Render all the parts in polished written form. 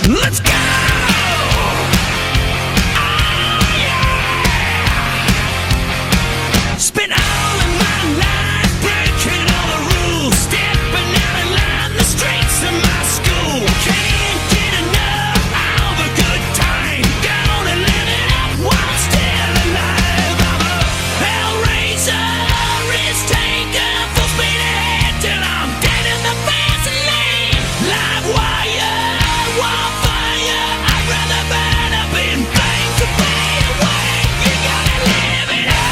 Let's go! Spent all of my life breaking all the rules, stepping out of line, the streets of my school. Can't get enough of a good time. Gonna live it up while I'm still alive. I'm a hellraiser, risk taker, full speed ahead till I'm dead in the fast lane. Live wire, wildfire. I'd rather burn up in flames to fade away. You gotta live it up.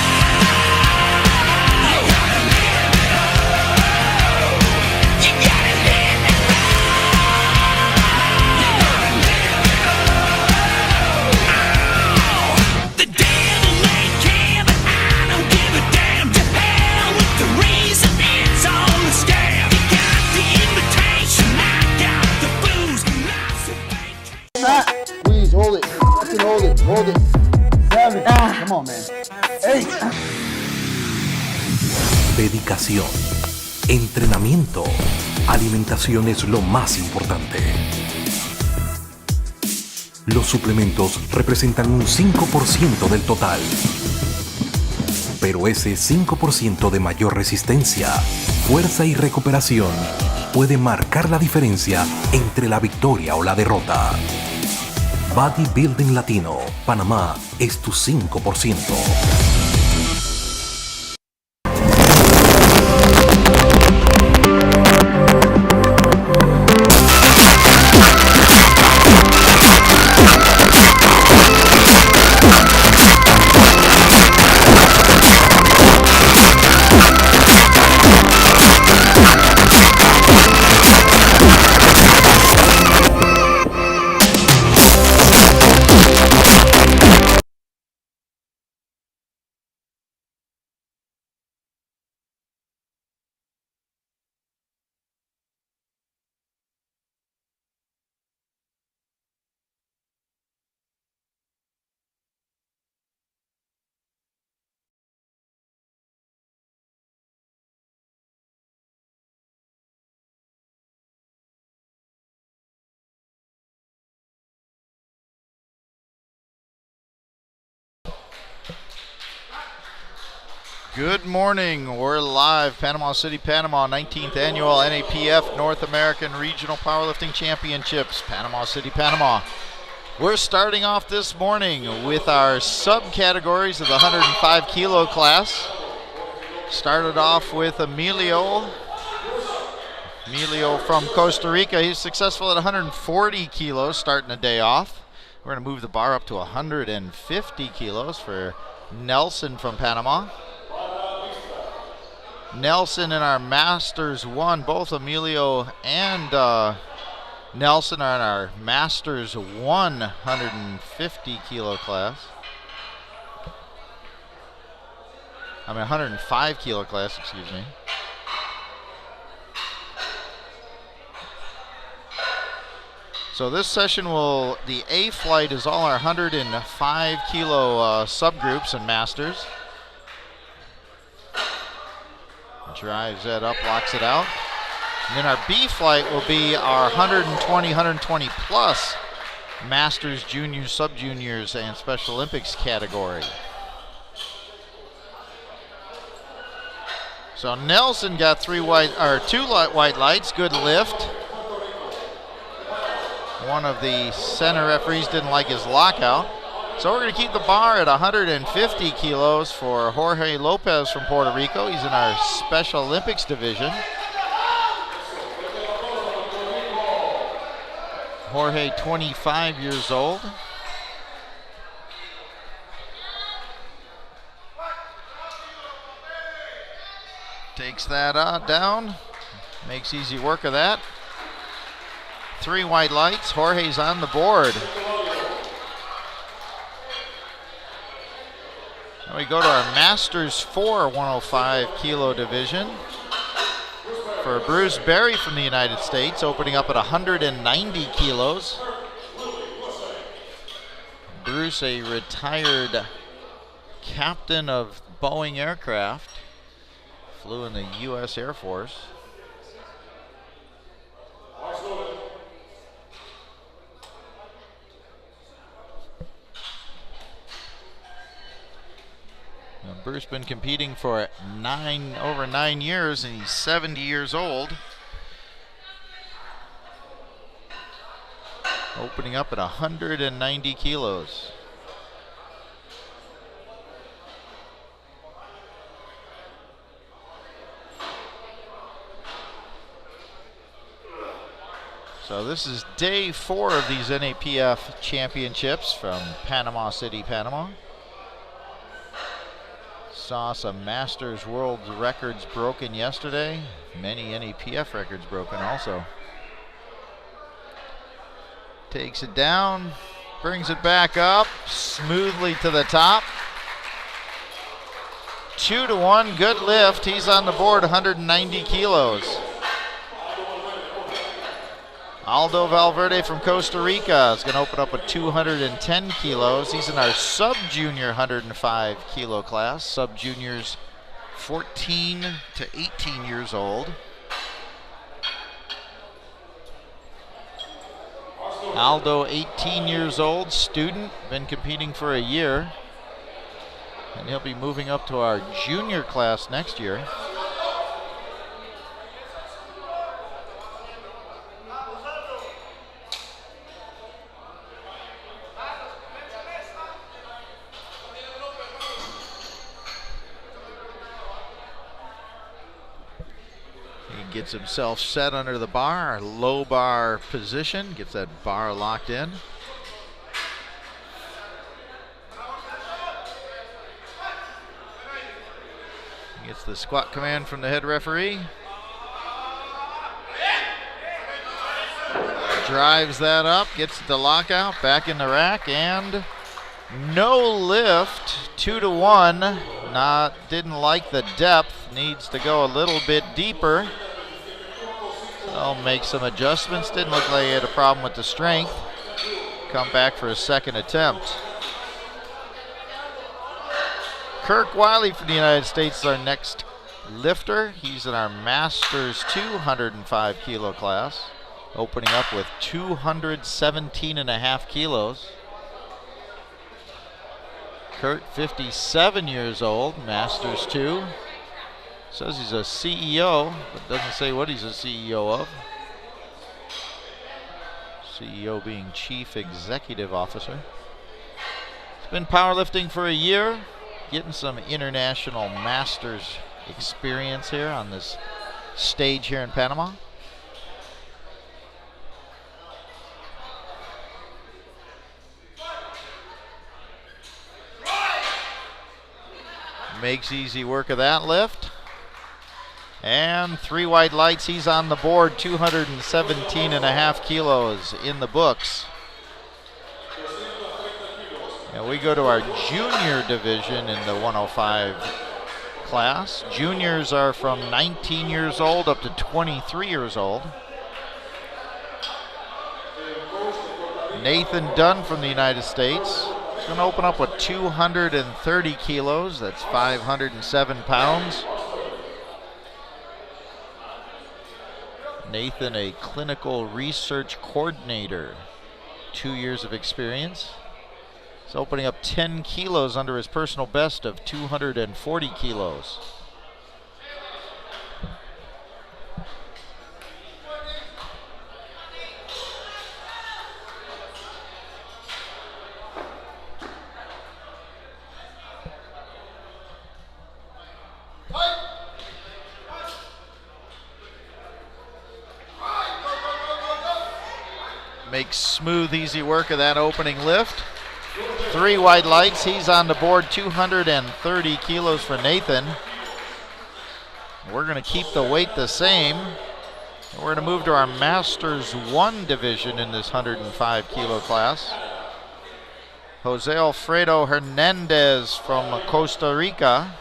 The devil may care, but I don't give a damn. To hell with the reason, it's all a scam. You got the invitation, I got the booze, lots of vacation. Please hold it. Fucking hold it. Hold it. Savage. Come on, man. Hey. Dedicación, entrenamiento, alimentación es lo más importante. Los suplementos representan un 5% del total. Pero ese 5% de mayor resistencia, fuerza y recuperación puede marcar la diferencia entre la victoria o la derrota. Bodybuilding Latino, Panamá es tu 5%. Good morning. We're live, Panama City, Panama, 19th Annual NAPF North American Regional Powerlifting Championships, Panama City, Panama. We're starting off this morning with our subcategories of the 105 kilo class. Started off with Emilio from Costa Rica. He's successful at 140 kilos starting the day off. We're going to move the bar up to 150 kilos for Nelson from Panama. Nelson in our Masters 1. Both Emilio and Nelson are in our Masters 150 kilo class. 105 kilo class, excuse me. So this session the A flight is all our 105 kilo subgroups and masters. Drives that up, locks it out. And then our B flight will be our 120, 120 plus masters, juniors, sub-juniors, and Special Olympics category. So Nelson got two white lights, good lift. One of the center referees didn't like his lockout. So we're going to keep the bar at 150 kilos for Jorge Lopez from Puerto Rico. He's in our Special Olympics division. Jorge, 25 years old. Takes that down, makes easy work of that. 3 white lights, Jorge's on the board. Now we go to our Masters 4 105 kilo division for Bruce Berry from the United States, opening up at 190 kilos. Bruce, a retired captain of Boeing aircraft, flew in the U.S. Air Force. Now, Bruce been competing for over 9 years, and he's 70 years old. Opening up at 190 kilos. So this is day 4 of these NAPF championships from Panama City, Panama. Saw some Masters World records broken yesterday. Many NAPF records broken also. Takes it down, brings it back up smoothly to the top. 2-1, good lift. He's on the board, 190 kilos. Aldo Valverde from Costa Rica is going to open up with 210 kilos. He's in our sub-junior 105 kilo class. Sub-juniors 14 to 18 years old. Aldo, 18 years old, student, been competing for a year. And he'll be moving up to our junior class next year. Gets himself set under the bar, low bar position, gets that bar locked in. Gets the squat command from the head referee. Drives that up, gets the lockout, back in the rack, and no lift, 2-1. Didn't like the depth, needs to go a little bit deeper. I'll make some adjustments. Didn't look like he had a problem with the strength. Come back for a second attempt. Kirk Wiley from the United States is our next lifter. He's in our Masters 205 kilo class, opening up with 217.5 kilos. Kurt, 57 years old, Masters 2. Says he's a CEO, but doesn't say what he's a CEO of. CEO being Chief Executive Officer. He's been powerlifting for a year, getting some international masters experience here on this stage here in Panama. Makes easy work of that lift. And 3 white lights, he's on the board, 217.5 kilos in the books. And we go to our junior division in the 105 class. Juniors are from 19 years old up to 23 years old. Nathan Dunn from the United States is going to open up with 230 kilos. That's 507 pounds. Nathan, a clinical research coordinator, 2 years of experience. He's opening up 10 kilos under his personal best of 240 kilos. Makes smooth, easy work of that opening lift. 3 white lights, he's on the board, 230 kilos for Nathan. We're going to keep the weight the same. We're going to move to our Masters 1 division in this 105 kilo class. Jose Alfredo Hernandez from Costa Rica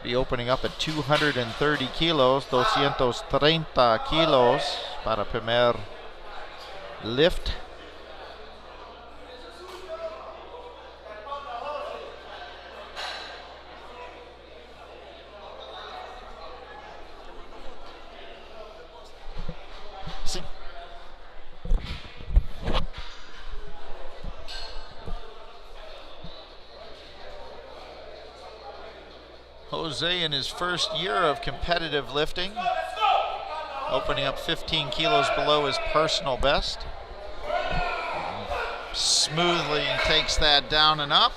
be opening up at 230 kilos, 230 kilos para primer lift. See. Jose in his first year of competitive lifting, opening up 15 kilos below his personal best. Smoothly takes that down and up.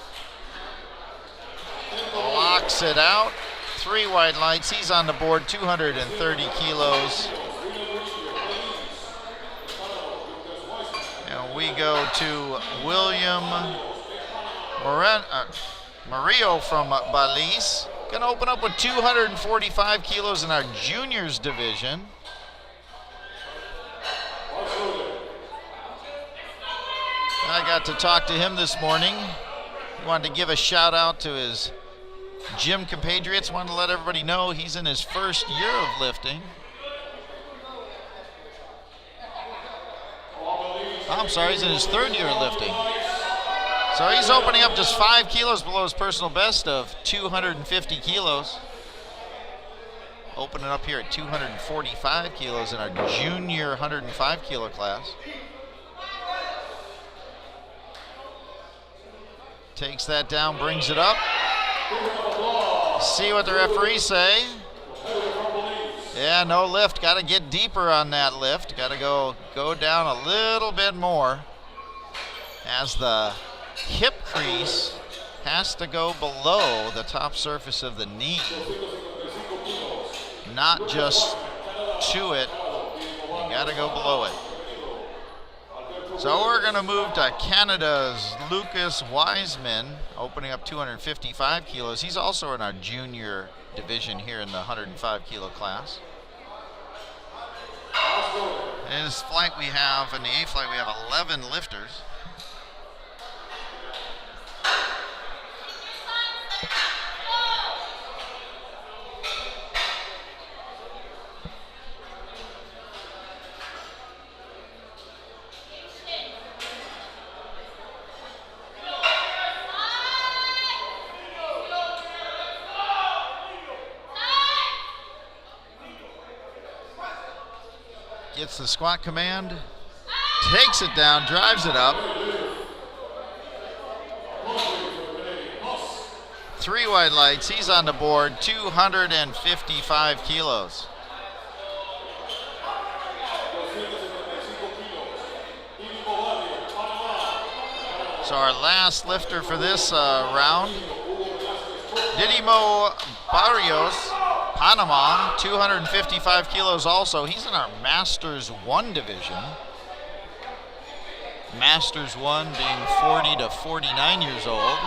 Locks it out. 3 white lights. He's on the board, 230 kilos. And we go to William Mario from Belize. Going to open up with 245 kilos in our juniors division. I got to talk to him this morning. He wanted to give a shout out to his gym compatriots. Wanted to let everybody know he's in his first year of lifting. I'm sorry, he's in his 3rd year of lifting. So he's opening up just 5 kilos below his personal best of 250 kilos. Opening up here at 245 kilos in our junior 105 kilo class. Takes that down, brings it up. See what the referees say. Yeah, no lift. Got to get deeper on that lift. Got to go down a little bit more, as the hip crease has to go below the top surface of the knee, not just to it. You got to go below it. So we're going to move to Canada's Lucas Wiseman, opening up 255 kilos. He's also in our junior division here in the 105 kilo class. In this flight we have, in the A flight we have 11 lifters. Gets the squat command, takes it down, drives it up. 3 white lights, he's on the board, 255 kilos. So our last lifter for this round, Didimo Barrios, Panama, 255 kilos also. He's in our Masters 1 division. Masters 1 being 40 to 49 years old.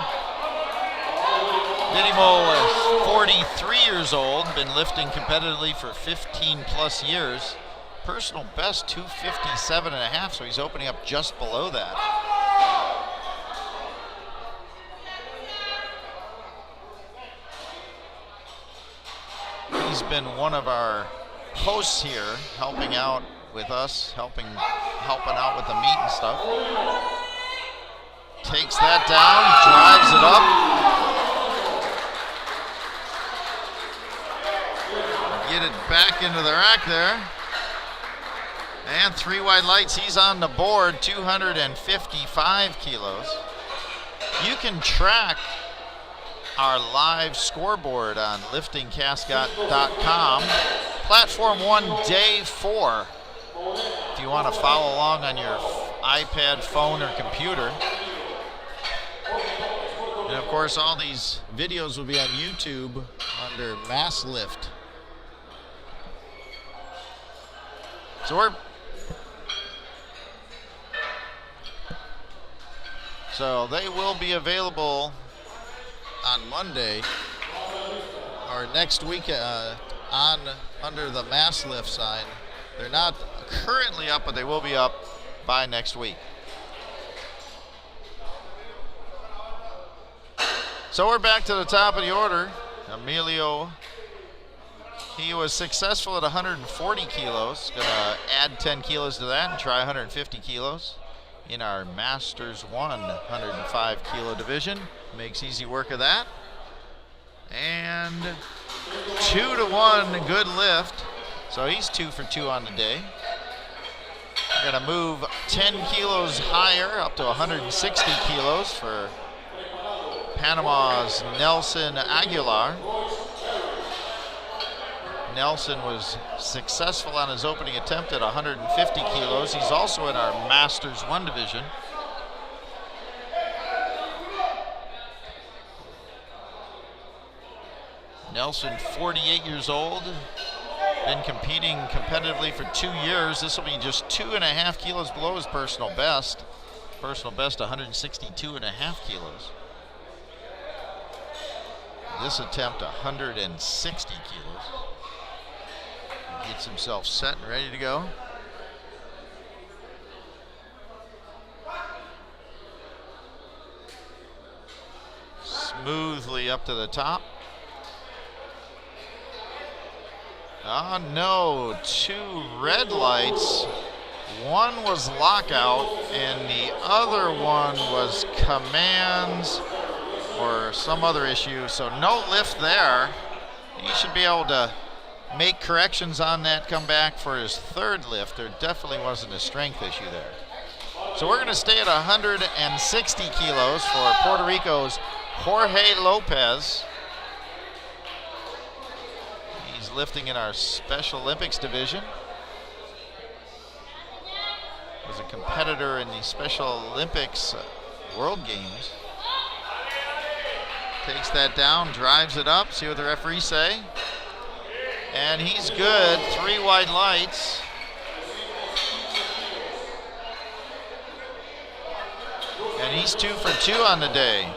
Diddy Mole is 43 years old, been lifting competitively for 15 plus years. Personal best 257.5, so he's opening up just below that. He's been one of our hosts here, helping out with us, helping out with the meat and stuff. Takes that down, drives it up. Get it back into the rack there. And 3 wide lights, he's on the board, 255 kilos. You can track our live scoreboard on liftingcascot.com. Platform 1, day 4. If you want to follow along on your iPad, phone, or computer. And of course, all these videos will be on YouTube under Mass Lift. So they will be available on Monday or next week under the Mass Lift sign. They're not currently up, but they will be up by next week. So we're back to the top of the order. Emilio, he was successful at 140 kilos. Gonna add 10 kilos to that and try 150 kilos in our Masters 1 105 kilo division. Makes easy work of that. And 2-to-1 good lift. So he's 2 for 2 on the day. We're gonna move 10 kilos higher up to 160 kilos for Panama's Nelson Aguilar. Nelson was successful on his opening attempt at 150 kilos. He's also in our Masters 1 division. Nelson, 48 years old, been competing competitively for 2 years. This will be just 2.5 kilos below his personal best. Personal best, 162.5 kilos. This attempt, 160 kilos. He gets himself set and ready to go. Smoothly up to the top. Oh no, 2 red lights. One was lockout and the other one was commands or some other issue. So no lift there. He should be able to make corrections on that, come back for his 3rd lift. There definitely wasn't a strength issue there. So we're going to stay at 160 kilos for Puerto Rico's Jorge Lopez. He's lifting in our Special Olympics division. Was a competitor in the Special Olympics World Games. Takes that down, drives it up, see what the referees say. And he's good, 3 wide lights. And he's 2 for 2 on the day.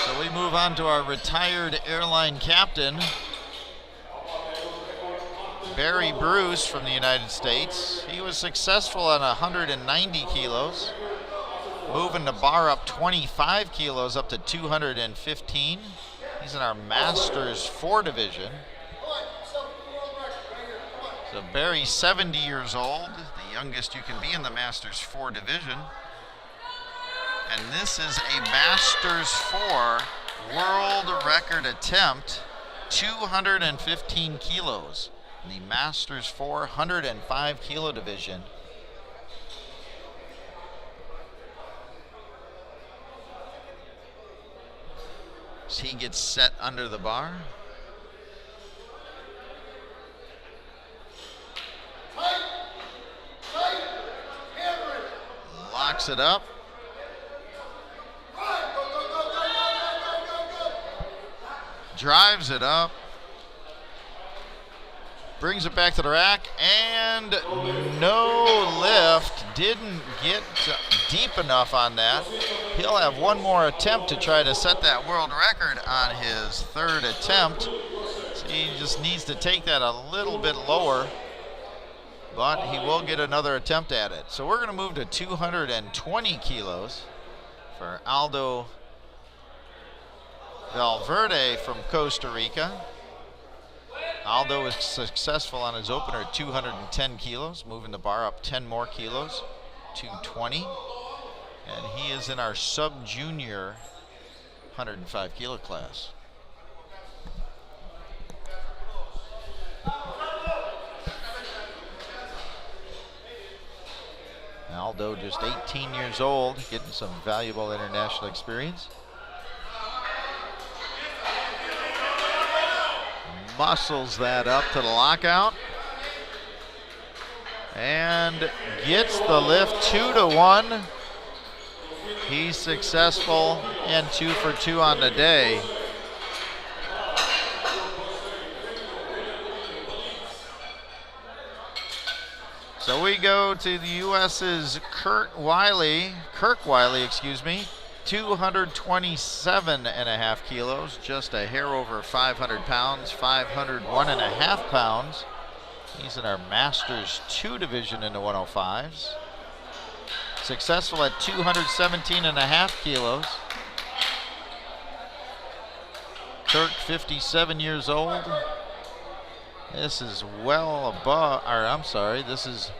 So we move on to our retired airline captain, Barry Bruce from the United States. He was successful on 190 kilos, moving the bar up 25 kilos up to 215. He's in our Masters 4 division. So Barry's 70 years old, the youngest you can be in the Masters 4 division. And this is a Masters 4 world record attempt, 215 kilos. In the Masters 4 105 kilo division. So he gets set under the bar. Locks it up. Drives it up. Brings it back to the rack, and no lift. Didn't get deep enough on that. He'll have one more attempt to try to set that world record on his third attempt. So he just needs to take that a little bit lower, but he will get another attempt at it. So we're going to move to 220 kilos for Aldo Valverde from Costa Rica. Aldo was successful on his opener at 210 kilos, moving the bar up 10 more kilos, 220. And he is in our sub-junior 105 kilo class. Aldo, just 18 years old, getting some valuable international experience. Muscles that up to the lockout and gets the lift 2-1. He's successful and 2 for 2 on the day. So we go to the U.S.'s Kirk Wiley, 227.5 kilos, just a hair over 500 pounds, 501.5 pounds. He's in our Masters 2 division in the 105s. Successful at 217.5 kilos. Kirk, 57 years old. This is well above, this is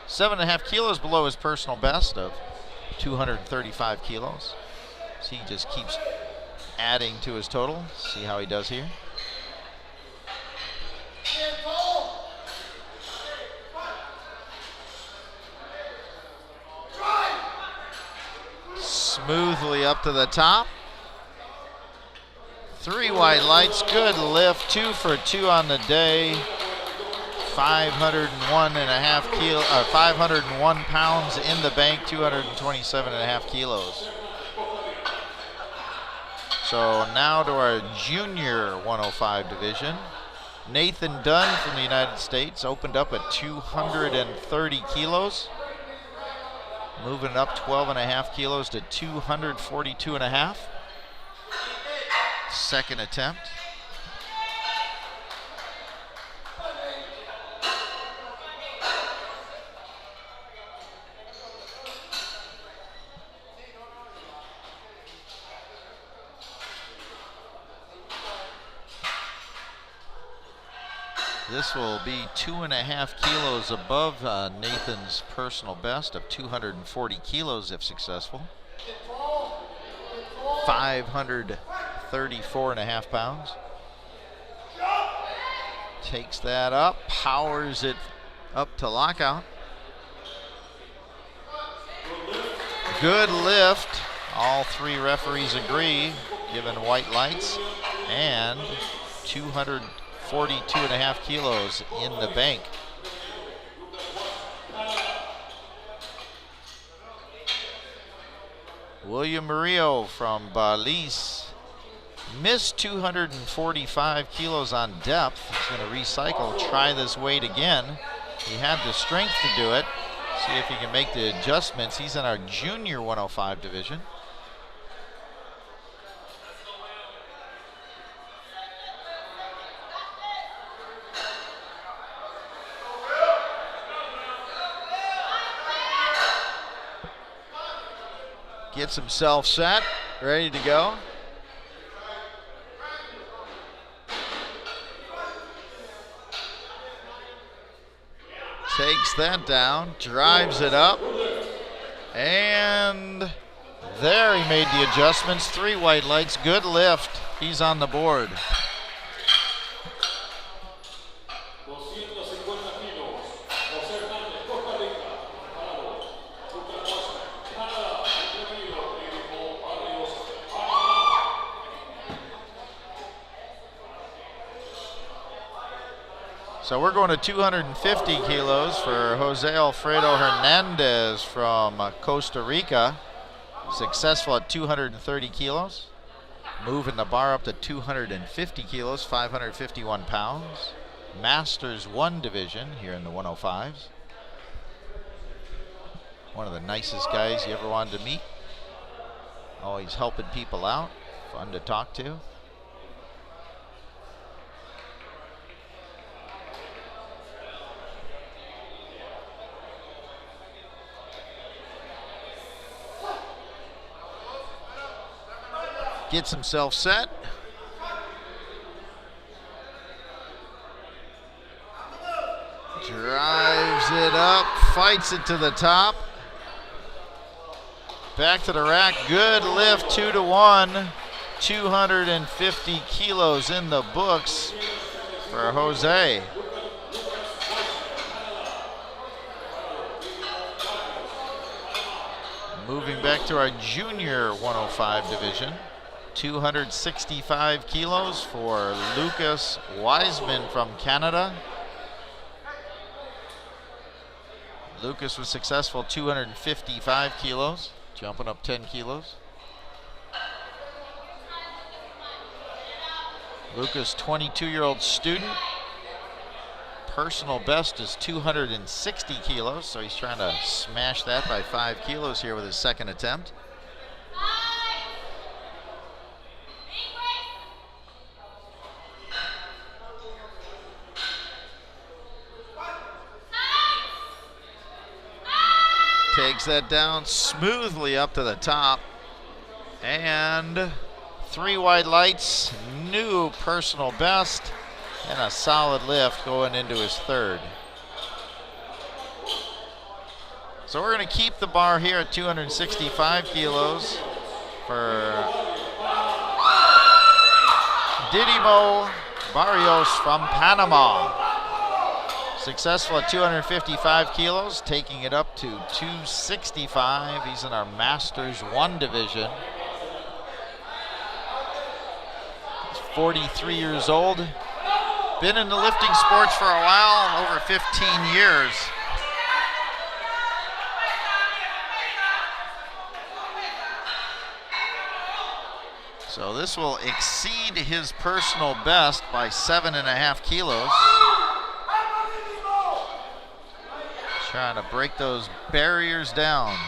7.5 kilos below his personal best of 235 kilos. So he just keeps adding to his total. See how he does here. Smoothly up to the top. 3 white lights, good lift, 2 for 2 on the day. 501 pounds in the bank, 227.5 kilos. So now to our junior 105 division. Nathan Dunn from the United States opened up at 230 kilos. Moving up 12.5 kilos to 242.5. Second attempt. This will be 2.5 kilos above Nathan's personal best of 240 kilos if successful. 534.5 pounds. Takes that up, powers it up to lockout. Good lift. All 3 referees agree, given white lights, and 242.5 kilos in the bank. William Murillo from Belize missed 245 kilos on depth. He's going to recycle, try this weight again. He had the strength to do it. See if he can make the adjustments. He's in our junior 105 division. Gets himself set, ready to go. Takes that down, drives it up, and there he made the adjustments. 3 white lights, good lift. He's on the board. So we're going to 250 kilos for Jose Alfredo Hernandez from Costa Rica. Successful at 230 kilos. Moving the bar up to 250 kilos, 551 pounds. Masters 1 division here in the 105s. One of the nicest guys you ever wanted to meet. Always helping people out. Fun to talk to. Gets himself set. Drives it up, fights it to the top. Back to the rack, good lift, 2-1. 250 kilos in the books for Jose. Moving back to our junior 105 division. 265 kilos for Lucas Wiseman from Canada. Lucas was successful, 255 kilos, jumping up 10 kilos. Lucas, 22-year-old student. Personal best is 260 kilos, so he's trying to smash that by 5 kilos here with his second attempt. Takes that down smoothly up to the top. And 3 white lights, new personal best, and a solid lift going into his third. So we're going to keep the bar here at 265 kilos for Didimo Barrios from Panama. Successful at 255 kilos, taking it up to 265. He's in our Masters 1 division. He's 43 years old. Been in the lifting sports for a while, over 15 years. So this will exceed his personal best by 7.5 kilos. Trying to break those barriers down.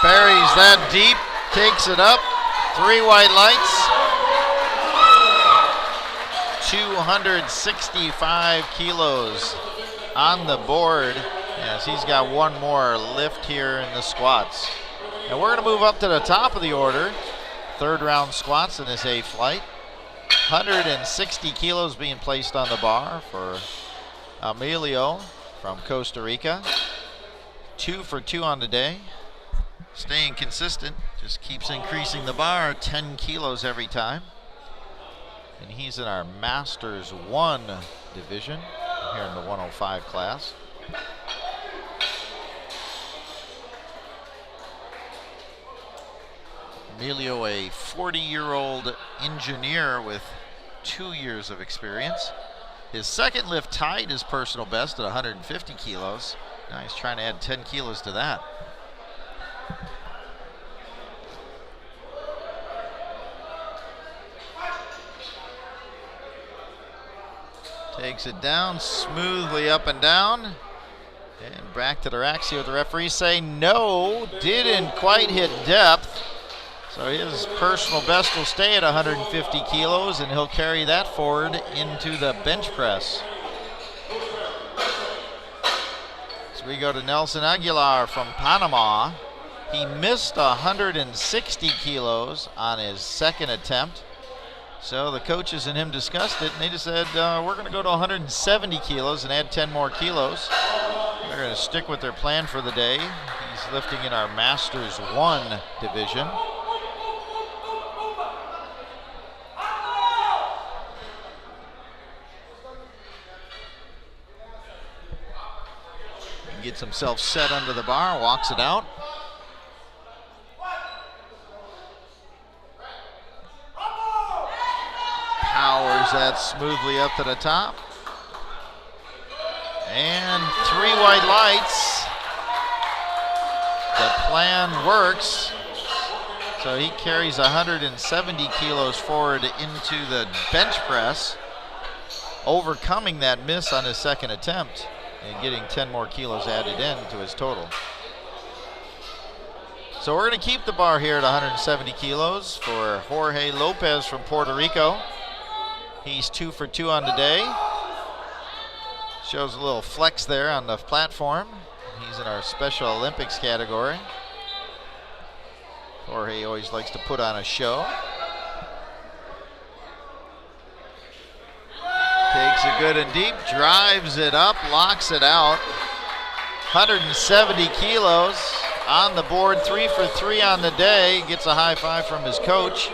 Buries that deep, takes it up. 3 white lights. 265 kilos on the board. Yes, he's got one more lift here in the squats. And we're going to move up to the top of the order. Third round squats in this A flight. 160 kilos being placed on the bar for Emilio from Costa Rica. 2 for 2 on the day. Staying consistent, just keeps increasing the bar, 10 kilos every time. And he's in our Masters 1 division here in the 105 class. Emilio, a 40-year-old engineer with 2 years of experience. His second lift tied his personal best at 150 kilos. Now he's trying to add 10 kilos to that. Takes it down smoothly up and down. And back to the rack. See what the referees say. No, didn't quite hit depth. So his personal best will stay at 150 kilos, and he'll carry that forward into the bench press. So we go to Nelson Aguilar from Panama. He missed 160 kilos on his second attempt. So the coaches and him discussed it, and they just said, we're going to go to 170 kilos and add 10 more kilos. They're going to stick with their plan for the day. He's lifting in our Masters 1 division. Gets himself set under the bar, walks it out. Powers that smoothly up to the top. And 3 white lights. the plan works. So he carries 170 kilos forward into the bench press, overcoming that miss on his second attempt and getting 10 more kilos added in to his total. So we're going to keep the bar here at 170 kilos for Jorge Lopez from Puerto Rico. He's 2 for 2 on the day. Shows a little flex there on the platform. He's in our Special Olympics category. Jorge always likes to put on a show. Takes it good and deep, drives it up, locks it out. 170 kilos on the board, 3 for 3 on the day. Gets a high five from his coach,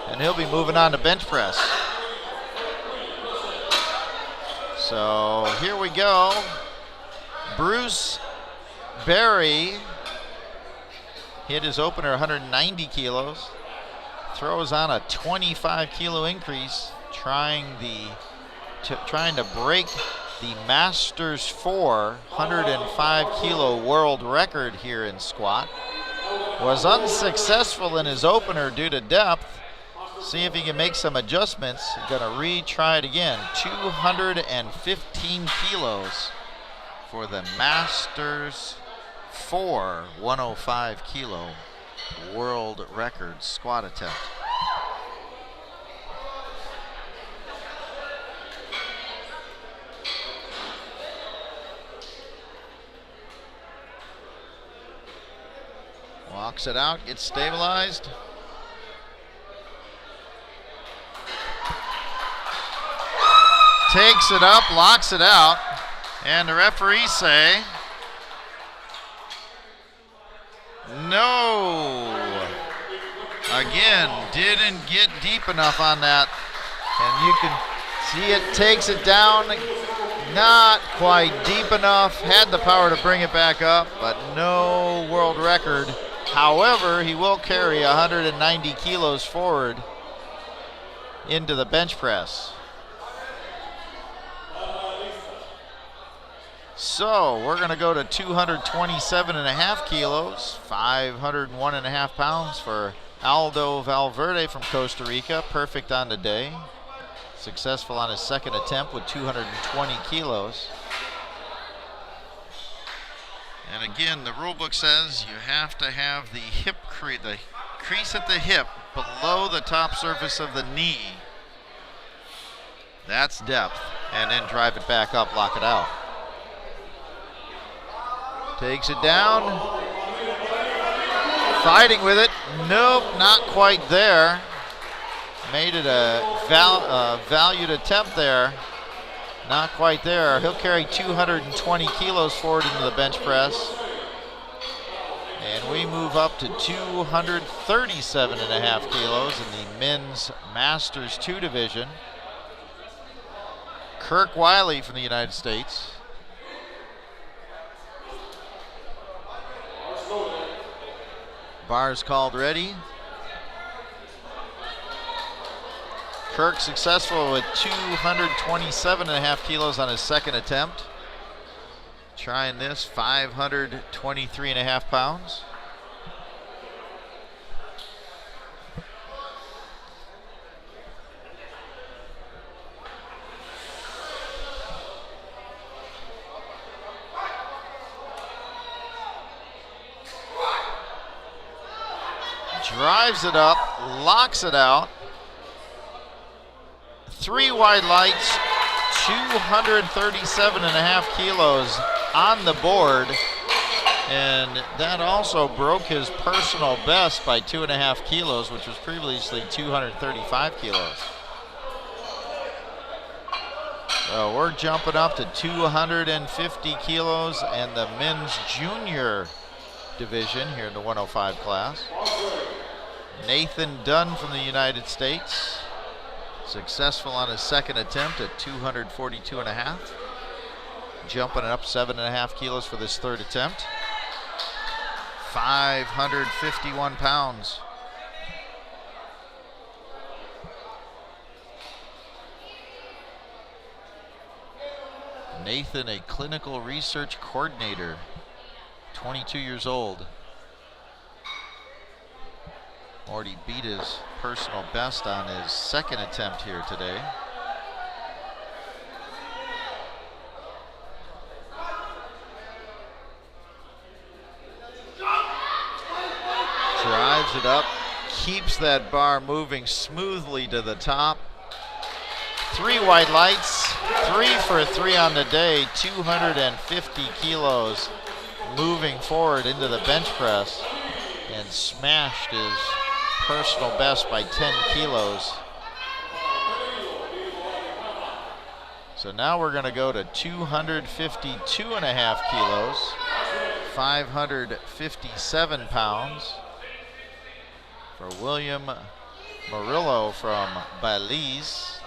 and he'll be moving on to bench press. So here we go. Bruce Berry hit his opener 190 kilos. Throws on a 25 kilo increase, trying to break the Masters 4 105 kilo world record here in squat. Was unsuccessful in his opener due to depth. See if he can make some adjustments. He's gonna retry it again. 215 kilos for the Masters 4 105 kilo world record squat attempt. Walks it out, gets stabilized. Takes it up, locks it out, and the referees say, no. Again, didn't get deep enough on that. And you can see it takes it down, not quite deep enough. Had the power to bring it back up, but no world record. However, he will carry 190 kilos forward into the bench press. So we're going to go to 227.5 kilos, 501.5 pounds for Aldo Valverde from Costa Rica. Perfect on the day. Successful on his second attempt with 220 kilos. And again, the rule book says you have to have the hip the crease at the hip below the top surface of the knee. That's depth. And then drive it back up, lock it out. Takes it down. Fighting with it. Nope, not quite there. Made it a valued attempt there. Not quite there. He'll carry 220 kilos forward into the bench press. And we move up to 237.5 kilos in the men's Masters 2 division. Kirk Wiley from the United States. Bars called ready. Kirk successful with 227.5 kilos on his second attempt. Trying this, 523.5 pounds. Drives it up, locks it out. 3 wide lights, 237.5 kilos on the board. And that also broke his personal best by 2.5 kilos, which was previously 235 kilos. So we're jumping up to 250 kilos and the men's junior division here in the 105 class. Nathan Dunn from the United States. Successful on his second attempt at 242.5. Jumping up 7.5 kilos for this third attempt. 551 pounds. Nathan, a clinical research coordinator. 22 years old. Already beat his personal best on his second attempt here today. Drives it up, keeps that bar moving smoothly to the top. 3 white lights, 3 for 3 on the day, 250 kilos moving forward into the bench press, and smashed his personal best by 10 kilos. So now we're going to go to 252.5 kilos, 557 pounds for William Murillo from Belize.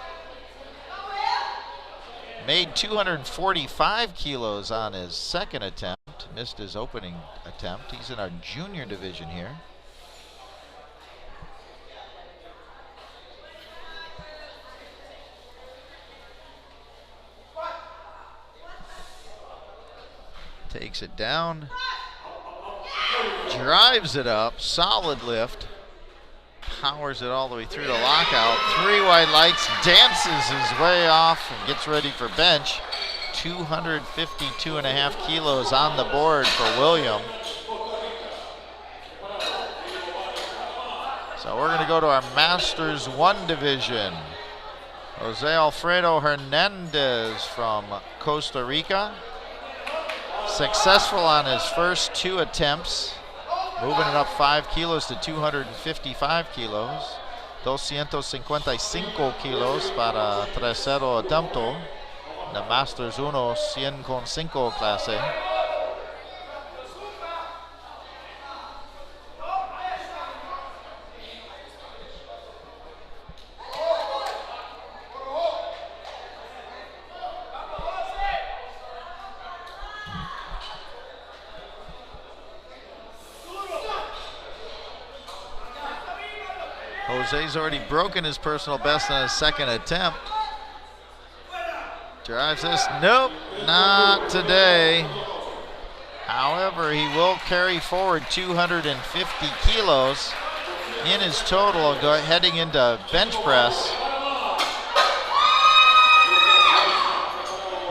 Made 245 kilos on his second attempt, missed his opening attempt. He's in our junior division here. Takes it down, drives it up, solid lift, powers it all the way through the lockout. 3 white lights, dances his way off and gets ready for bench. 252.5 kilos on the board for William. So we're going to go to our Masters 1 division. Jose Alfredo Hernandez from Costa Rica. Successful on his first 2 attempts, moving it up 5 kilos to 255 kilos. 255 kilos para tercero attempt. The Masters 1 100.5 clase. Jose's already broken his personal best on his second attempt. Drives this, nope, not today. However, he will carry forward 250 kilos in his total heading into bench press.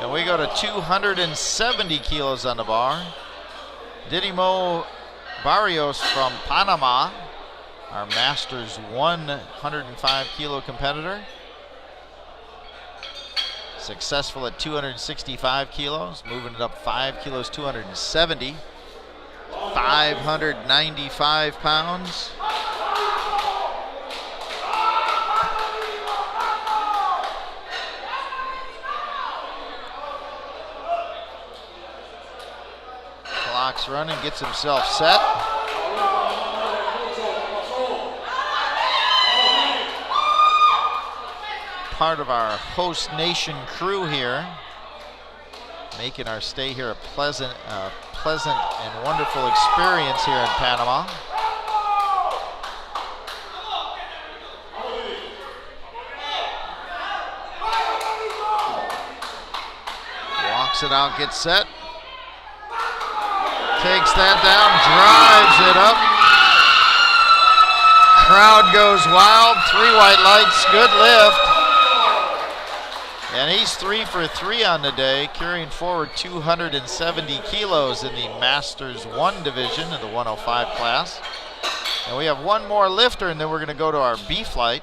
And we go to 270 kilos on the bar. Didimo Barrios from Panama, our Masters 105 kilo competitor. Successful at 265 kilos, moving it up 5 kilos, 270. 595 pounds. Clock's running, gets himself set. Part of our host nation crew here, making our stay here a pleasant and wonderful experience here in Panama. Walks it out, gets set, takes that down, drives it up. Crowd goes wild. 3 white lights, good lift. And he's 3 for 3 on the day, carrying forward 270 kilos in the Masters 1 division of the 105 class. And we have one more lifter, and then we're going to go to our B flight.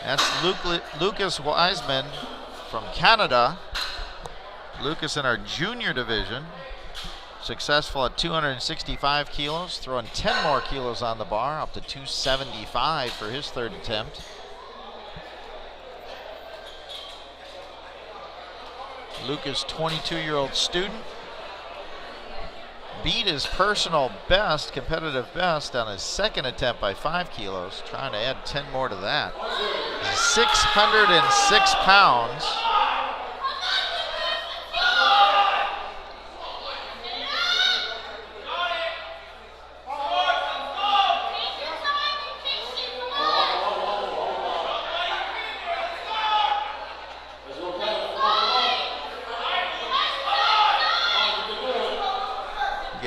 That's Lucas Wiseman from Canada. Lucas in our junior division. Successful at 265 kilos, throwing 10 more kilos on the bar, up to 275 for his third attempt. Lucas, 22-year-old student, beat his personal best, competitive best, on his second attempt by 5 kilos, trying to add 10 more to that. 606 pounds.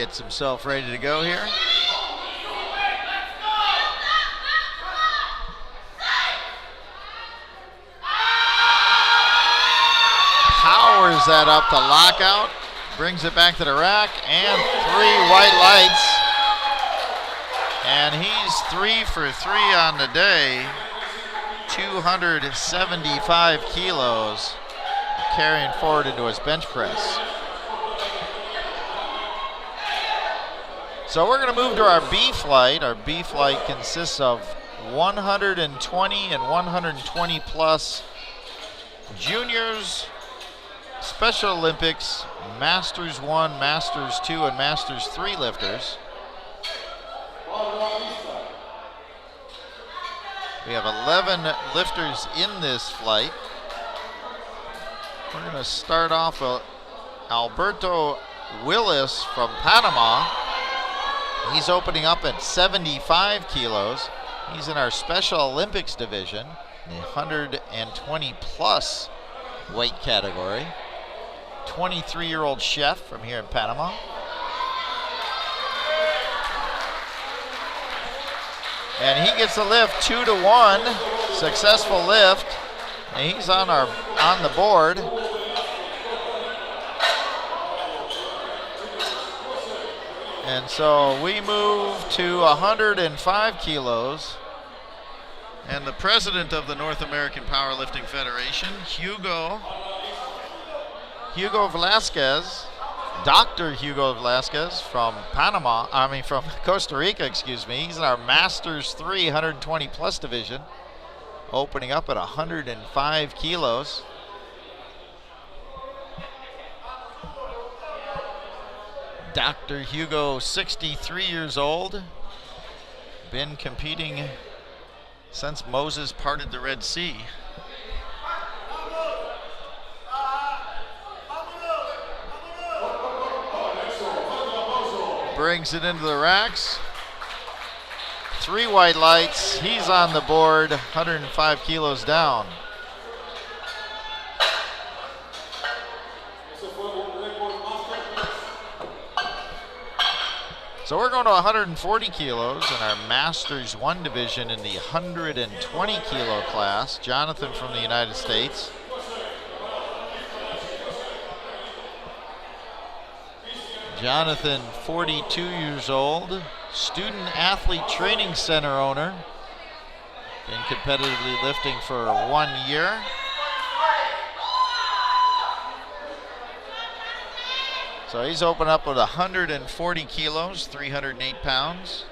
gets himself ready to go here. Powers that up to lockout, brings it back to the rack, and 3 white lights. And he's 3 for 3 on the day, 275 kilos, carrying forward into his bench press. So we're going to move to our B flight. Our B flight consists of 120 and 120 plus juniors, Special Olympics, Masters 1, Masters 2, and Masters 3 lifters. We have 11 lifters in this flight. We're going to start off with Alberto Willis from Panama. He's opening up at 75 kilos. He's in our Special Olympics division, the 120 plus weight category. 23-year-old chef from here in Panama. And he gets a lift 2-to-1, successful lift. And he's on the board. And so we move to 105 kilos. And the president of the North American Powerlifting Federation, Hugo Velasquez, Dr. Hugo Velasquez from from Costa Rica, excuse me. He's in our Masters 3 120 plus division, opening up at 105 kilos. Dr. Hugo, 63 years old, been competing since Moses parted the Red Sea. Brings it into the racks. 3 white lights. He's on the board, 105 kilos down. So we're going to 140 kilos in our Masters 1 division in the 120 kilo class. Jonathan from the United States. Jonathan, 42 years old, student athlete training center owner. Been competitively lifting for 1 year. So he's opened up with 140 kilos, 308 pounds.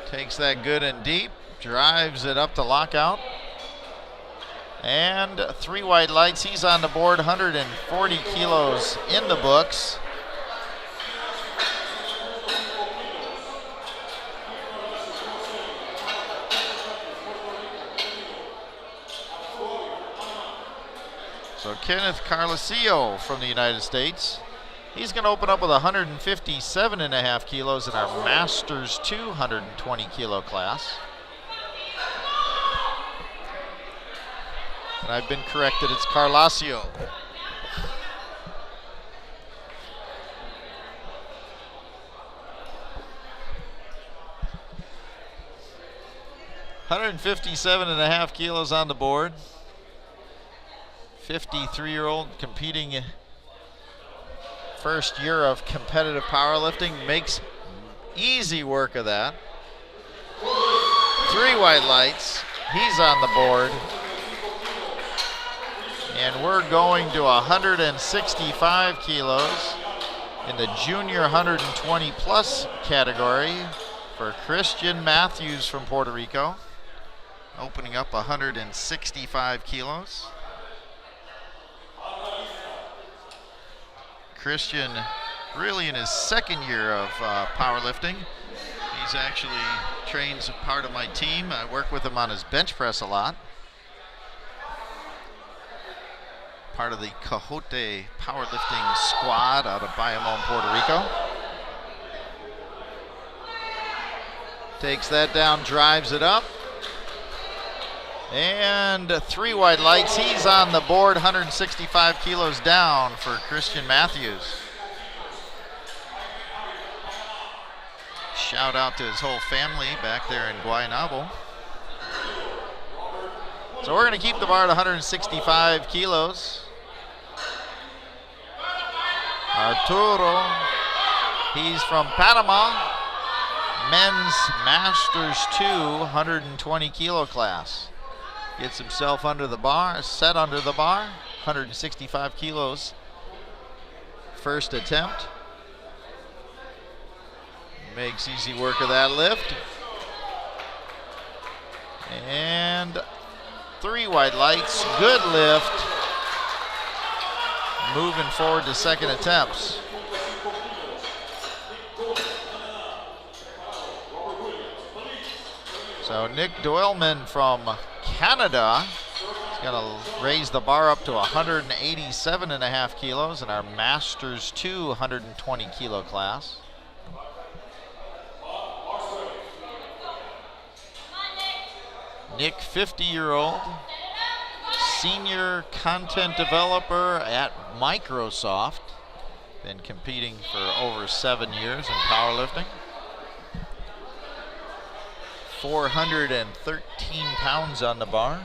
Takes that good and deep, drives it up to lockout. And 3 white lights, he's on the board, 140 kilos in the books. So Kenneth Carlosio from the United States, he's going to open up with 157.5 kilos in our Masters 220 kilo class. And I've been corrected, it's Carlosio. $157.5 kilos on the board. 53-year-old competing first year of competitive powerlifting, makes easy work of that. 3 white lights, he's on the board. And we're going to 165 kilos in the junior 120 plus category for Christian Matthews from Puerto Rico, opening up 165 kilos. Christian really in his second year of powerlifting. He's actually trains a part of my team. I work with him on his bench press a lot. Part of the Cajote powerlifting squad out of Bayamon, Puerto Rico. Takes that down, drives it up. And 3 white lights. He's on the board, 165 kilos down for Christian Matthews. Shout out to his whole family back there in Guaynabo. So we're going to keep the bar at 165 kilos. Arturo, he's from Panama. Men's Masters 2, 120 kilo class. Gets himself under the bar, set under the bar, 165 kilos. First attempt. Makes easy work of that lift. And 3 white lights, good lift. Moving forward to second attempts. So Nick Doyleman from Canada is going to raise the bar up to 187.5 kilos in our Masters 2 120 kilo class. Nick, 50-year-old, senior content developer at Microsoft. Been competing for over 7 years in powerlifting. 413 pounds on the bar.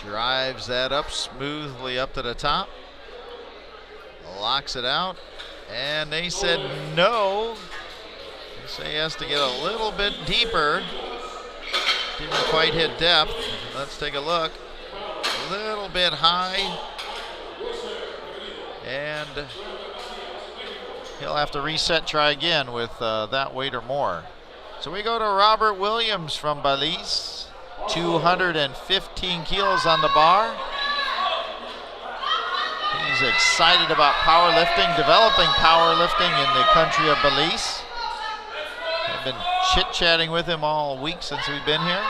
Drives that up smoothly up to the top. Locks it out. And they said no. They say he has to get a little bit deeper. Didn't quite hit depth. Let's take a look. A little bit high. And he'll have to reset, try again with that weight or more. So we go to Robert Williams from Belize. 215 kilos on the bar. He's excited about powerlifting, developing powerlifting in the country of Belize. I've been chit-chatting with him all week since we've been here.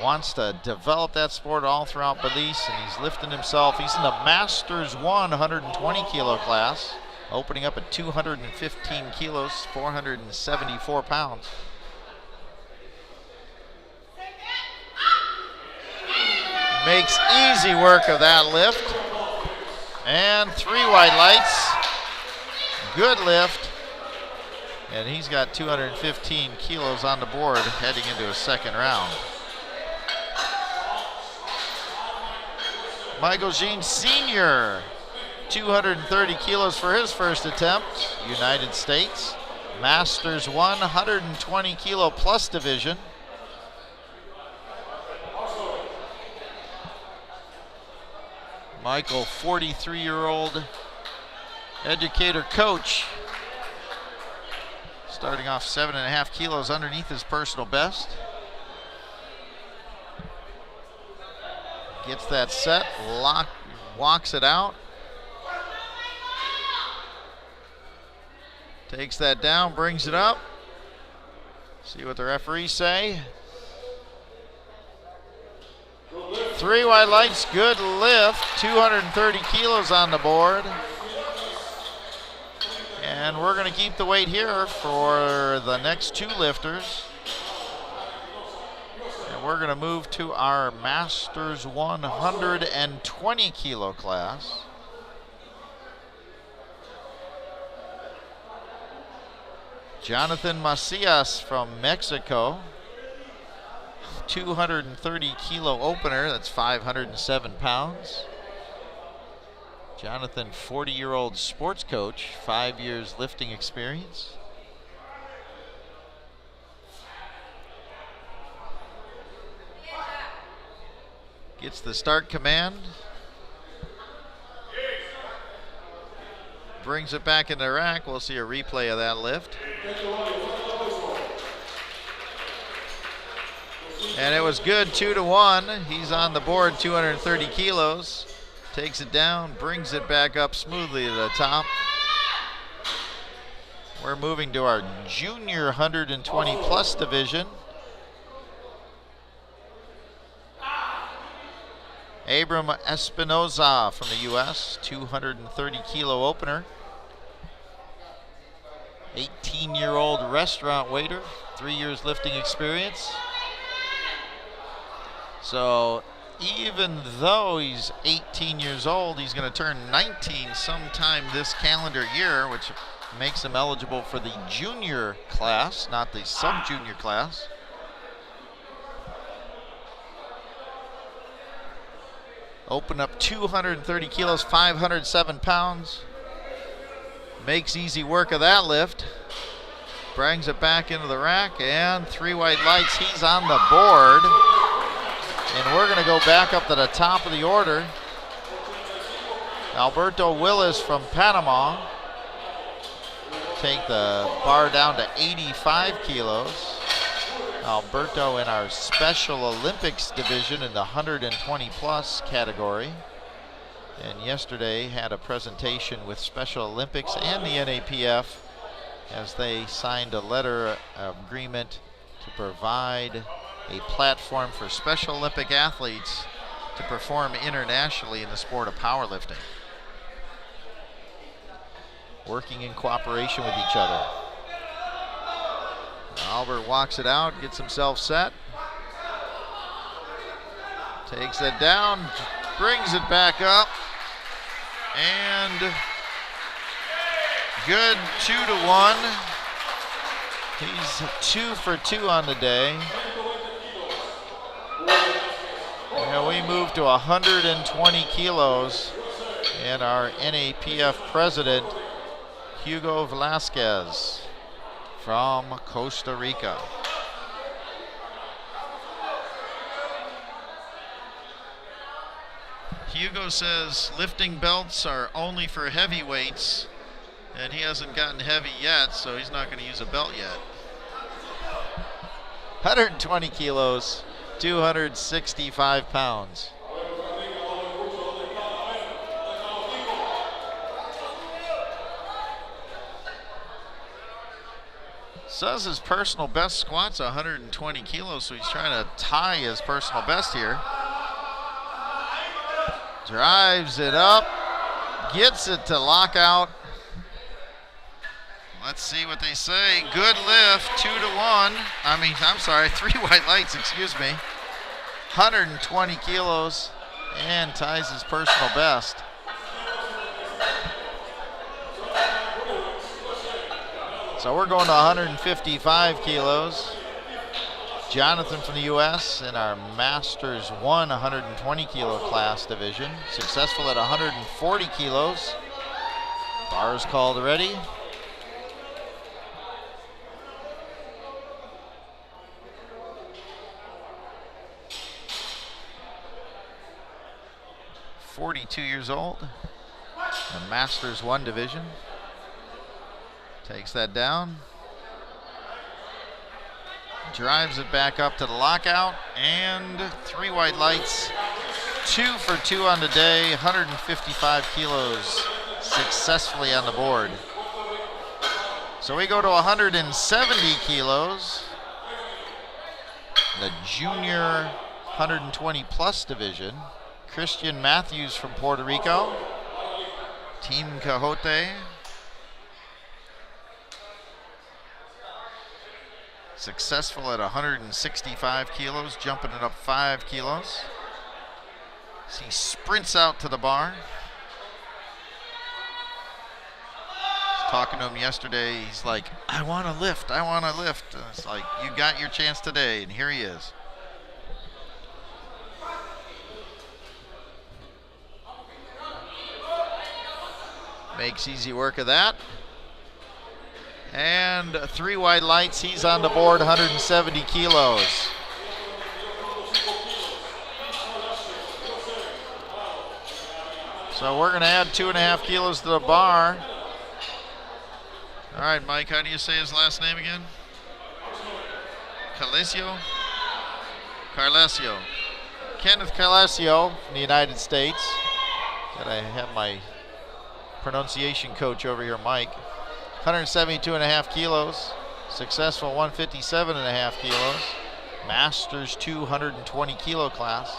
Wants to develop that sport all throughout Belize, and he's lifting himself. He's in the Masters 1 120 kilo class, opening up at 215 kilos, 474 pounds. Makes easy work of that lift. And 3 white lights. Good lift. And he's got 215 kilos on the board heading into a second round. Michael Jean Sr., 230 kilos for his first attempt, United States. Masters 1 120 kilo plus division. Michael, 43-year-old educator coach. Starting off 7.5 kilos underneath his personal best. Gets that set, walks it out. Takes that down, brings it up. See what the referees say. 3 white lights, good lift. 230 kilos on the board. And we're going to keep the weight here for the next 2 lifters. And we're going to move to our Masters 120 kilo class. Jonathan Macias from Mexico. 230 kilo opener, that's 507 pounds. Jonathan, 40-year-old sports coach, 5 years lifting experience. Gets the start command. Brings it back in the rack. We'll see a replay of that lift. And it was good, 2-1. He's on the board, 230 kilos. Takes it down, brings it back up smoothly to the top. We're moving to our junior 120 plus division. Abram Espinoza from the U.S., 230 kilo opener. 18-year-old restaurant waiter, 3 years lifting experience. So even though he's 18 years old, he's going to turn 19 sometime this calendar year, which makes him eligible for the junior class, not the sub-junior class. Open up 230 kilos, 507 pounds. Makes easy work of that lift. Brings it back into the rack, and 3 white lights. He's on the board. And we're going to go back up to the top of the order. Alberto Willis from Panama. Take the bar down to 85 kilos. Alberto in our Special Olympics division in the 120 plus category. And yesterday had a presentation with Special Olympics and the NAPF as they signed a letter of agreement to provide a platform for Special Olympic athletes to perform internationally in the sport of powerlifting, working in cooperation with each other. Albert walks it out, gets himself set, takes it down, brings it back up, and good 2-1. He's 2 for 2 on the day. And we move to 120 kilos, and our NAPF president, Hugo Velasquez from Costa Rica. Hugo says lifting belts are only for heavyweights, and he hasn't gotten heavy yet, so he's not going to use a belt yet. 120 kilos, 265 pounds. Says his personal best squat's 120 kilos, so he's trying to tie his personal best here. Drives it up, gets it to lockout. Let's see what they say. Good lift, 2-1. I'm sorry, 3 white lights, excuse me. 120 kilos and ties his personal best. So we're going to 155 kilos. Jonathan from the U.S. in our Masters 1 120 kilo class division. Successful at 140 kilos. Bars called already. .42 years old. The Masters 1 division. Takes that down. Drives it back up to the lockout, and 3 white lights. 2 for 2 on the day, 155 kilos successfully on the board. So we go to 170 kilos. The junior 120 plus division. Christian Matthews from Puerto Rico. Team Cajote. Successful at 165 kilos, jumping it up 5 kilos. As he sprints out to the bar. I was talking to him yesterday, he's like, I want to lift, I want to lift. And it's like, you got your chance today, and here he is. Makes easy work of that. And 3 white lights, he's on the board, 170 kilos. So we're going to add 2.5 kilos to the bar. All right, Mike, how do you say his last name again? Carlesio? Carlesio. Kenneth Carlesio from the United States. Gotta have my pronunciation coach over here, Mike. 172.5 kilos, successful 157.5 kilos, Masters 220 kilo class.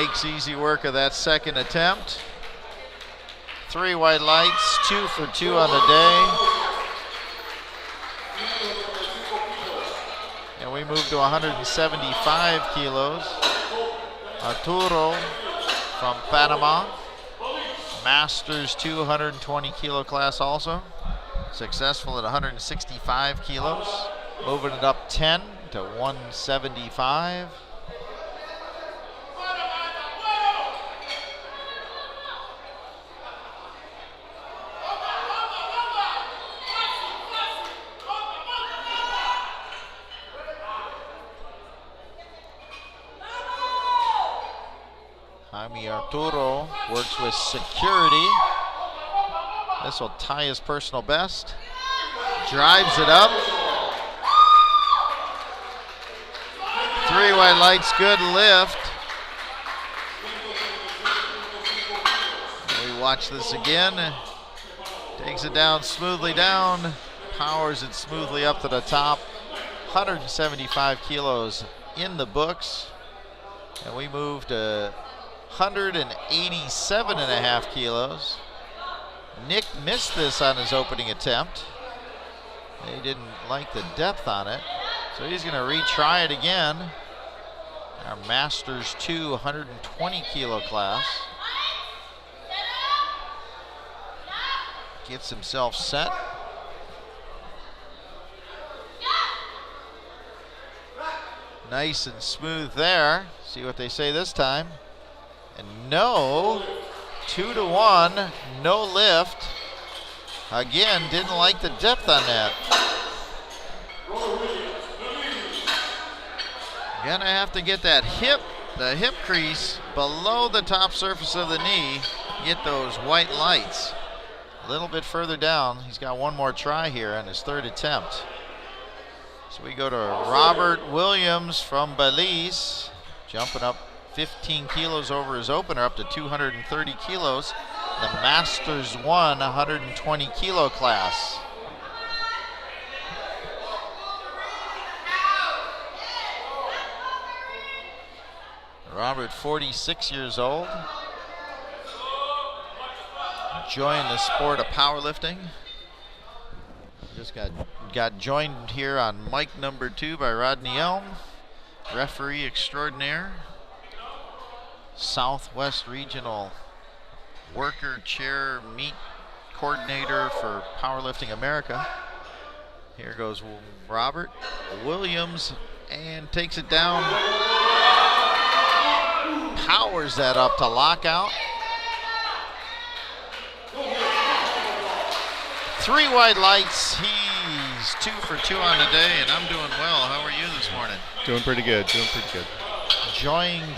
makes easy work of that second attempt. 3 white lights, 2 for 2 on the day. And we move to 175 kilos. Arturo from Panama. Masters 220 kilo class also. Successful at 165 kilos. Moving it up 10 to 175. Jaime Arturo works with security. This will tie his personal best. Drives it up. 3 white lights, good lift. We watch this again. Takes it down smoothly down. Powers it smoothly up to the top. 175 kilos in the books. And we move to 187.5 kilos. Nick missed this on his opening attempt. They didn't like the depth on it, so he's going to retry it again. Our Masters 2 120 kilo class. Gets himself set. Nice and smooth there. See what they say this time. And no, 2 to 1, no lift. Again, didn't like the depth on that. Gonna have to get that the hip crease below the top surface of the knee. Get those white lights. A little bit further down. He's got one more try here on his 3rd attempt. So we go to Robert Williams from Belize, jumping up 15 kilos over his opener, up to 230 kilos. The Masters 1 120 kilo class. Robert, 46 years old. Joined the sport of powerlifting. Just got joined here on mic number 2 by Rodney Elm, referee extraordinaire. Southwest Regional Worker Chair Meet Coordinator for Powerlifting America. Here goes Robert Williams and takes it down. Powers that up to lockout. 3 white lights. He's 2 for 2 on the day, and I'm doing well. How are you this morning? Doing pretty good. Enjoying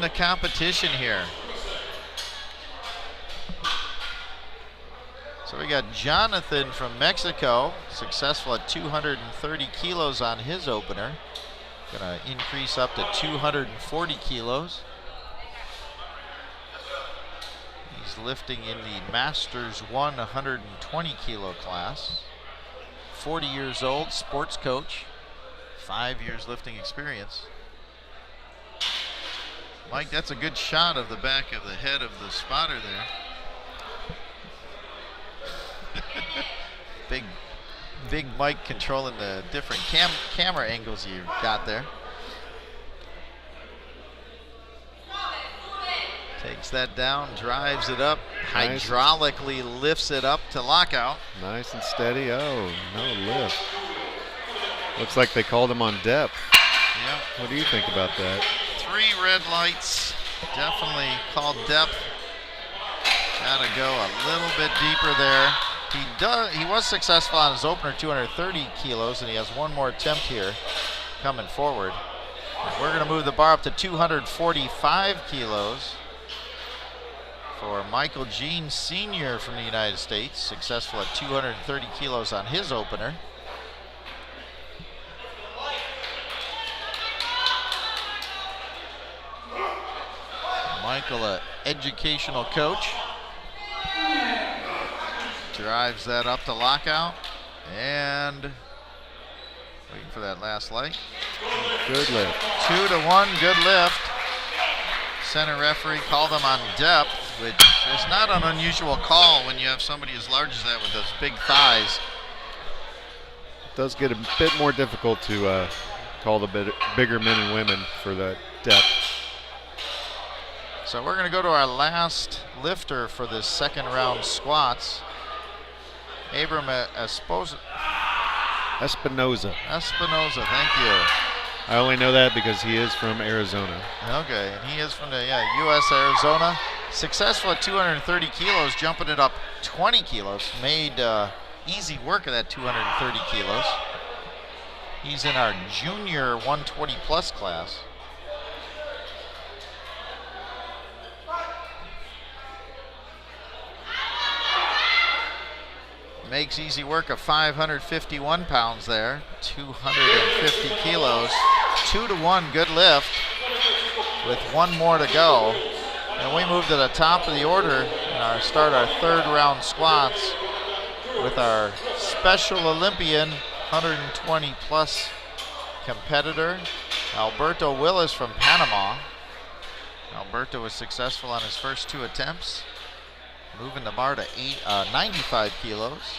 the competition here. So we got Jonathan from Mexico, successful at 230 kilos on his opener. Gonna increase up to 240 kilos. He's lifting in the Masters 1 120 kilo class. 40 years old, sports coach, 5 years lifting experience. Mike, that's a good shot of the back of the head of the spotter there. Big Mike controlling the different camera angles you got there. Takes that down, drives it up, nice. Hydraulically lifts it up to lockout. Nice and steady. Oh, no lift. Looks like they called him on depth. Yeah. What do you think about that? 3 red lights, definitely called depth. Gotta go a little bit deeper there. He was successful on his opener, 230 kilos, and he has one more attempt here coming forward. And we're gonna move the bar up to 245 kilos for Michael Jean Sr. from the United States, successful at 230 kilos on his opener. Michael, an educational coach, drives that up to lockout, and waiting for that last light. Good lift. 2 to 1, good lift. center referee called him on depth, which is not an unusual call when you have somebody as large as that with those big thighs. It does get a bit more difficult to call the bigger men and women for the depth. So we're going to go to our last lifter for this second round squats. Abram Espinoza, thank you. I only know that because he is from Arizona. Okay, and he is from the U.S. Arizona. Successful at 230 kilos, jumping it up 20 kilos. Made easy work of that 230 kilos. He's in our junior 120 plus class. Makes easy work of 551 pounds there, 250 kilos, 2-to-1, good lift with one more to go. And we move to the top of the order and start our third round squats with our Special Olympian 120 plus competitor, Alberto Willis from Panama. Alberto was successful on his first 2 attempts. Moving the bar to 95 kilos,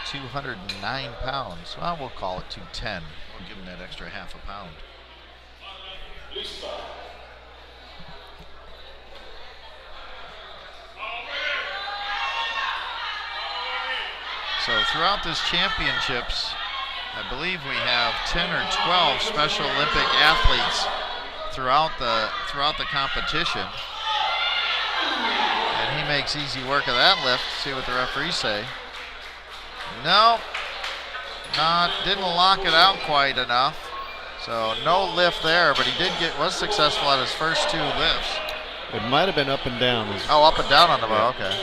209 pounds. Well, we'll call it 210. We'll give him that extra half a pound. So throughout this championships, I believe we have 10 or 12 Special Olympic athletes throughout the competition. And he makes easy work of that lift. See what the referees say. No, didn't lock it out quite enough. So no lift there, but he was successful at his first 2 lifts. It might have been up and down. Oh, up and down on the bar, okay.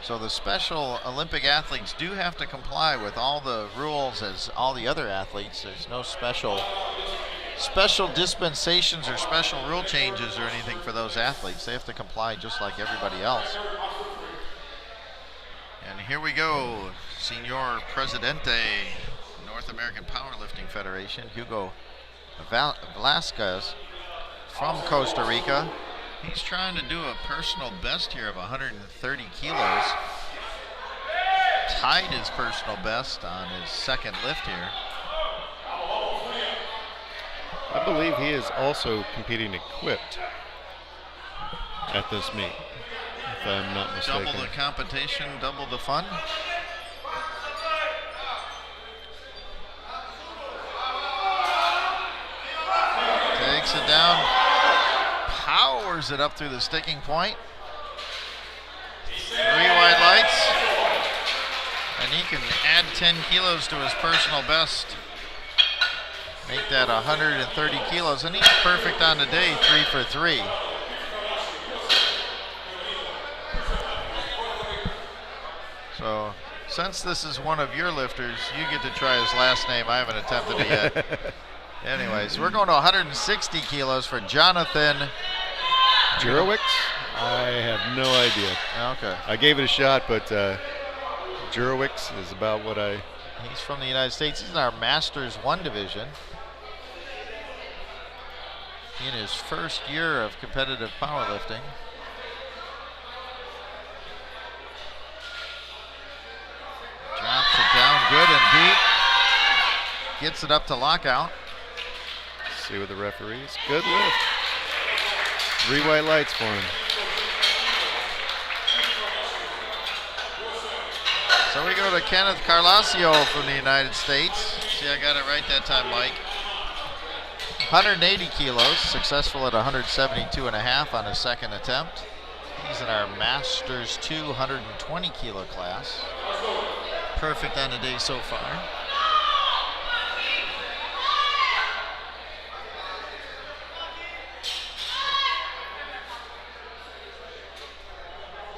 So the Special Olympic athletes do have to comply with all the rules as all the other athletes. There's no special dispensations or special rule changes or anything for those athletes. They have to comply just like everybody else. And here we go, Senor Presidente, North American Powerlifting Federation, Hugo Velasquez from Costa Rica. He's trying to do a personal best here of 130 kilos. Tied his personal best on his second lift here. I believe he is also competing equipped at this meet, if I'm not mistaken. Double the competition, double the fun. Takes it down. Powers it up through the sticking point. 3 white lights. And he can add 10 kilos to his personal best. Make that 130 kilos. And he's perfect on the day, 3 for 3. So, since this is one of your lifters, you get to try his last name. I haven't attempted it yet. Anyways, we're going to 160 kilos for Jonathan Jurowicz? I have no idea. Okay. I gave it a shot, but Jurowicz is about what I... He's from the United States. He's in our Masters 1 division. In his first year of competitive powerlifting. Drops it down good and deep. Gets it up to lockout. See with the referees. Good lift. 3 white lights for him. So we go to Kenneth Carlasio from the United States. See, I got it right that time, Mike. 180 kilos, successful at 172.5 on his second attempt. He's in our Masters 2 120 kilo class. Perfect on the day so far.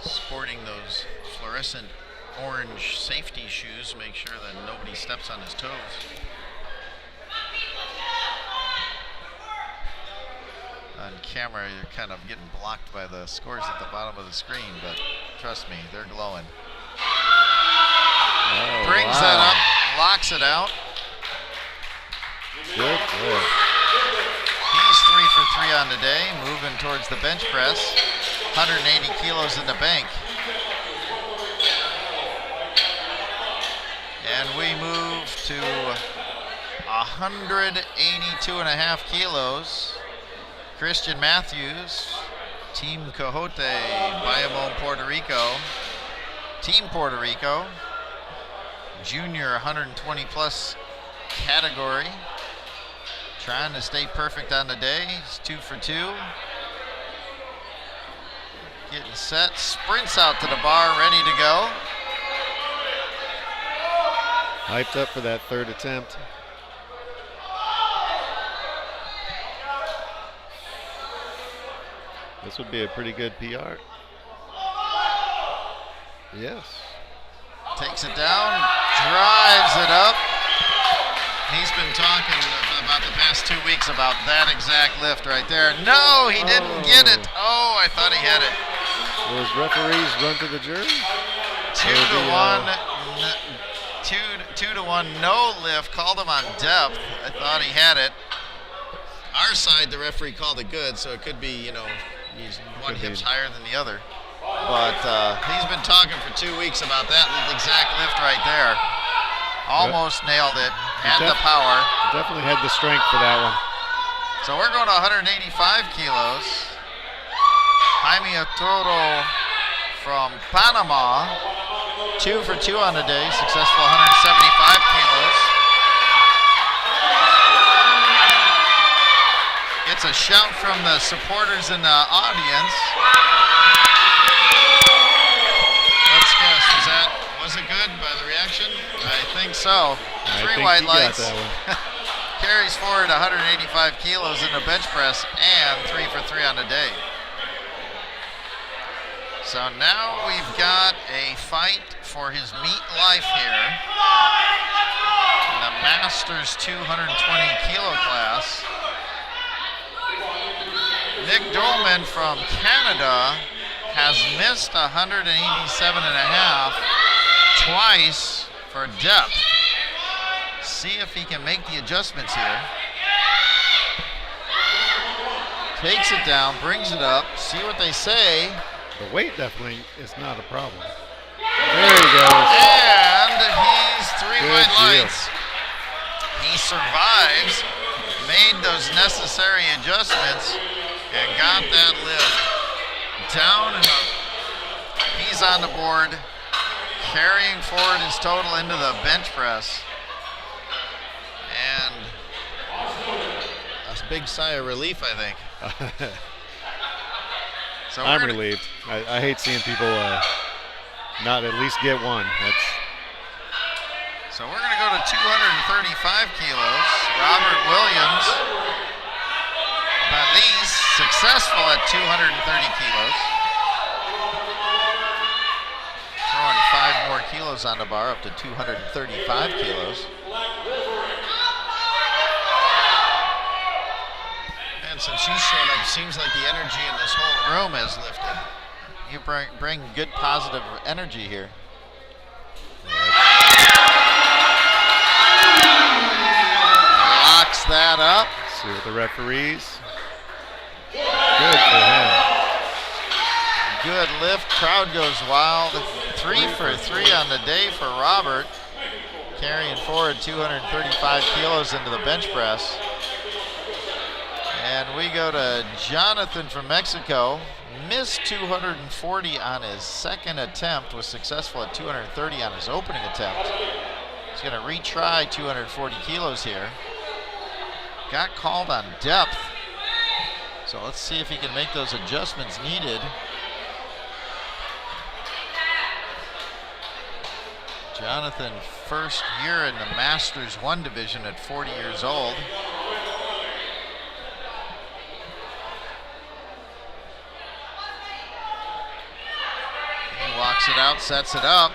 Sporting those fluorescent orange safety shoes, make sure that nobody steps on his toes. On camera, you're kind of getting blocked by the scores at the bottom of the screen, but trust me, they're glowing. Oh, Brings that up, locks it out. Good lift. He's 3 for 3 on the day, moving towards the bench press. 180 kilos in the bank. And we move to 182.5 kilos. Christian Matthews, Team Coyote, Bayamon, Puerto Rico. Team Puerto Rico, junior 120 plus category. Trying to stay perfect on the day. He's 2 for 2. Getting set, sprints out to the bar, ready to go. Hyped up for that third attempt. This would be a pretty good PR. Yes. Takes it down, drives it up. He's been talking about the past 2 weeks about that exact lift right there. No, he didn't get it. Oh, I thought he had it. Those referees run to the jury? 2 to 1, no lift. Called him on depth. I thought he had it. Our side, the referee called it good, so it could be, you know, he's one hip's higher than the other. But he's been talking for 2 weeks about that exact lift right there. Almost nailed it. Had the power. Definitely had the strength for that one. So we're going to 185 kilos. Jaime Otoro from Panama. 2 for 2 on the day. Successful 175 kilos. Gets a shout from the supporters in the audience. Let's guess, was it good by the reaction? I think so. 3 white lights. Carries forward 185 kilos in the bench press and 3 for 3 on the day. So now we've got a fight for his meat life here in the Masters 220 kilo class. Nick Dolman from Canada has missed 187.5 twice for depth. See if he can make the adjustments here. Takes it down, brings it up, see what they say. The weight definitely is not a problem. There he goes. And he's 3 Good white deal. lights. He survives, made those necessary adjustments, and got that lift down and up. He's on the board, carrying forward his total into the bench press. And a big sigh of relief, I think. So I'm relieved. I hate seeing people not at least get one. So we're going to go to 235 kilos. Robert Williams, Belize, successful at 230 kilos. Throwing 5 more kilos on the bar, up to 235 kilos. And since you showed up, seems like the energy in this whole room has lifted. You bring good positive energy here. Locks that up. See what the referees. Good for him. Good lift. Crowd goes wild. 3 for 3 on the day for Robert. Carrying forward 235 kilos into the bench press. And we go to Jonathan from Mexico. Missed 240 on his second attempt. Was successful at 230 on his opening attempt. He's going to retry 240 kilos here. Got called on depth. So let's see if he can make those adjustments needed. Jonathan, first year in the Masters 1 division at 40 years old. He walks it out, sets it up.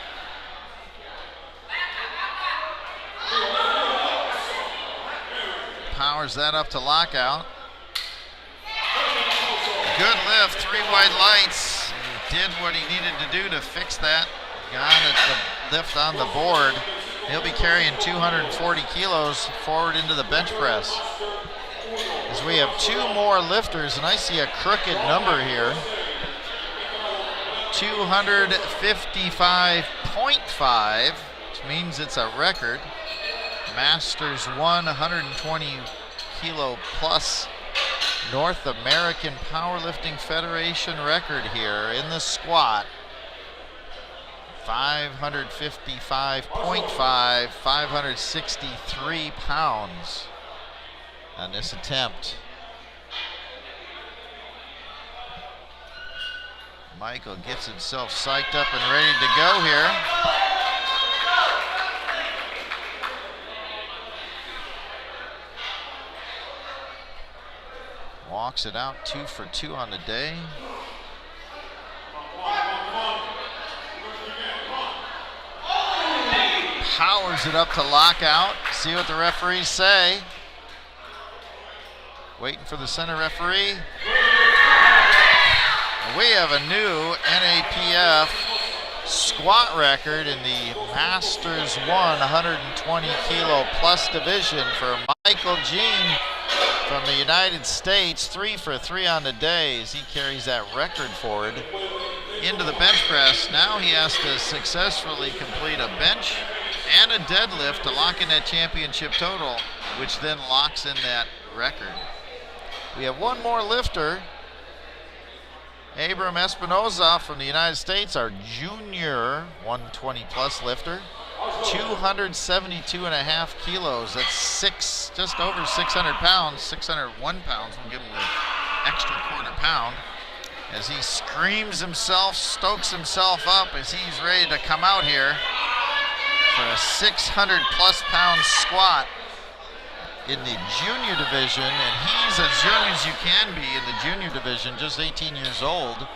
Powers that up to lockout. Good lift, 3 white lights. He did what he needed to do to fix that. Got it, the lift on the board. He'll be carrying 240 kilos forward into the bench press. As we have 2 more lifters, and I see a crooked number here. 255.5, which means it's a record. Masters 120 kilo plus North American Powerlifting Federation record here in the squat. 555.5, 563 pounds on this attempt. Michael gets himself psyched up and ready to go here. Walks it out 2 for 2 on the day. Powers it up to lockout. See what the referees say. Waiting for the center referee. We have a new NAPF squat record in the Masters 120 kilo plus division for Michael Jean from the United States. 3 for 3 on the day as he carries that record forward into the bench press. Now he has to successfully complete a bench and a deadlift to lock in that championship total, which then locks in that record. We have 1 more lifter, Abram Espinoza from the United States, our junior 120 plus lifter. 272.5 kilos. That's just over 600 pounds, 601 pounds. We'll give him the extra quarter pound as he screams himself, stokes himself up as he's ready to come out here for a 600 plus pound squat in the junior division, and he's as young as you can be in the junior division, just 18 years old.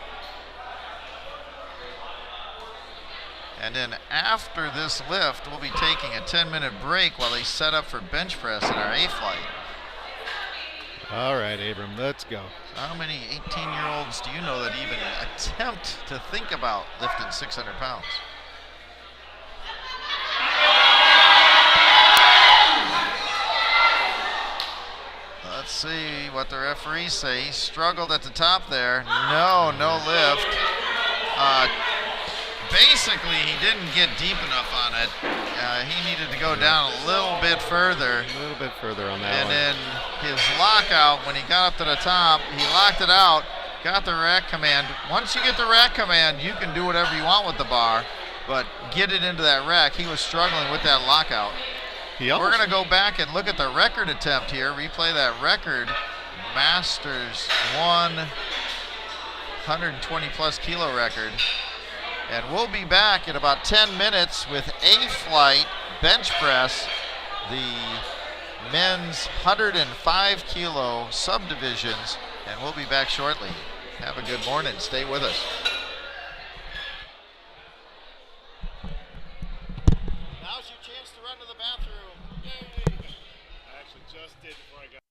And then after this lift, we'll be taking a 10-minute break while they set up for bench press in our A flight. All right, Abram, let's go. How many 18-year-olds do you know that even attempt to think about lifting 600 pounds? Let's see what the referees say. He struggled at the top there. No lift. Basically, he didn't get deep enough on it. He needed to go down a little bit further. A little bit further on that And one. then his lockout, when he got up to the top, he locked it out, got the rack command. Once you get the rack command, you can do whatever you want with the bar, but get it into that rack. He was struggling with that lockout. We're going to go back and look at the record attempt here, replay that record. Masters 120 plus kilo record. And we'll be back in about 10 minutes with A flight bench press, the men's 105 kilo subdivisions, and we'll be back shortly. Have a good morning. Stay with us. Now's your chance to run to the bathroom. Yay. I actually just did before I got.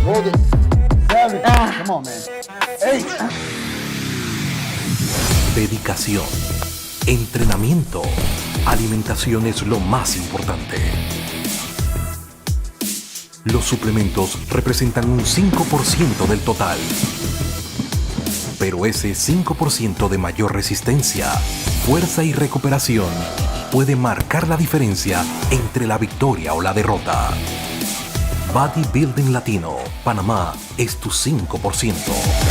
hold it. 7. Come on, man. 8. Dedicación, entrenamiento, alimentación es lo más importante. Los suplementos representan un 5% del total. Pero ese 5% de mayor resistencia, fuerza y recuperación puede marcar la diferencia entre la victoria o la derrota. Bodybuilding Latino, Panamá es tu 5%.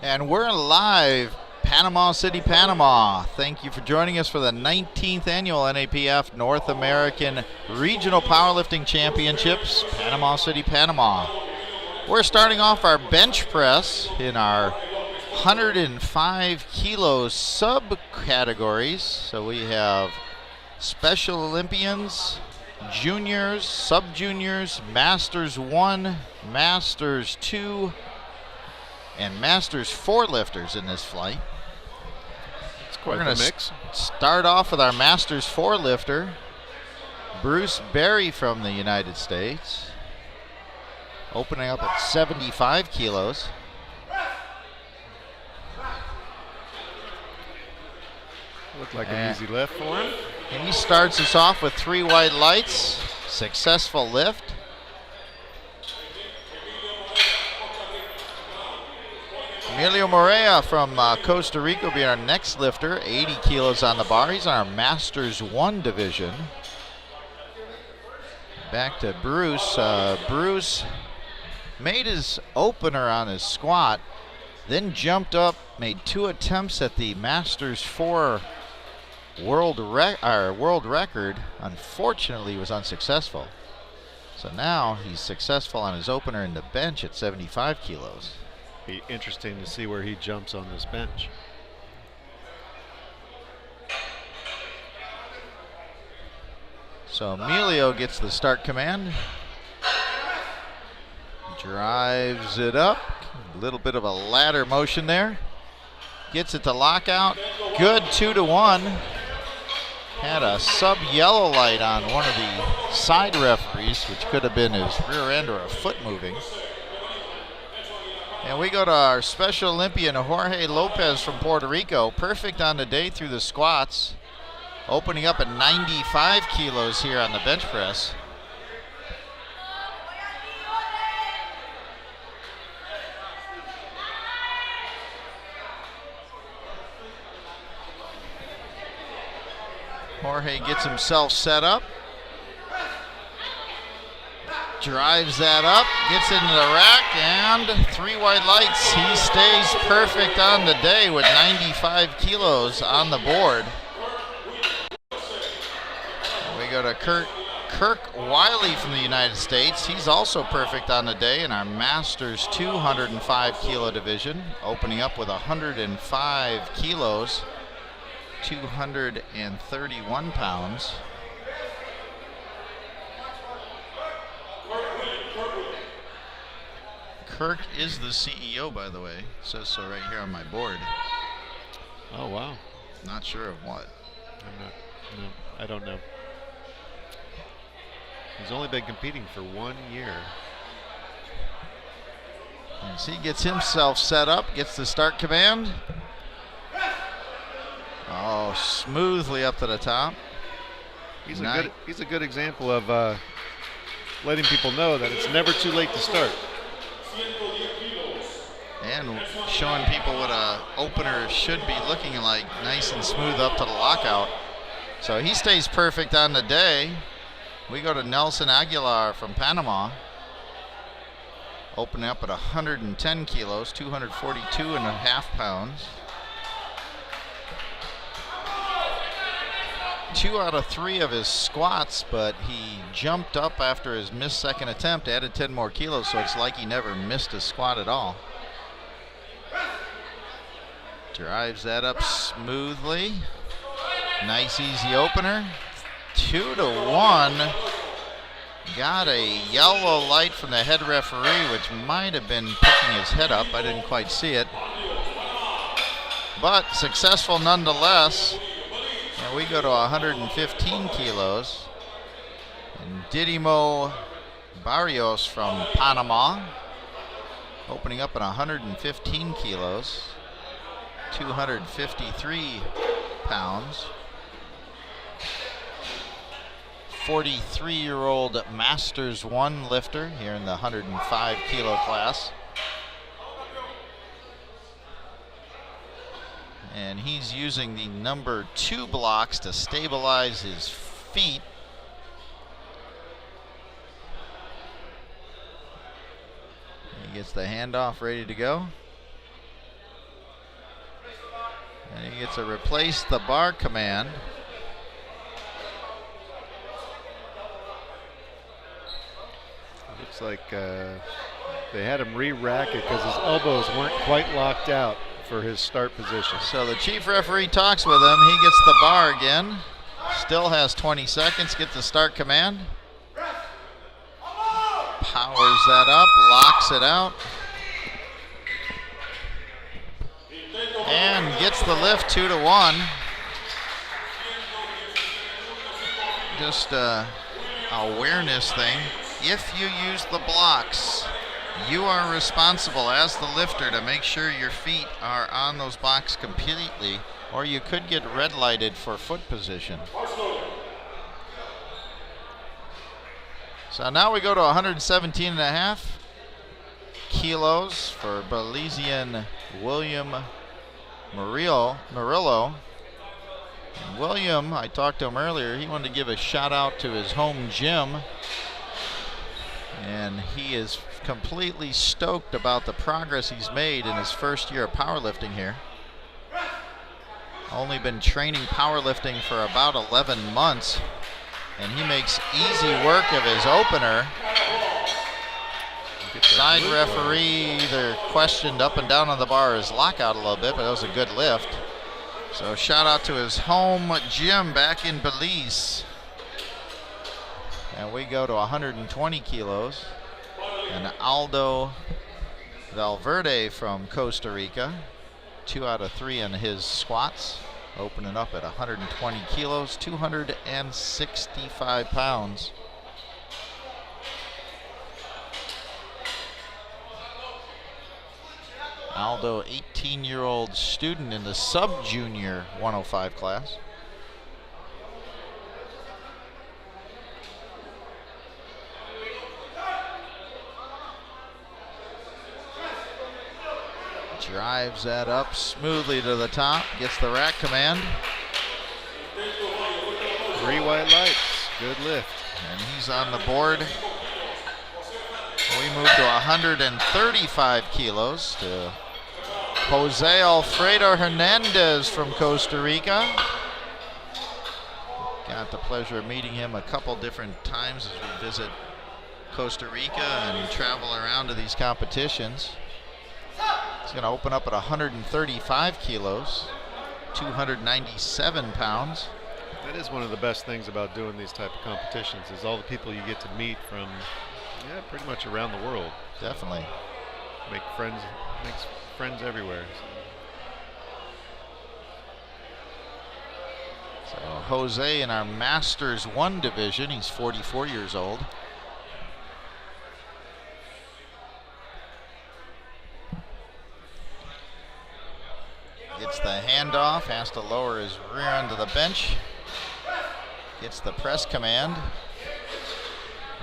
And we're live, Panama City, Panama. Thank you for joining us for the 19th annual NAPF North American Regional Powerlifting Championships, Panama City, Panama. We're starting off our bench press in our 105 kilo subcategories. So we have Special Olympians, Juniors, Sub-Juniors, Masters 1, Masters 2, and Masters 4 lifters in this flight. It's quite We're a going mix. to start off with our Masters 4 lifter, Bruce Berry from the United States, opening up at 75 kilos. Looked like an easy lift for him. And he starts us off with 3 white lights, successful lift. Emilio Morea from Costa Rica will be our next lifter, 80 kilos on the bar. He's our Masters 1 division. Back to Bruce. Bruce made his opener on his squat, then jumped up, made 2 attempts at the Masters 4 world record. Unfortunately, was unsuccessful. So now he's successful on his opener in the bench at 75 kilos. Be interesting to see where he jumps on this bench. So Emilio gets the start command. Drives it up. A little bit of a ladder motion there. Gets it to lockout. Good 2-1. Had a sub-yellow light on one of the side referees, which could have been his rear end or a foot moving. And we go to our Special Olympian, Jorge Lopez from Puerto Rico. Perfect on the day through the squats. Opening up at 95 kilos here on the bench press. Jorge gets himself set up. Drives that up, gets into the rack, and 3 white lights. He stays perfect on the day with 95 kilos on the board. We go to Kirk Wiley from the United States. He's also perfect on the day in our Masters 205 kilo division, opening up with 105 kilos, 231 pounds. Kirk is the CEO, by the way. It says so right here on my board. Oh, wow. Not sure of what. I don't know. He's only been competing for 1 year. As he gets himself set up, gets the start command. Oh, smoothly up to the top. He's a good example of letting people know that it's never too late to start. And showing people what a opener should be looking like, nice and smooth up to the lockout. So he stays perfect on the day. We go to Nelson Aguilar from Panama, opening up at 110 kilos, 242.5 pounds. 2 out of 3 of his squats, but he jumped up after his missed second attempt, added 10 more kilos, so it's like he never missed a squat at all. Drives that up smoothly. Nice easy opener. 2-1. Got a yellow light from the head referee, which might have been picking his head up. I didn't quite see it. But successful nonetheless. And we go to 115 kilos. And Didimo Barrios from Panama, opening up at 115 kilos, 253 pounds. 43-year-old Masters 1 lifter here in the 105 kilo class. And he's using the number 2 blocks to stabilize his feet. He gets the handoff ready to go. Gets a replace the bar command. Looks like they had him re-rack it because his elbows weren't quite locked out for his start position. So the chief referee talks with him. He gets the bar again. Still has 20 seconds. Gets the start command. Powers that up. Locks it out. And gets the lift 2-1. Just a awareness thing. If you use the blocks, you are responsible as the lifter to make sure your feet are on those blocks completely, or you could get red lighted for foot position. So now we go to 117.5 kilos for Belizean William Murillo. William, I talked to him earlier, he wanted to give a shout out to his home gym, and he is completely stoked about the progress he's made in his first year of powerlifting here. Only been training powerlifting for about 11 months, and he makes easy work of his opener. Side referee either questioned up and down on the bar his lockout a little bit, but that was a good lift. So shout out to his home gym back in Belize. And we go to 120 kilos. And Aldo Valverde from Costa Rica, 2 out of 3 in his squats, opening up at 120 kilos, 265 pounds. Aldo, 18-year-old student in the sub-junior 105 class. Drives that up smoothly to the top, gets the rack command. 3 white lights, good lift. And he's on the board. We move to 135 kilos to Jose Alfredo Hernandez from Costa Rica. Got the pleasure of meeting him a couple different times as we visit Costa Rica and travel around to these competitions. He's going to open up at 135 kilos, 297 pounds. That is one of the best things about doing these type of competitions is all the people you get to meet from pretty much around the world. Definitely. Makes friends everywhere. So Jose in our Masters 1 division, he's 44 years old. Gets the handoff, has to lower his rear end to the bench. Gets the press command.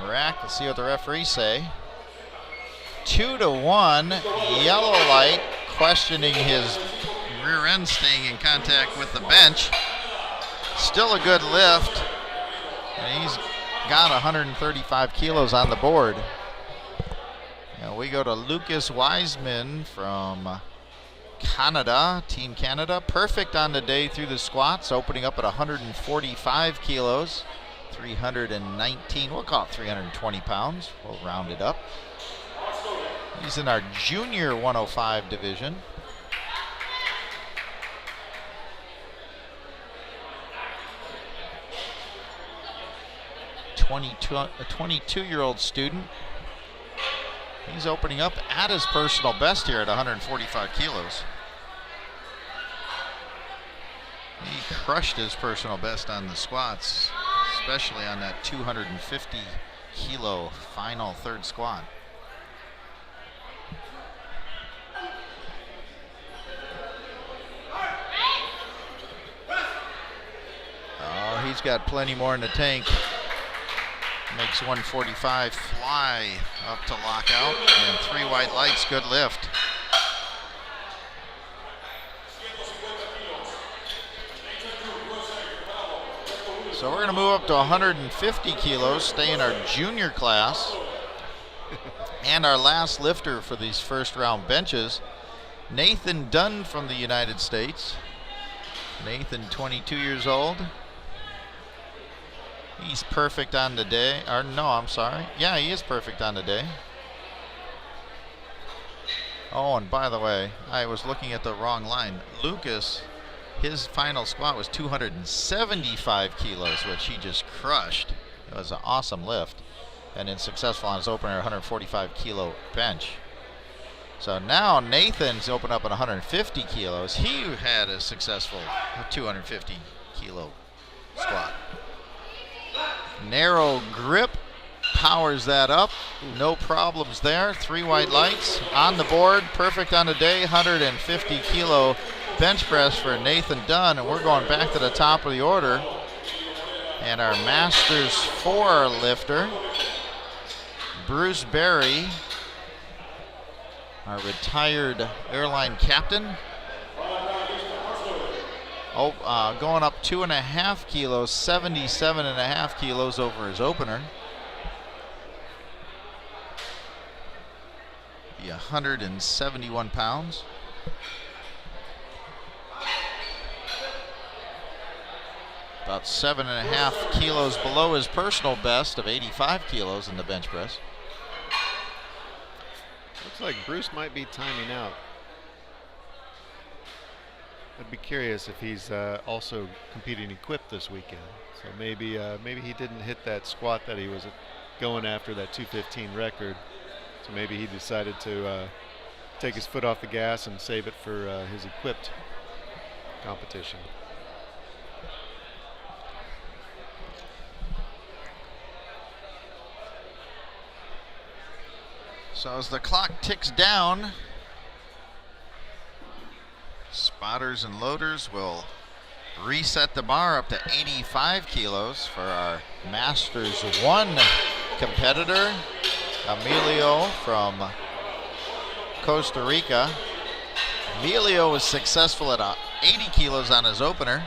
Rack, let's see what the referees say. 2-1, yellow light, questioning his rear end staying in contact with the bench. Still a good lift, and he's got 135 kilos on the board. Now we go to Lucas Wiseman from Canada, Team Canada. Perfect on the day through the squats, opening up at 145 kilos, 319, we'll call it 320 pounds. We'll round it up. He's in our junior 105 division. A 22-year-old student. He's opening up at his personal best here at 145 kilos. He crushed his personal best on the squats, especially on that 250 kilo final third squat. Oh, he's got plenty more in the tank. Makes 145 fly up to lockout, and 3 white lights, good lift. So we're going to move up to 150 kilos, stay in our junior class. And our last lifter for these first round benches, Nathan Dunn from the United States. Nathan, 22 years old. He's perfect on the day. Or no, I'm sorry. Yeah, he is perfect on the day. Oh, and by the way, I was looking at the wrong line. Lucas, his final squat was 275 kilos, which he just crushed. It was an awesome lift. And then successful on his opener, 145 kilo bench. So now Nathan's opened up at 150 kilos. He had a successful 250 kilo squat. Narrow grip powers that up. No problems there. 3 white lights on the board. Perfect on the day. 150 kilo bench press for Nathan Dunn. And we're going back to the top of the order. And our Masters 4 lifter, Bruce Berry, our retired airline captain. Going up 2.5 kilos, 77.5 kilos over his opener. Be 171 pounds. About 7.5 kilos below his personal best of 85 kilos in the bench press. Looks like Bruce might be timing out. I'd be curious if he's also competing equipped this weekend. So maybe he didn't hit that squat that he was going after, that 215 record. So maybe he decided to take his foot off the gas and save it for his equipped competition. So as the clock ticks down, spotters and loaders will reset the bar up to 85 kilos for our Masters 1 competitor, Emilio from Costa Rica. Emilio was successful at 80 kilos on his opener.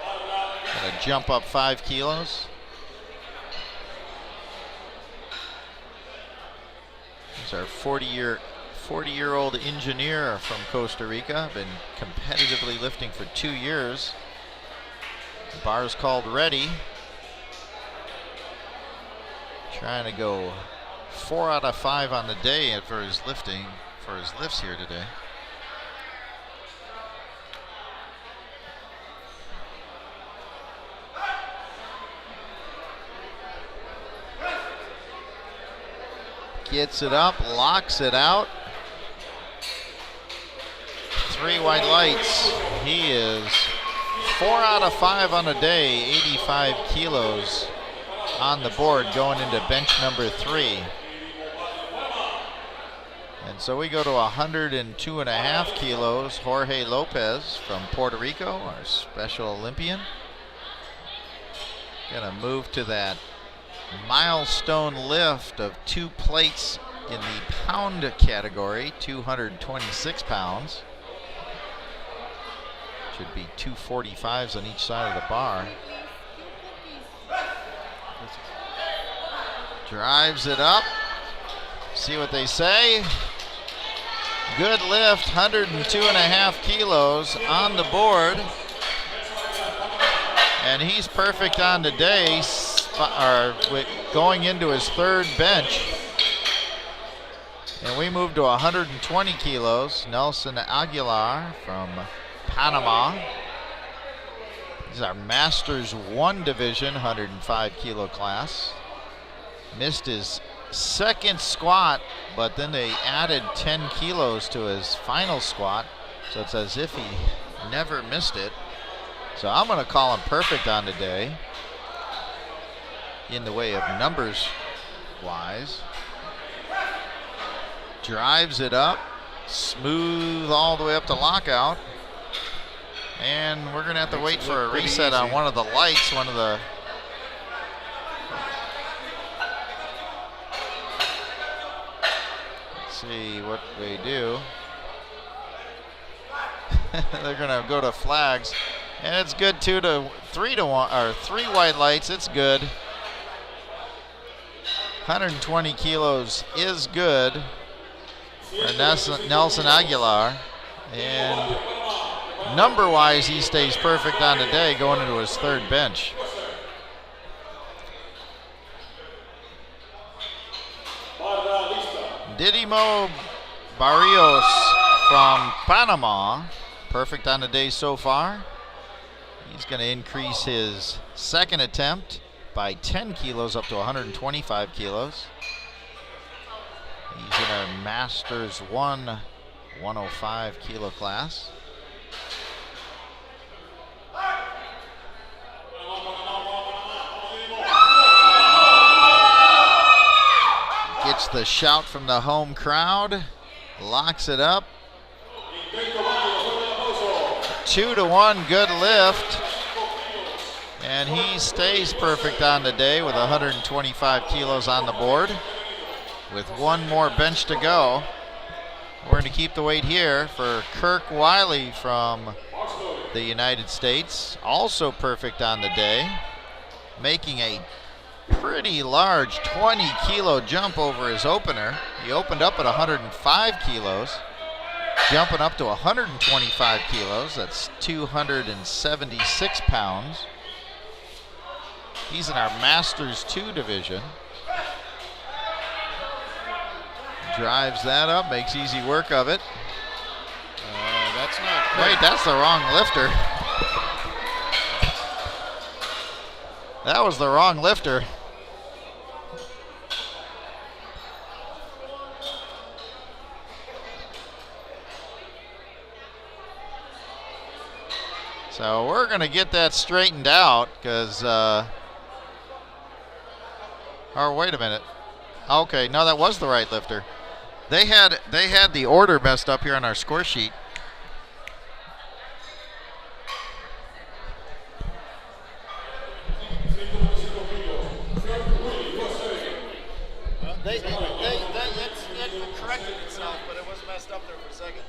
Gonna jump up 5 kilos. He's our 40-year-old engineer from Costa Rica. Been competitively lifting for 2 years. The bar's called ready. Trying to go 4 out of 5 on the day for his lifts here today. Gets it up, locks it out. 3 white lights. He is 4 out of 5 on the day, 85 kilos on the board going into bench number 3. And so we go to 102.5 kilos. Jorge Lopez from Puerto Rico, our Special Olympian. Gonna move to that milestone lift of 2 plates in the pound category, 226 pounds. Should be 245s on each side of the bar. Drives it up. See what they say. Good lift, 102.5 kilos on the board. And he's perfect on the day, going into his 3rd bench. And we move to 120 kilos. Nelson Aguilar from Panama. This is our Masters 1 division, 105 kilo class. Missed his 2nd squat, but then they added 10 kilos to his final squat. So it's as if he never missed it. So I'm going to call him perfect on the day in the way of numbers wise. Drives it up, smooth all the way up to lockout. And we're going to have to wait for a reset on one of the lights, Let's see what they do. They're going to go to flags. And it's good 3 to 1, or 3 white lights. It's good. 120 kilos is good for Nelson Aguilar. And number-wise, he stays perfect on the day going into his third bench. Didimo Barrios from Panama, perfect on the day so far. He's going to increase his second attempt by 10 kilos up to 125 kilos. He's in our Masters 105 kilo class. Gets the shout from the home crowd, locks it up. 2-1, good lift. And he stays perfect on the day with 125 kilos on the board. With one more bench to go. We're going to keep the weight here for Kirk Wiley from the United States. Also perfect on the day, making a pretty large 20 kilo jump over his opener. He opened up at 105 kilos, jumping up to 125 kilos. That's 276 pounds. He's in our Masters 2 division. Drives that up, makes easy work of it. That's not. Wait, that's the wrong lifter. That was the wrong lifter. So we're going to get that straightened out because, or wait a minute. Okay, no, that was the right lifter. They had the order messed up here on our score sheet. It corrected itself, but it was messed up there for a second.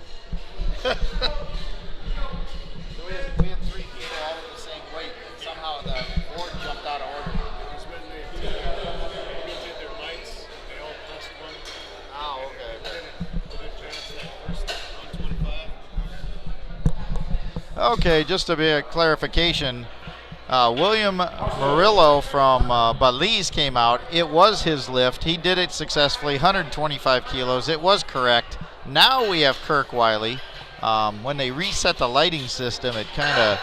We had 3 people all with the same weight, and somehow the board jumped out of order. Okay, just to be a clarification, William Murillo from Belize came out. It was his lift. He did it successfully, 125 kilos. It was correct. Now we have Kirk Wiley. When they reset the lighting system, it kind of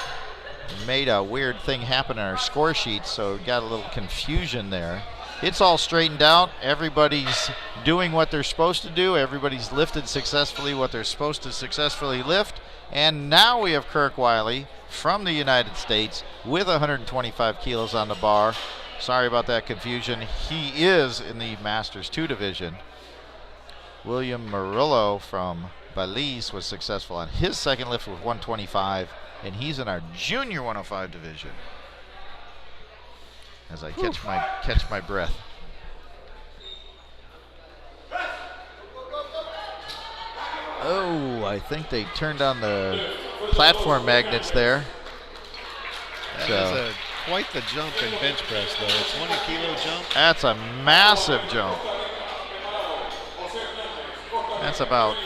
made a weird thing happen in our score sheet, so we got a little confusion there. It's all straightened out. Everybody's doing what they're supposed to do. Everybody's lifted successfully what they're supposed to successfully lift. And now we have Kirk Wiley from the United States with 125 kilos on the bar. Sorry about that confusion. He is in the Masters 2 division. William Murillo from Belize was successful on his second lift with 125, and he's in our Junior 105 division. As I catch my breath. Oh, I think they turned on the platform magnets there. That is quite the jump in bench press, though. A 20 kilo jump. That's a massive jump. That's about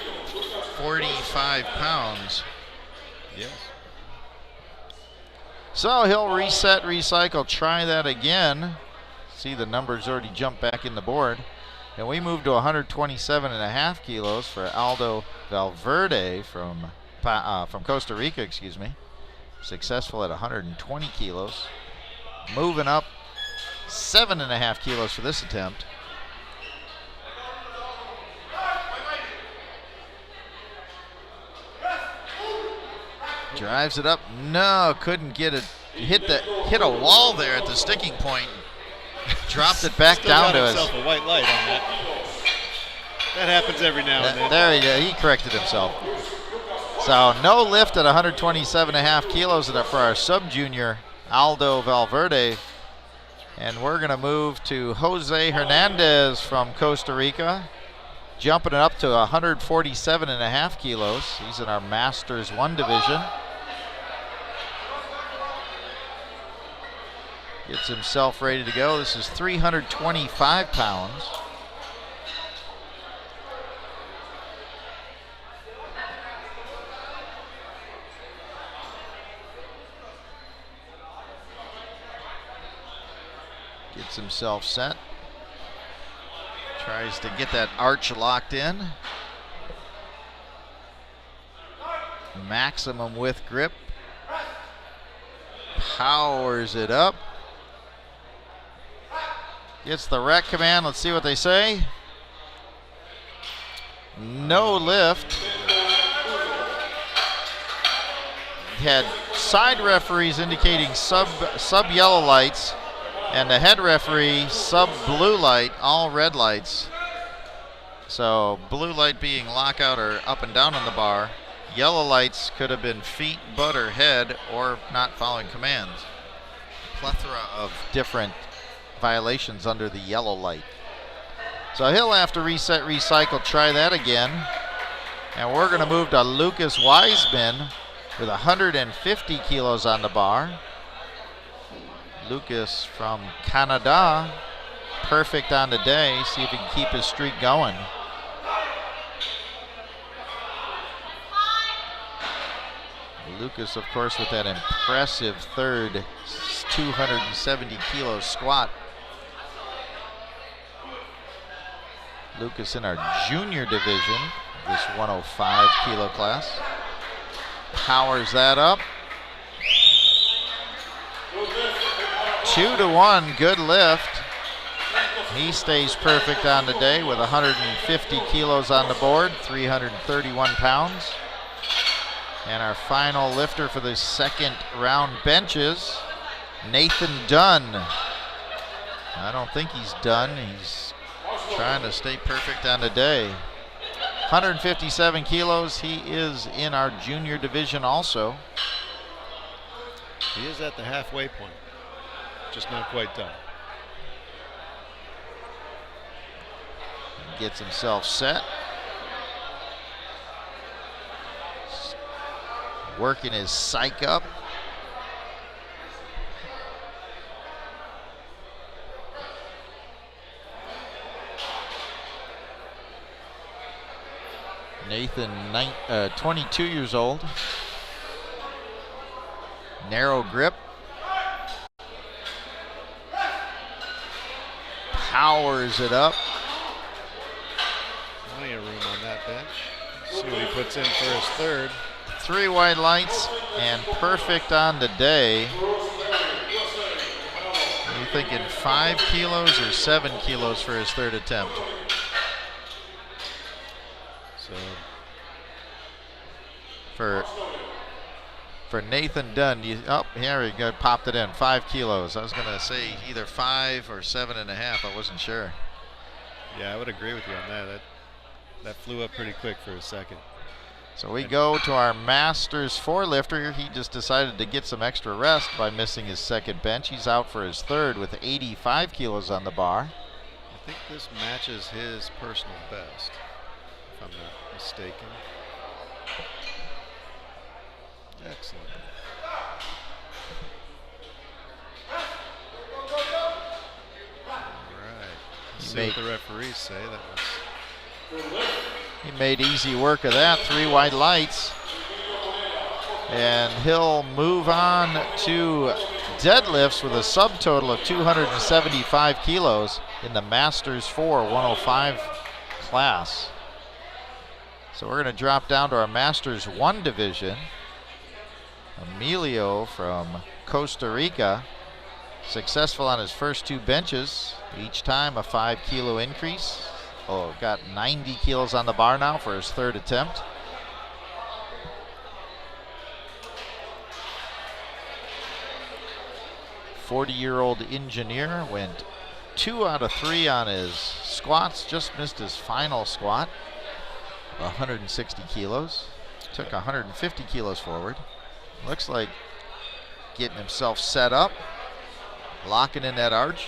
45 pounds. Yes. So he'll reset, recycle, try that again. See, the numbers already jumped back in the board. And we move to 127.5 kilos for Aldo Valverde from Costa Rica, excuse me. Successful at 120 kilos. Moving up 7.5 kilos for this attempt. Drives it up. No, couldn't get it. Hit a wall there at the sticking point. Dropped it back down to us. Himself a white light on that. That happens every now and then. There you go. He corrected himself. So no lift at 127.5 kilos for our sub-junior Aldo Valverde. And we're going to move to Jose Hernandez from Costa Rica. Jumping it up to 147.5 kilos. He's in our Masters 1 division. Gets himself ready to go. This is 325 pounds. himself set. Tries to get that arch locked in. Maximum with grip. Powers it up. Gets the rec command. Let's see what they say. No lift. Had side referees indicating sub yellow lights, and the head referee sub blue light, all red lights. So blue light being lockout or up and down on the bar. Yellow lights could have been feet, butt, or head, or not following commands. Plethora of different violations under the yellow light. So he'll have to reset, recycle, try that again. And we're going to move to Lucas Wiseman with 150 kilos on the bar. Lucas from Canada, perfect on the day. See if he can keep his streak going. Lucas, of course, with that impressive third 270 kilo squat. Lucas in our junior division, this 105 kilo class. Powers that up. 2-1, good lift. He stays perfect on the day with 150 kilos on the board, 331 pounds. And our final lifter for the second round benches, Nathan Dunn. I don't think he's done. He's trying to stay perfect on the day. 157 kilos. He is in our junior division also. He is at the halfway point, just not quite done. Gets himself set. Working his psych up. Nathan, 22 years old. Narrow grip. Powers it up. Plenty of room on that bench. See what he puts in for his third. 3 white lights and perfect on the day. Are you thinking 5 kilos or 7 kilos for his third attempt? So for Nathan Dunn, here we go, popped it in, 5 kilos. I was going to say either 5 or 7.5. I wasn't sure. yeah, I would agree with you on that. That flew up pretty quick for a second. So we go to our Masters 4 lifter. He just decided to get some extra rest by missing his second bench. He's out for his third with 85 kilos on the bar. I think this matches his personal best, if I'm not mistaken. Excellent. All right. Let's see what the referees say. That was. He made easy work of that. 3 white lights. And he'll move on to deadlifts with a subtotal of 275 kilos in the Masters 4 105 class. So we're going to drop down to our Masters 1 division. Emilio from Costa Rica, successful on his first 2 benches, each time a 5 kilo increase. Oh, got 90 kilos on the bar now for his third attempt. "40-year-old engineer went 2 out of 3 on his squats, just missed his final squat. 160 kilos, took 150 kilos forward. Looks like getting himself set up, locking in that arch.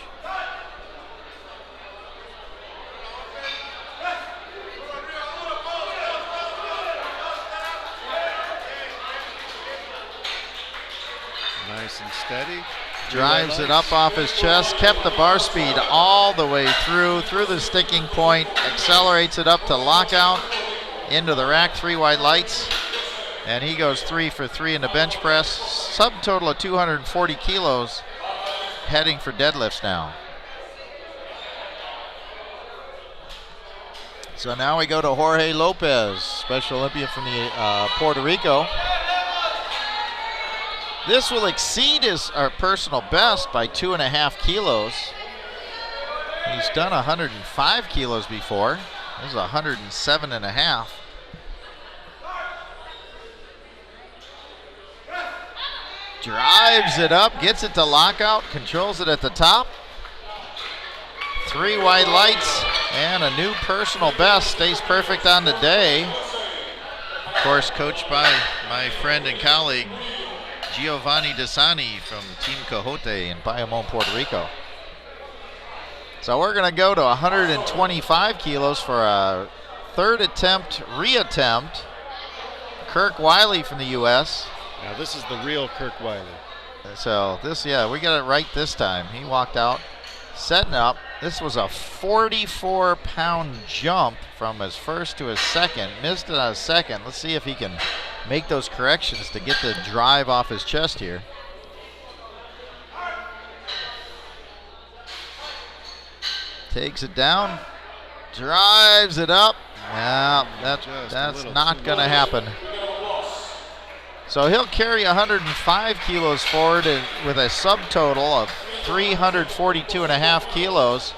Nice and steady. Drives it up off his chest, kept the bar speed all the way through the sticking point, accelerates it up to lockout, into the rack, 3 white lights, and he goes 3 for 3 in the bench press. Subtotal of 240 kilos, heading for deadlifts now. So now we go to Jorge Lopez, Special Olympian from the Puerto Rico. This will exceed his personal best by 2.5 kilos. He's done 105 kilos before. This is 107.5. Drives it up, gets it to lockout, controls it at the top. 3 wide lights and a new personal best. Stays perfect on the day. Of course, coached by my friend and colleague Giovanni Desani from Team Cojote in Bayamon, Puerto Rico. So we're going to go to 125 kilos for a third reattempt. Kirk Wiley from the U.S. Now this is the real Kirk Wiley. So this, we got it right this time. He walked out, setting up. This was a 44-pound jump from his first to his second. Missed it on his second. Let's see if he can make those corrections to get the drive off his chest here. Takes it down, drives it up. Yeah, that's not going to happen. So he'll carry 105 kilos forward with a subtotal of 342.5 kilos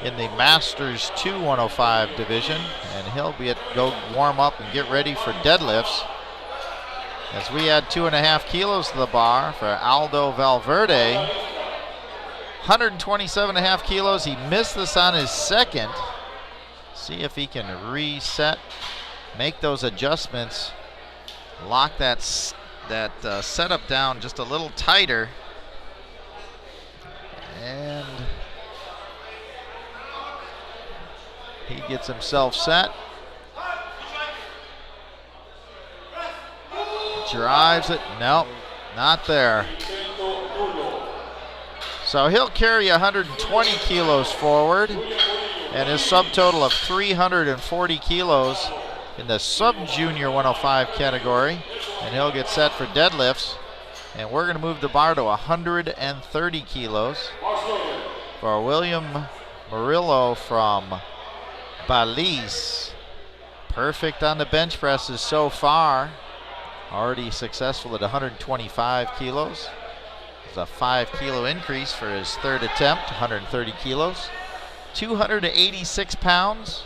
in the Masters 2 105 division, and he'll go warm up and get ready for deadlifts. As we add 2.5 kilos to the bar for Aldo Valverde. 127.5 kilos. He missed this on his second. See if he can reset, make those adjustments, lock that setup down just a little tighter. And he gets himself set. Drives it. Nope, not there. So he'll carry 120 kilos forward, and his subtotal of 340 kilos in the sub-junior 105 category, and he'll get set for deadlifts. And we're going to move the bar to 130 kilos for William Murillo from Belize. Perfect on the bench presses so far. Already successful at 125 kilos. It's a 5 kilo increase for his third attempt, 130 kilos. 286 pounds.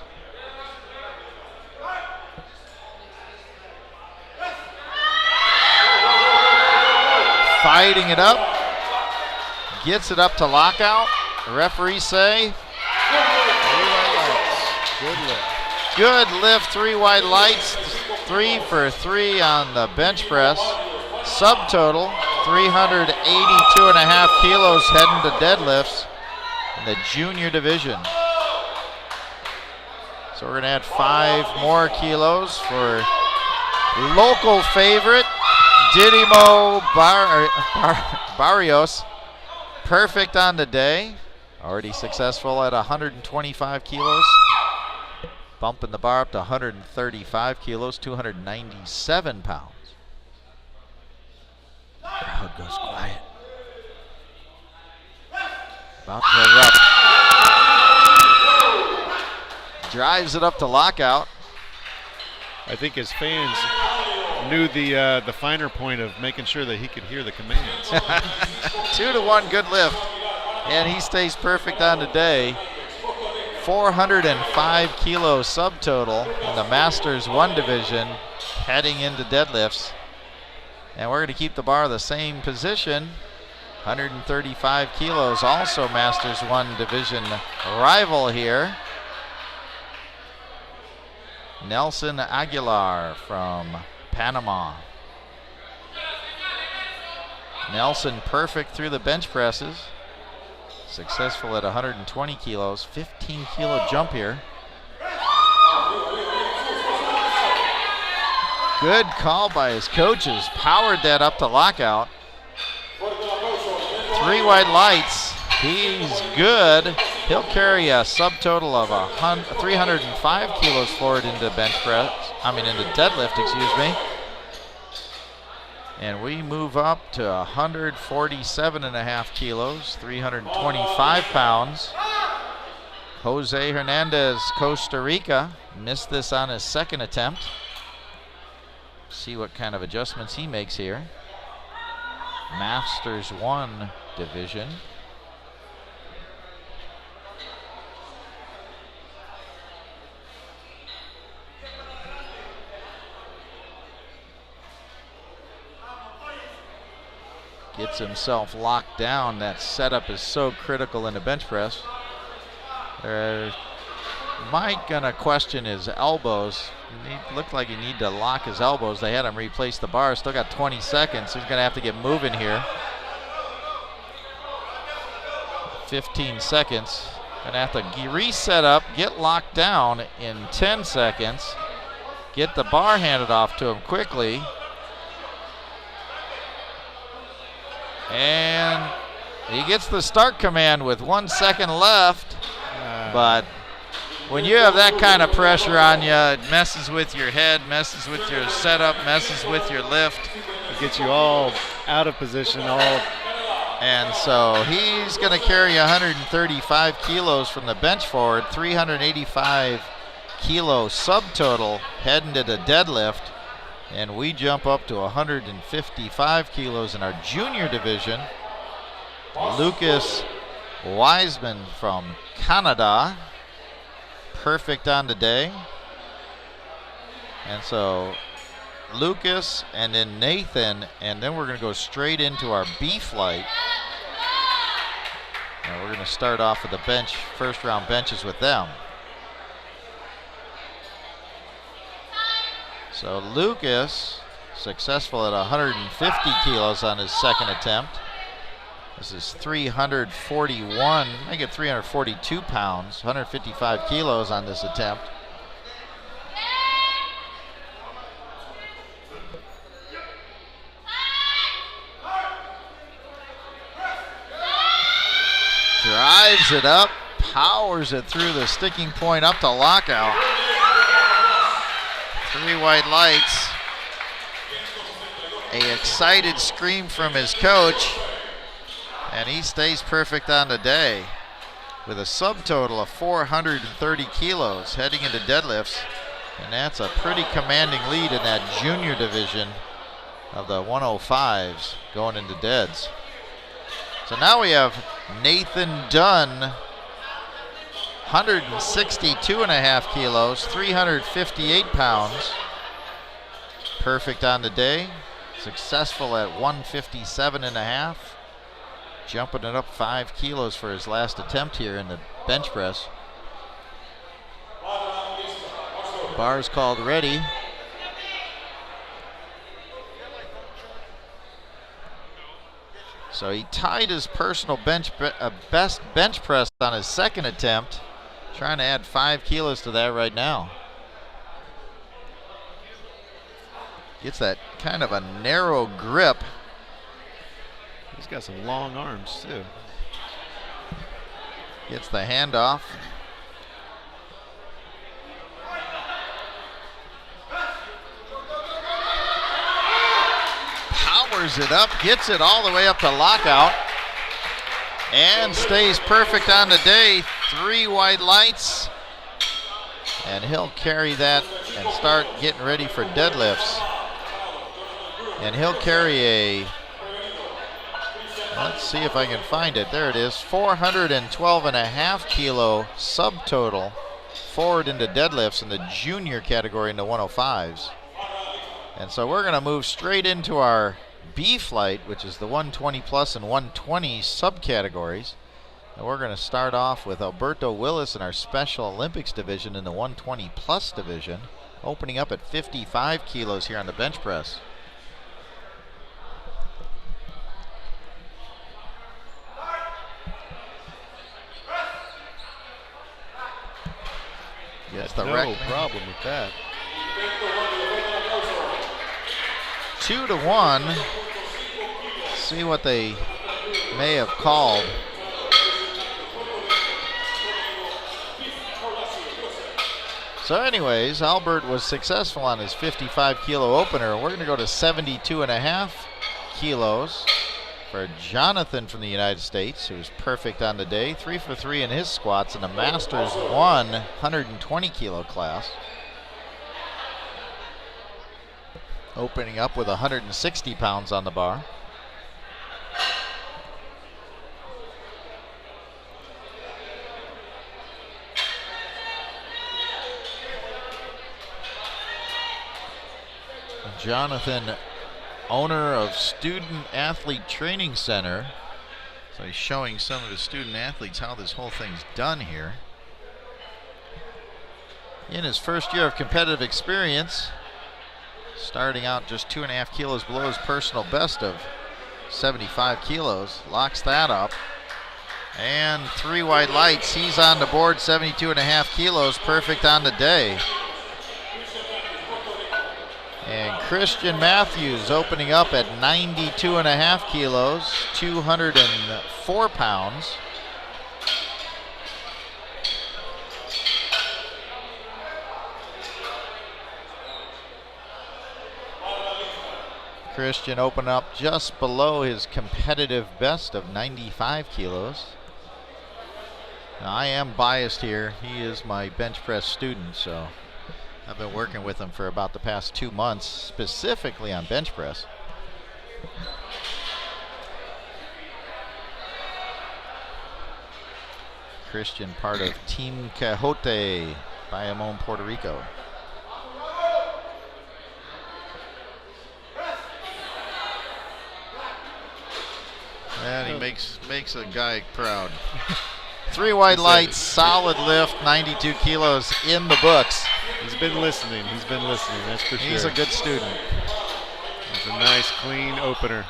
Fighting it up. Gets it up to lockout. The referees say, Good lift. good lift, 3 wide lights, 3 for 3 on the bench press. Subtotal, 382.5 kilos heading to deadlifts in the junior division. So we're going to add 5 more kilos for local favorite, Didimo Barrios. Perfect on the day. Already successful at 125 kilos. Bumping the bar up to 135 kilos, 297 pounds. Crowd goes quiet. About to erupt. Drives it up to lockout. I think his fans knew the finer point of making sure that he could hear the commands. 2-1, good lift. And he stays perfect on the day. 405 kilo subtotal in the Masters 1 division heading into deadlifts. And we're going to keep the bar the same position. 135 kilos, also Masters 1 division rival here. Nelson Aguilar from Panama. Nelson perfect through the bench presses. Successful at 120 kilos, 15 kilo jump here. Good call by his coaches. Powered that up to lockout. 3 wide lights. He's good. He'll carry a subtotal of 305 kilos forward into into deadlift, excuse me. And we move up to 147.5 kilos, 325 pounds. Jose Hernandez, Costa Rica, missed this on his second attempt. See what kind of adjustments he makes here. Masters 1 division. Gets himself locked down. That setup is so critical in the bench press. Mike gonna question his elbows. He looked like he needed to lock his elbows. They had him replace the bar. Still got 20 seconds. He's gonna have to get moving here. 15 seconds. Gonna have to reset up, get locked down in 10 seconds. Get the bar handed off to him quickly. And he gets the start command with 1 second left. But when you have that kind of pressure on you, it messes with your head, messes with your setup, messes with your lift. It gets you all out of position, And so he's going to carry 135 kilos from the bench forward, 385 kilo subtotal heading to the deadlift. And we jump up to 155 kilos in our junior division. Lucas Wiseman from Canada, perfect on the day. And so Lucas and then Nathan, and then we're going to go straight into our B flight. And we're going to start off with the bench, first round benches with them. So Lucas, successful at 150 kilos on his second attempt. This is 341, I get 342 pounds, 155 kilos on this attempt. Drives it up, powers it through the sticking point up to lockout. 3 white lights. A excited scream from his coach, and he stays perfect on the day with a subtotal of 430 kilos heading into deadlifts, and that's a pretty commanding lead in that junior division of the 105s going into deads. So now we have Nathan Dunn, 162.5 kilos, 358 pounds. Perfect on the day. Successful at 157.5. Jumping it up 5 kilos for his last attempt here in the bench press. Bar's called ready. So he tied his personal best bench press on his second attempt. Trying to add 5 kilos to that right now. Gets that kind of a narrow grip. He's got some long arms too. Gets the handoff. Powers it up, gets it all the way up to lockout, and stays perfect on the day. 3 white lights, and he'll carry that and start getting ready for deadlifts. And he'll carry a, let's see if I can find it. There it is, 412.5 kilo subtotal forward into deadlifts in the junior category in the 105s. And so we're going to move straight into our B flight, which is the 120 plus and 120 subcategories. And we're going to start off with Alberto Willis in our Special Olympics division in the 120 plus division, opening up at 55 kilos here on the bench press. Gets the no problem with that. 2 to 1. See what they may have called. So anyways, Albert was successful on his 55 kilo opener. We're going to go to 72.5 kilos for Jonathan from the United States, who's perfect on the day. 3 for 3 in his squats in the Masters 120 kilo class. Opening up with 160 pounds on the bar. Jonathan, owner of Student Athlete Training Center. So he's showing some of the student athletes how this whole thing's done here. In his first year of competitive experience, starting out just 2.5 kilos below his personal best of 75 kilos, locks that up. And 3 white lights, he's on the board, 72.5 kilos, perfect on the day. And Christian Matthews opening up at 92.5 kilos, 204 pounds. Christian opened up just below his competitive best of 95 kilos. Now, I am biased here. He is my bench press student, so I've been working with him for about the past 2 months, specifically on bench press. Christian, part of Team Cajote, Bayamon, Puerto Rico. And he makes a guy proud. 3 white lights, solid lift, 92 kilos in the books. He's been listening. That's for sure. He's a good student. It's a nice, clean opener.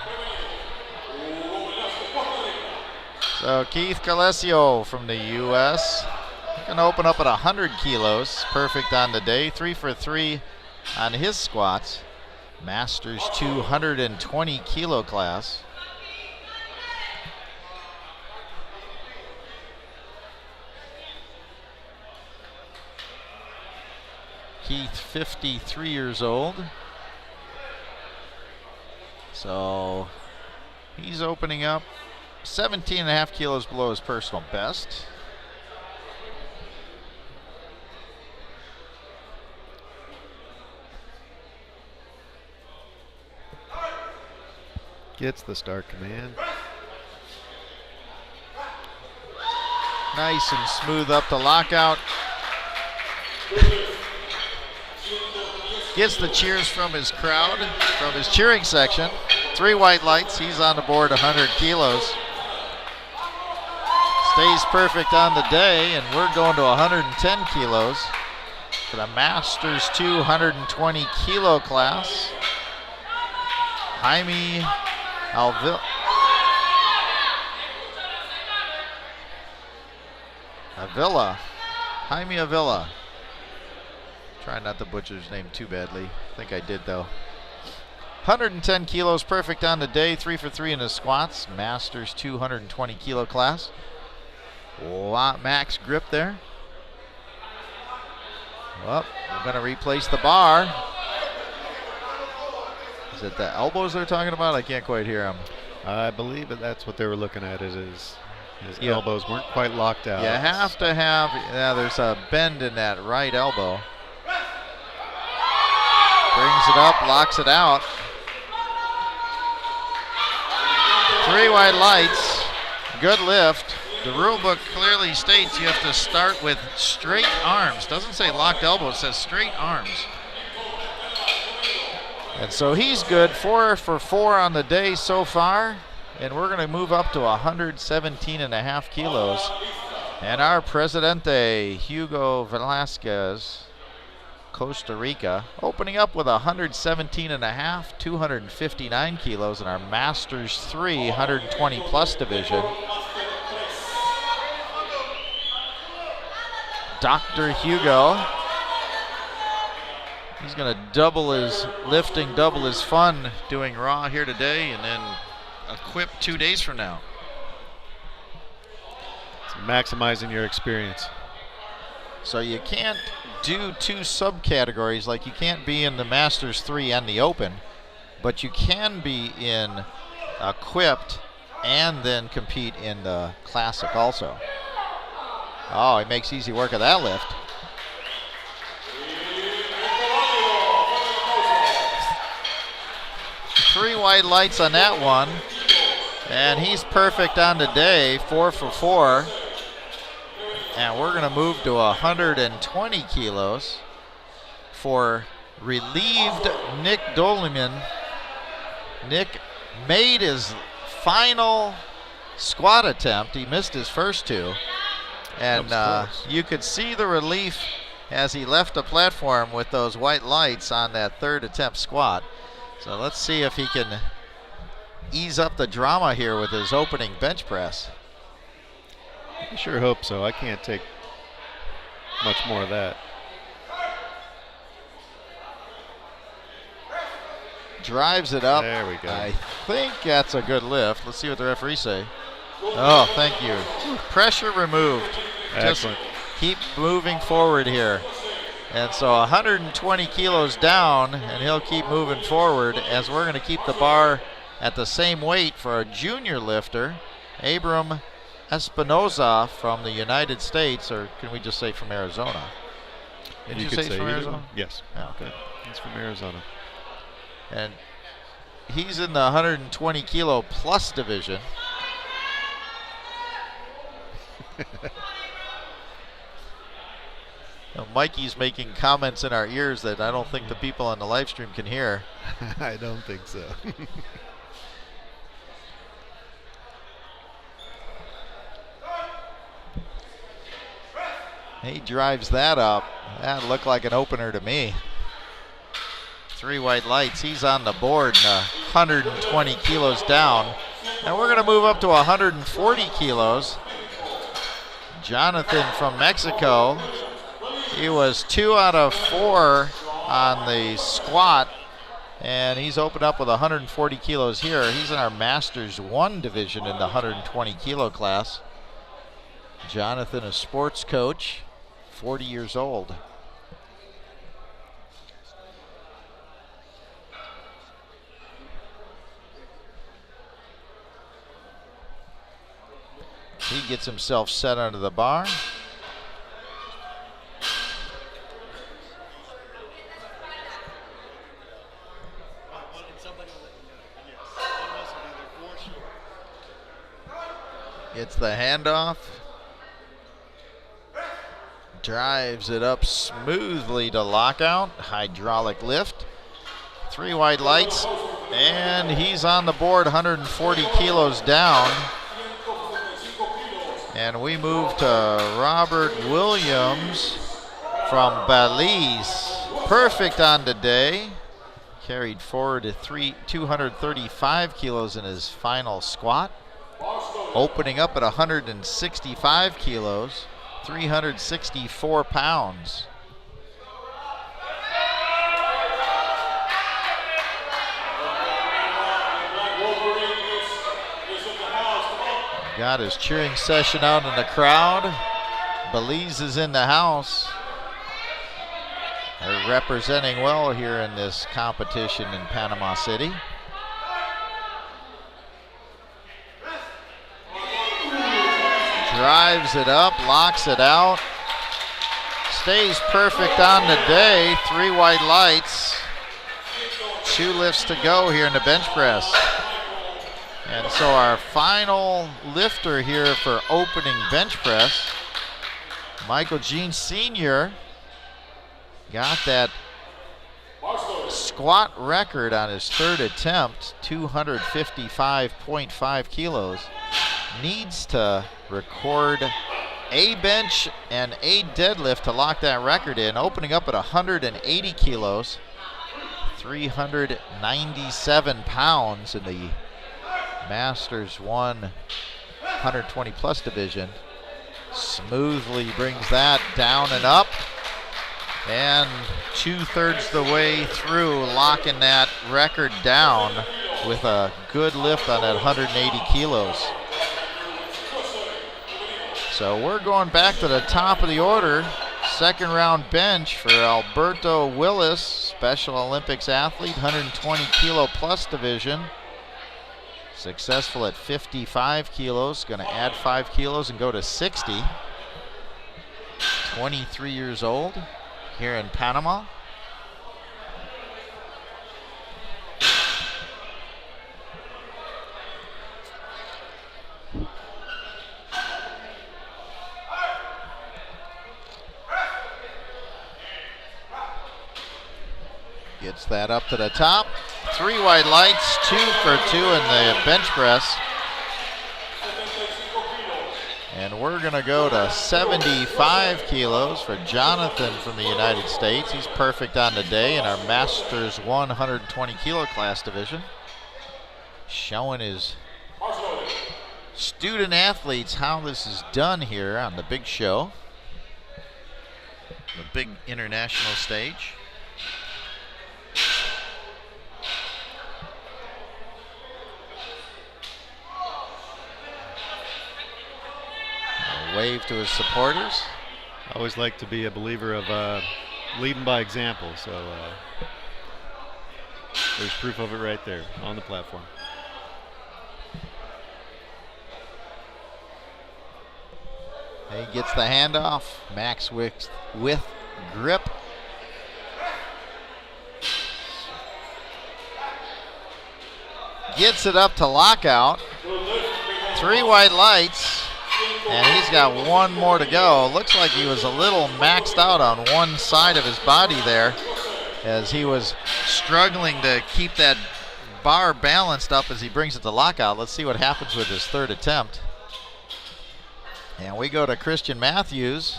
So Keith Calesio from the U.S. going to open up at 100 kilos, perfect on the day. 3 for 3 on his squats. Masters 220 kilo class. Keith, 53 years old. So he's opening up 17.5 kilos below his personal best. Gets the start command. Nice and smooth up the lockout. Gets the cheers from his crowd, from his cheering section. 3 white lights, he's on the board 100 kilos. Stays perfect on the day, and we're going to 110 kilos for the Masters 220 kilo class. Jaime Avila. Try not to butcher his name too badly. I think I did, though. 110 kilos, perfect on the day. 3 for 3 in his squats. Masters 220 kilo class. Max grip there. Well, we're going to replace the bar. Is it the elbows they're talking about? I can't quite hear them. I believe that's what they were looking at. His elbows weren't quite locked out. You have to have, there's a bend in that right elbow. Brings it up, locks it out. 3 white lights, good lift. The rule book clearly states you have to start with straight arms. Doesn't say locked elbow, it says straight arms. And so he's good, 4 for 4 on the day so far. And we're gonna move up to 117.5 kilos. And our Presidente, Hugo Velasquez, Costa Rica, opening up with 117.5, 259 kilos in our Masters 3 120 plus division. Dr. Hugo, he's going to double his lifting, double his fun doing raw here today, and then equip 2 days from now. It's maximizing your experience. So you can't do 2 subcategories, like you can't be in the Masters 3 and the Open, but you can be in equipped and then compete in the Classic also. Oh, he makes easy work of that lift. Three white lights on that one. And he's perfect on the day, 4 for 4. And we're going to move to 120 kilos for relieved Nick Doliman. Nick made his final squat attempt. He missed his first two. And you could see the relief as he left the platform with those white lights on that third attempt squat. So let's see if he can ease up the drama here with his opening bench press. I sure hope so. I can't take much more of that. Drives it up. There we go. I think that's a good lift. Let's see what the referees say. Oh, thank you. Pressure removed. Excellent. Just keep moving forward here. And so 120 kilos down, and he'll keep moving forward as we're going to keep the bar at the same weight for a junior lifter, Abram Espinoza from the United States, or can we just say from Arizona? Did you say from Arizona? Yes. Yeah, okay. He's from Arizona. And he's in the 120 kilo plus division. Now, Mikey's making comments in our ears that I don't think the people on the live stream can hear. I don't think so. He drives that up. That looked like an opener to me. Three white lights. He's on the board, 120 kilos down. And we're going to move up to 140 kilos. Jonathan from Mexico. He was 2 out of 4 on the squat, and he's opened up with 140 kilos here. He's in our Masters 1 division in the 120 kilo class. Jonathan, a sports coach, 40 years old. He gets himself set under the bar. Gets the handoff. Drives it up smoothly to lockout. Hydraulic lift. Three white lights. And he's on the board, 140 kilos down. And we move to Robert Williams from Belize. Perfect on the day. Carried forward to 235 kilos in his final squat. Opening up at 165 kilos, 364 pounds. Got his cheering session out in the crowd. Belize is in the house. They're representing well here in this competition in Panama City. Drives it up, locks it out. Stays perfect on the day. Three white lights. 2 lifts to go here in the bench press. And so our final lifter here for opening bench press, Michael Jean Sr. got that squat record on his third attempt, 255.5 kilos. Needs to record a bench and a deadlift to lock that record in, opening up at 180 kilos, 397 pounds in the Masters 1 120 plus division. Smoothly brings that down and up, and 2/3 the way through, locking that record down with a good lift on that 180 kilos. So we're going back to the top of the order. Second round bench for Alberto Willis, Special Olympics athlete, 120 kilo plus division. Successful at 55 kilos, going to add 5 kilos and go to 60. 23 years old here in Panama. Gets that up to the top. 3 white lights, 2 for 2 in the bench press. And we're going to go to 75 kilos for Jonathan from the United States. He's perfect on the day in our Masters 120 kilo class division. Showing his student athletes how this is done here on the big show, the big international stage. Wave to his supporters. I always like to be a believer of leading by example, so there's proof of it right there on the platform. He gets the handoff. Max with grip. Gets it up to lockout. 3 white lights. And he's got 1 more to go. Looks like he was a little maxed out on one side of his body there as he was struggling to keep that bar balanced up as he brings it to lockout. Let's see what happens with his 3rd attempt. And we go to Christian Matthews,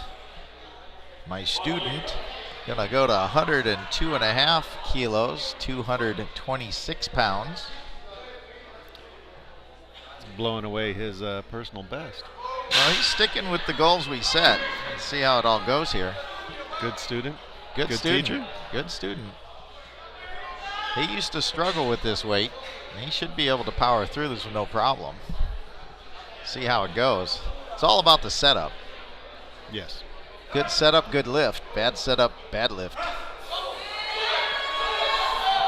my student. Gonna go to 102.5 kilos, 226 pounds. Blowing away his personal best. Well, he's sticking with the goals we set. Let's see how it all goes here. Good student. Good student. teacher. Good student. He used to struggle with this weight. He should be able to power through this with no problem. See how it goes. It's all about the setup. Yes. Good setup, good lift. Bad setup, bad lift.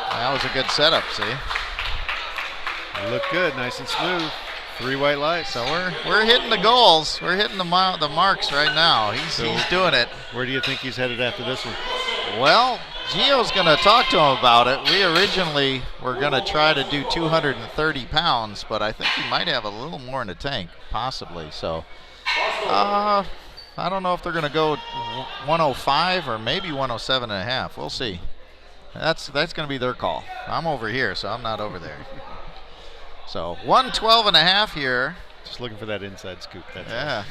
That was a good setup, see? Look good, nice and smooth. 3 white lights. So we're hitting the goals. We're hitting the marks right now. He's doing it. Where do you think he's headed after this one? Well, Gio's going to talk to him about it. We originally were going to try to do 230 pounds, but I think he might have a little more in the tank, possibly. So I don't know if they're going to go 105 or maybe 107.5. We'll see. That's going to be their call. I'm over here, so I'm not over there. So 112.5 here. Just looking for that inside scoop. That's yeah.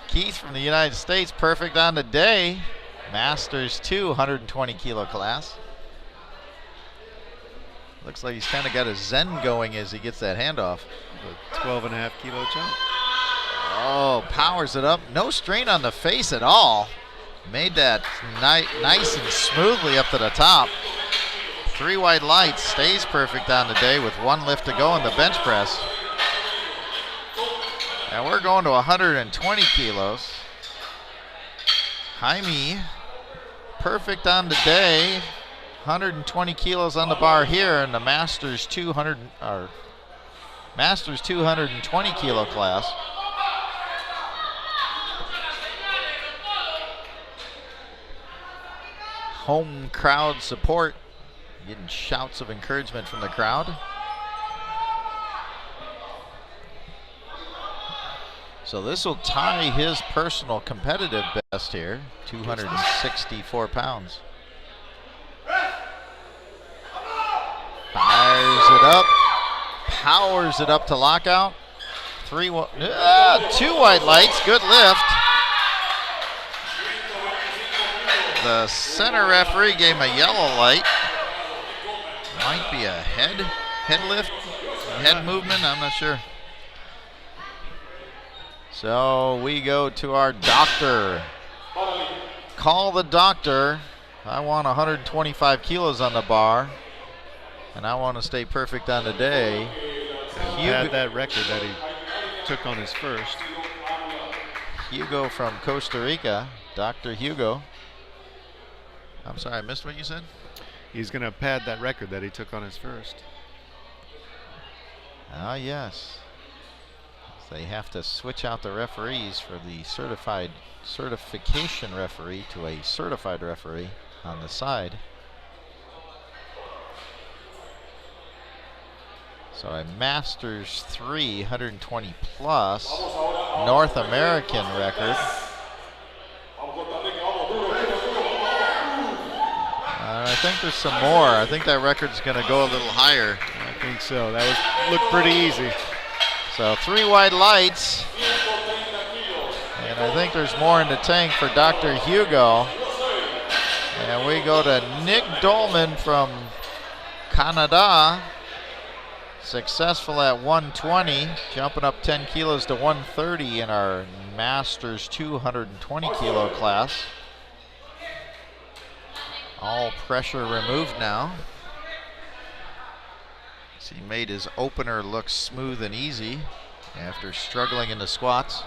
Keith from the United States, perfect on the day. Masters 2, 120 kilo class. Looks like he's kind of got a zen going as he gets that handoff. A 12.5 kilo jump. Oh, powers it up. No strain on the face at all. Made that nice and smoothly up to the top. 3 white lights, stays perfect on the day with 1 lift to go in the bench press. And we're going to 120 kilos. Jaime, perfect on the day. 120 kilos on the bar here in the Masters 220 kilo class. Home crowd support. Getting shouts of encouragement from the crowd. So this will tie his personal competitive best here, 264 pounds. Fires it up, powers it up to lockout. 2 white lights, good lift. The center referee gave him a yellow light. Might be a head lift, head movement, I'm not sure. So we go to our doctor. Call the doctor. I want 125 kilos on the bar, and I want to stay perfect on the day. He had that record that he took on his first. Hugo from Costa Rica, Dr. Hugo. I'm sorry, I missed what you said? He's going to pad that record that he took on his first. Ah, yes. They have to switch out the referees for the certification referee to a certified referee on the side. So a Masters 3 120 plus North American record. I think there's some more. I think that record's going to go a little higher. I think so. That looked pretty easy. So 3 white lights. And I think there's more in the tank for Dr. Hugo. And we go to Nick Dolman from Canada. Successful at 120, jumping up 10 kilos to 130 in our Masters 220 kilo class. All pressure removed now. So he made his opener look smooth and easy after struggling in the squats.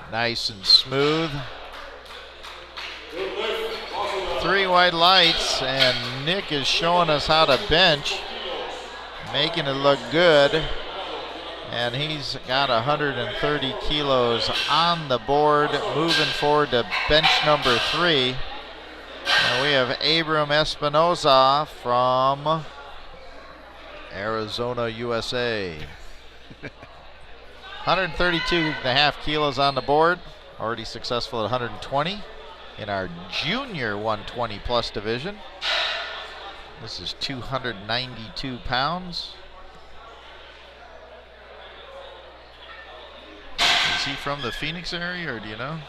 Nice and smooth. 3 white lights, and Nick is showing us how to bench, making it look good. And he's got 130 kilos on the board, moving forward to bench number 3. And we have Abram Espinoza from Arizona, USA. 132.5 kilos on the board, already successful at 120 in our junior 120 plus division. This is 292 pounds. Is he from the Phoenix area, or do you know?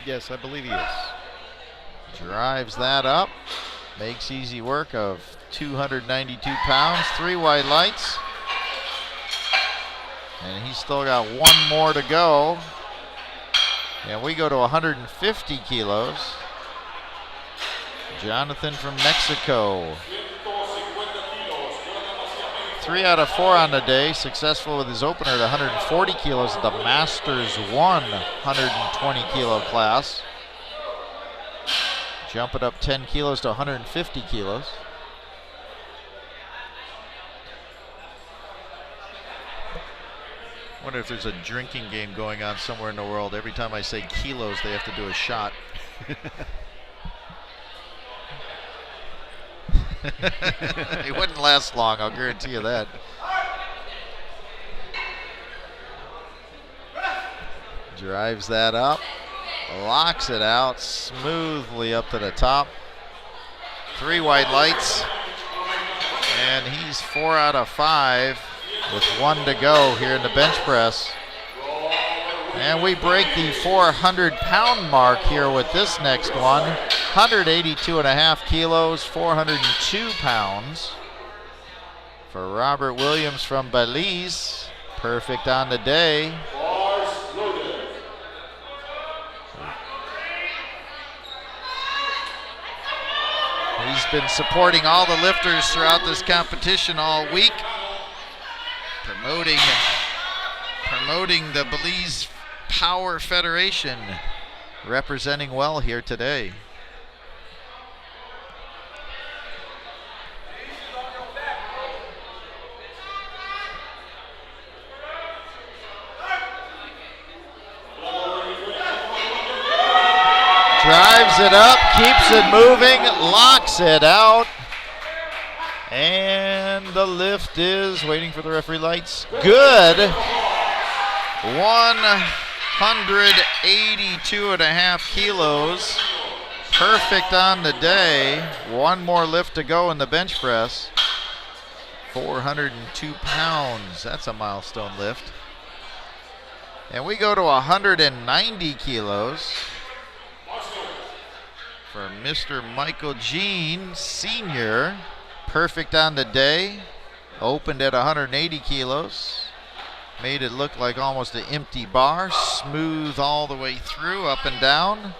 Yes, I believe he is. Drives that up, makes easy work of 292 pounds, 3 white lights. And he's still got 1 more to go. And we go to 150 kilos. Jonathan from Mexico. 3 out of 4 on the day. Successful with his opener at 140 kilos at the Masters 1 120 kilo class. Jumping up 10 kilos to 150 kilos. Wonder if there's a drinking game going on somewhere in the world. Every time I say kilos, they have to do a shot. It wouldn't last long, I'll guarantee you that. Drives that up, locks it out smoothly up to the top. 3 white lights, and he's 4 out of 5. With 1 to go here in the bench press. And we break the 400-pound mark here with this next one. 182.5 kilos, 402 pounds. For Robert Williams from Belize. Perfect on the day. He's been supporting all the lifters throughout this competition all week. Promoting the Belize Power Federation, representing well here today. Drives it up, keeps it moving, locks it out. And the lift is waiting for the referee lights. Good. 182.5 kilos. Perfect on the day. 1 more lift to go in the bench press. 402 pounds. That's a milestone lift. And we go to 190 kilos for Mr. Michael Jean, Sr., perfect on the day. Opened at 180 kilos. Made it look like almost an empty bar. Smooth all the way through, up and down.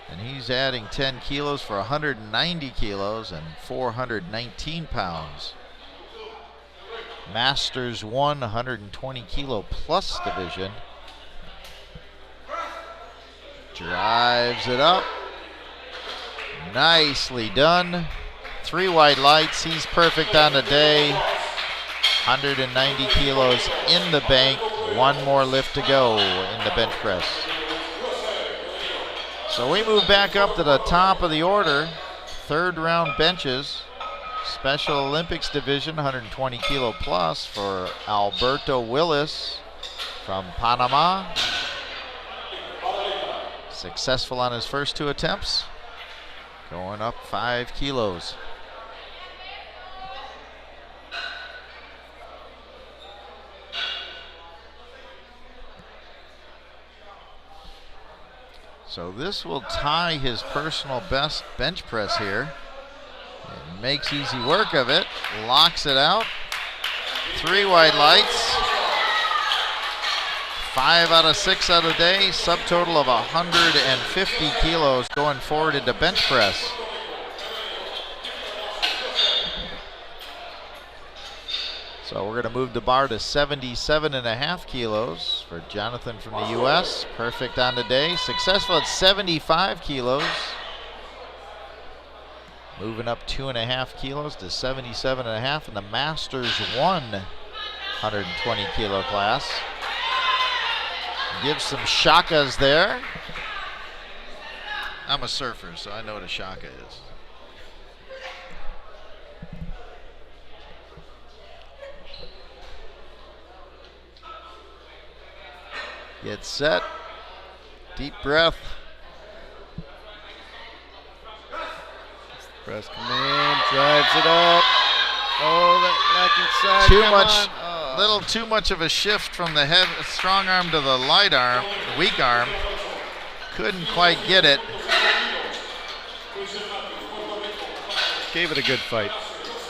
And he's adding 10 kilos for 190 kilos and 419 pounds. Masters 1 120 kilo plus division. Drives it up. Nicely done. 3 white lights. He's perfect on the day. 190 kilos in the bank. 1 more lift to go in the bench press. So we move back up to the top of the order. 3rd round benches. Special Olympics division, 120 kilo plus for Alberto Willis from Panama. Successful on his first 2 attempts. Going up 5 kilos. So this will tie his personal best bench press here. And makes easy work of it. Locks it out. 3 white lights. 5 out of 6 out of the day. Subtotal of 150 kilos going forward into bench press. So we're going to move the bar to 77.5 kilos for Jonathan from the U.S. Perfect on the day. Successful at 75 kilos. Moving up 2.5 kilos to 77.5 in the Masters 1 120 kilo class. Gives some shakas there. I'm a surfer, so I know what a shaka is. Get set. Deep breath. Press command, drives it up. Oh, that lacking side. Too come much, on. Oh. little too much of a shift from the strong arm to the light arm, weak arm. Couldn't quite get it. Gave it a good fight.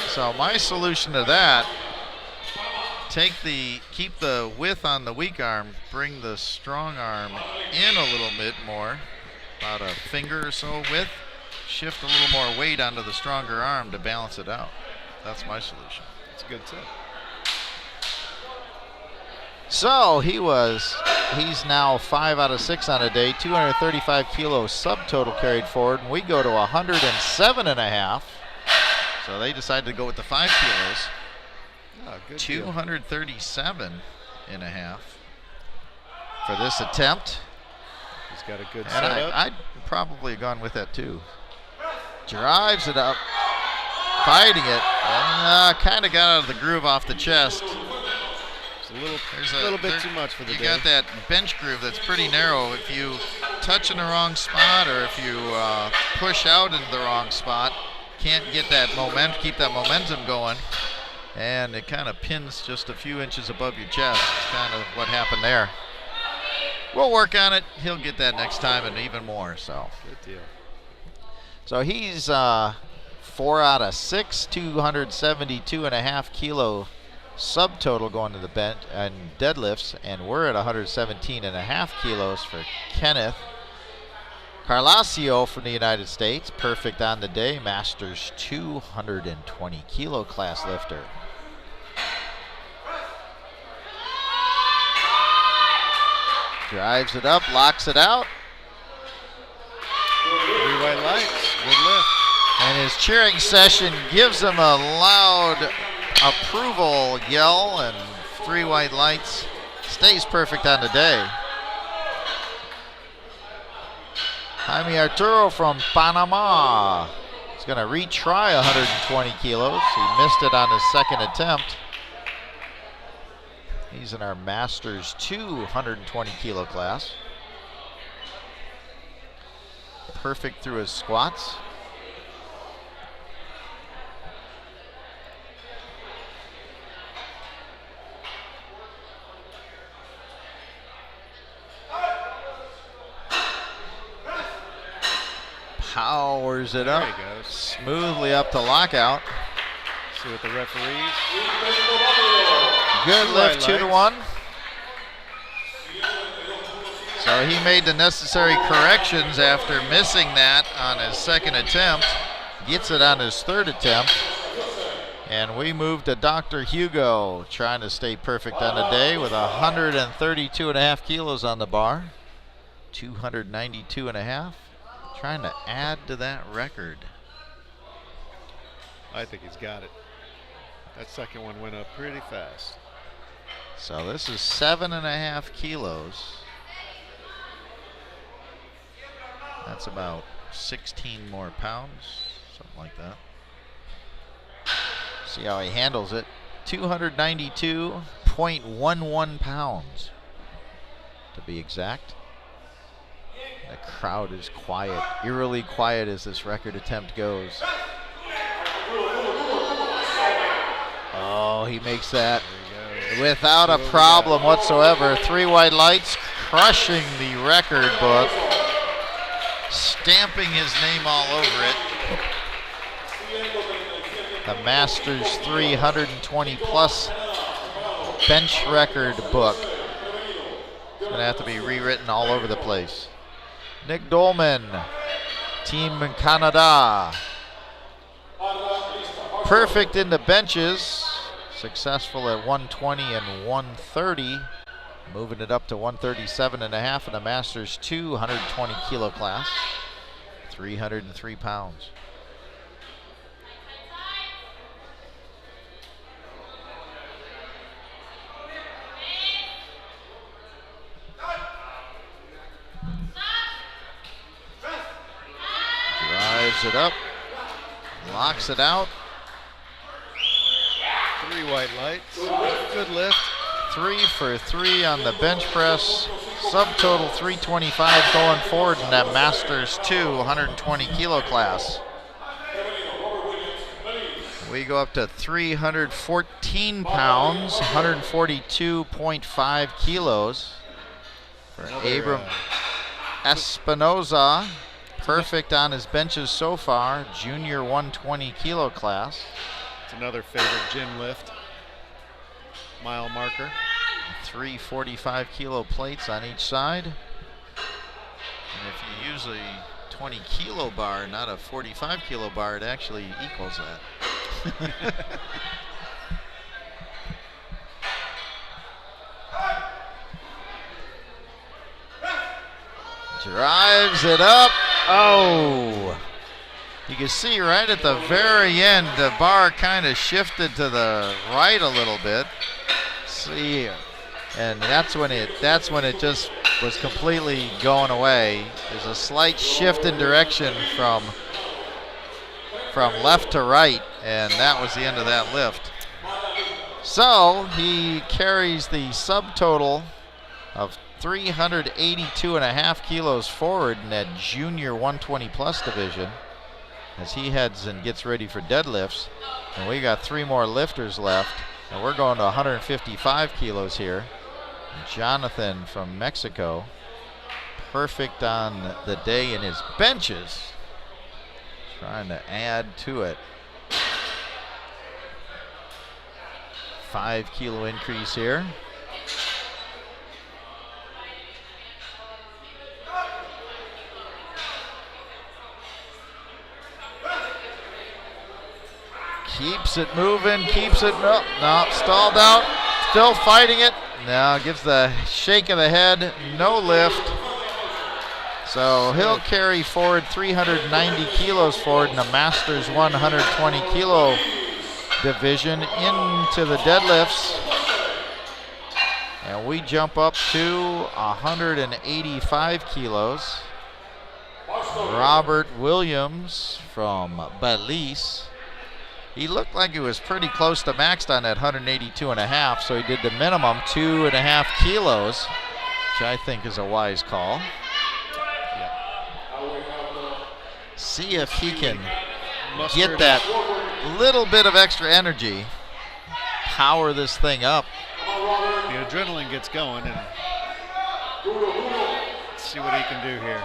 So my solution to that, keep the width on the weak arm, bring the strong arm in a little bit more, about a finger or so width. Shift a little more weight onto the stronger arm to balance it out. That's my solution. It's a good tip. So he's now 5 out of 6 on a day, 235 kilos subtotal carried forward, and we go to 107.5. So they decided to go with the 5 kilos. Oh, good deal. 237.5 for this attempt. He's got a good And setup. I'd probably have gone with that too. Drives it up, fighting it, and kind of got out of the groove off the chest. It's a little bit too much for the day. day. You got that bench groove that's pretty narrow. If you touch in the wrong spot or if you push out into the wrong spot, can't get that keep that momentum going, and it kind of pins just a few inches above your chest. It's kind of what happened there. We'll work on it. He'll get that next time and even more. So Good deal. So he's 4 out of 6, 272.5 kilo subtotal going to the bench and deadlifts, and we're at 117.5 kilos for Kenneth Carlasio from the United States. Perfect on the day, Masters 220 kilo class lifter. Drives it up, locks it out. 3 white lights. Good lift. And his cheering session gives him a loud approval yell, and 3 white lights. Stays perfect on the day. Jaime Arturo from Panama. He's going to retry 120 kilos. He missed it on his second attempt. He's in our Masters 220 kilo class. Perfect through his squats. Powers it up. There he goes. Smoothly up to lockout. See what the referees. Good Two lift, white 2-1. So he made the necessary corrections after missing that on his second attempt. Gets it on his third attempt. And we move to Dr. Hugo, trying to stay perfect on the day with 132.5 kilos on the bar. 292.5. Trying to add to that record. I think he's got it. That second one went up pretty fast. So this is 7.5 kilos. That's about 16 more pounds, something like that. See how he handles it. 292.11 pounds, to be exact. The crowd is quiet, eerily quiet as this record attempt goes. Oh, he makes that without a problem whatsoever. 3 white lights, crushing the record book, stamping his name all over it. The Masters 320 plus bench record book. It's going to have to be rewritten all over the place. Nick Dolman, Team Canada. Perfect in the benches. Successful at 120 and 130. Moving it up to 137.5 in the Masters 2 120 kilo class. 303 pounds. Drives it up, locks it out. 3 white lights, good lift. 3 for 3 on the bench press. Subtotal 325 going forward in that Masters 2 120 kilo class. We go up to 314 pounds, 142.5 kilos for Abram Espinoza. Perfect on his benches so far, junior 120 kilo class. It's another favorite gym lift. Mile marker. 3 45 kilo plates on each side. And if you use a 20 kilo bar, not a 45 kilo bar, it actually equals that. Drives it up. Oh, you can see right at the very end, the bar kind of shifted to the right a little bit. See, and that's when it just was completely going away. There's a slight shift in direction from left to right, and that was the end of that lift. So he carries the subtotal of 382.5 kilos forward in that junior 120 plus division as he heads and gets ready for deadlifts. And we got 3 more lifters left, and we're going to 155 kilos here. Jonathan from Mexico, perfect on the day in his benches, trying to add to it. 5 kilo increase here. Keeps it moving, keeps it, no, stalled out, still fighting it. Now gives the shake of the head, no lift. So he'll carry forward 390 kilos forward in the Masters 120 kilo division into the deadlifts. And we jump up to 185 kilos. Robert Williams from Belize. He looked like he was pretty close to maxed on that 182.5, so he did the minimum 2.5 kilos, which I think is a wise call. See if he can get that little bit of extra energy, power this thing up. The adrenaline gets going, and let's see what he can do here.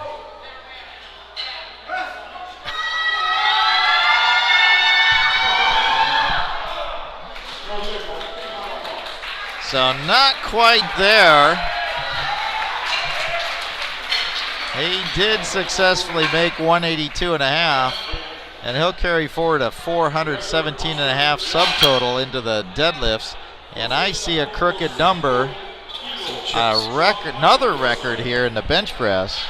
So not quite there. He did successfully make 182.5. And he'll carry forward a 417.5 subtotal into the deadlifts. And I see a crooked number, another record here in the bench press.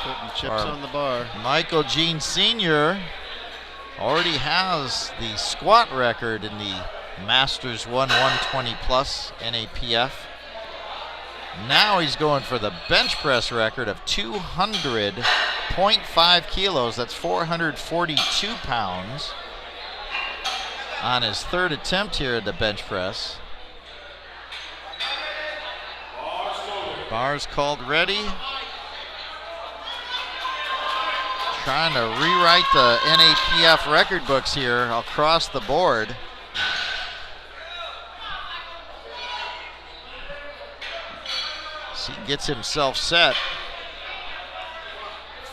Putting chips on the bar. Michael Jean Sr. already has the squat record in the Masters 120 plus NAPF. Now he's going for the bench press record of 200.5 kilos. That's 442 pounds on his third attempt here at the bench press. Bars called ready. Trying to rewrite the NAPF record books here across the board. He gets himself set.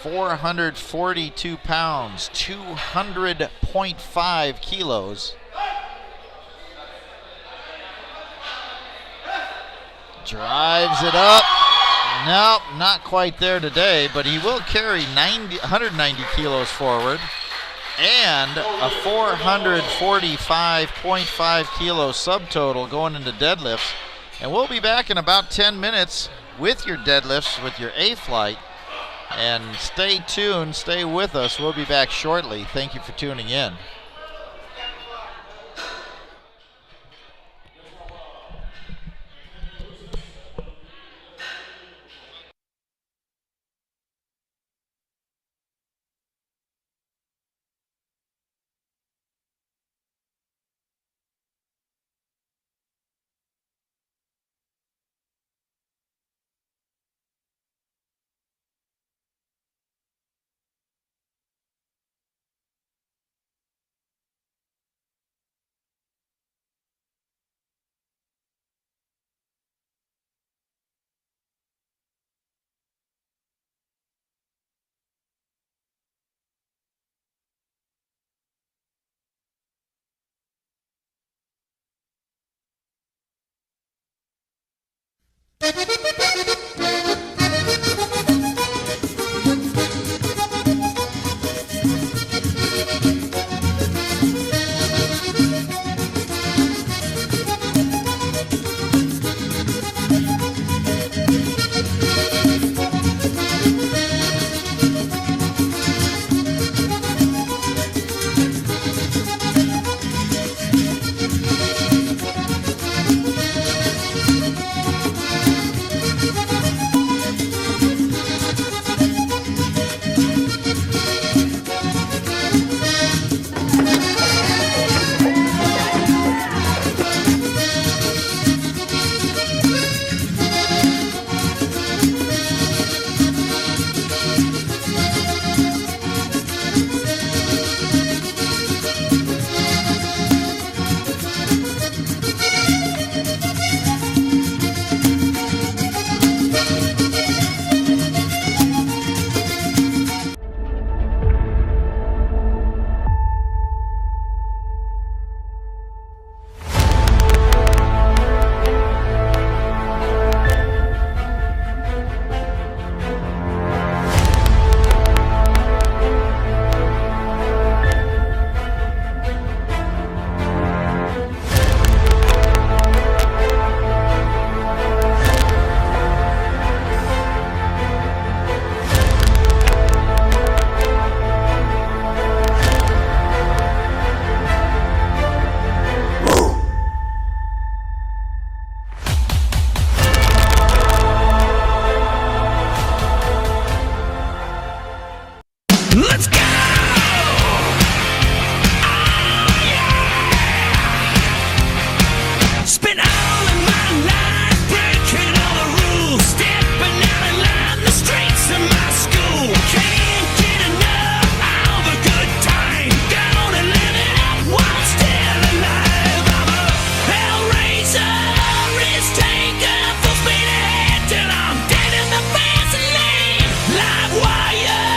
442 pounds, 200.5 kilos. Drives it up. Nope, not quite there today, but he will carry 190 kilos forward and a 445.5 kilo subtotal going into deadlifts. And we'll be back in about 10 minutes with your deadlifts, with your A flight. And stay tuned, stay with us. We'll be back shortly. Thank you for tuning in. Let's go! Spent all of my life breaking all the rules, stepping out in line the streets of my school. Can't get enough of a good time, gonna live it up while still alive. I'm a hellraiser, risk taker, full speed ahead till I'm dead in the fast lane. Live wire,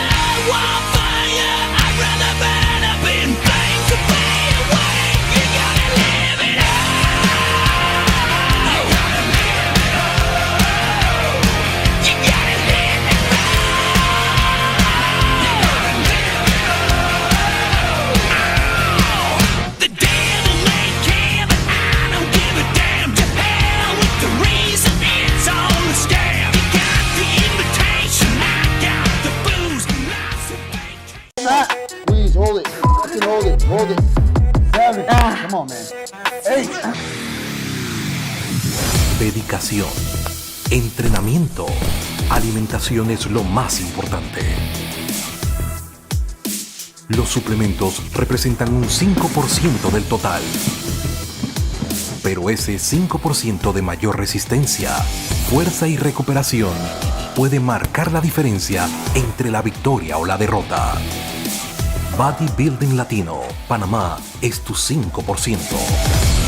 wildfire. hold it. 7. Come on, man. 8. Dedicación, entrenamiento, alimentación es lo más importante. Los suplementos representan un 5% del total. Pero ese 5% de mayor resistencia, fuerza y recuperación puede marcar la diferencia entre la victoria o la derrota. Bodybuilding Latino, Panamá es tu 5%.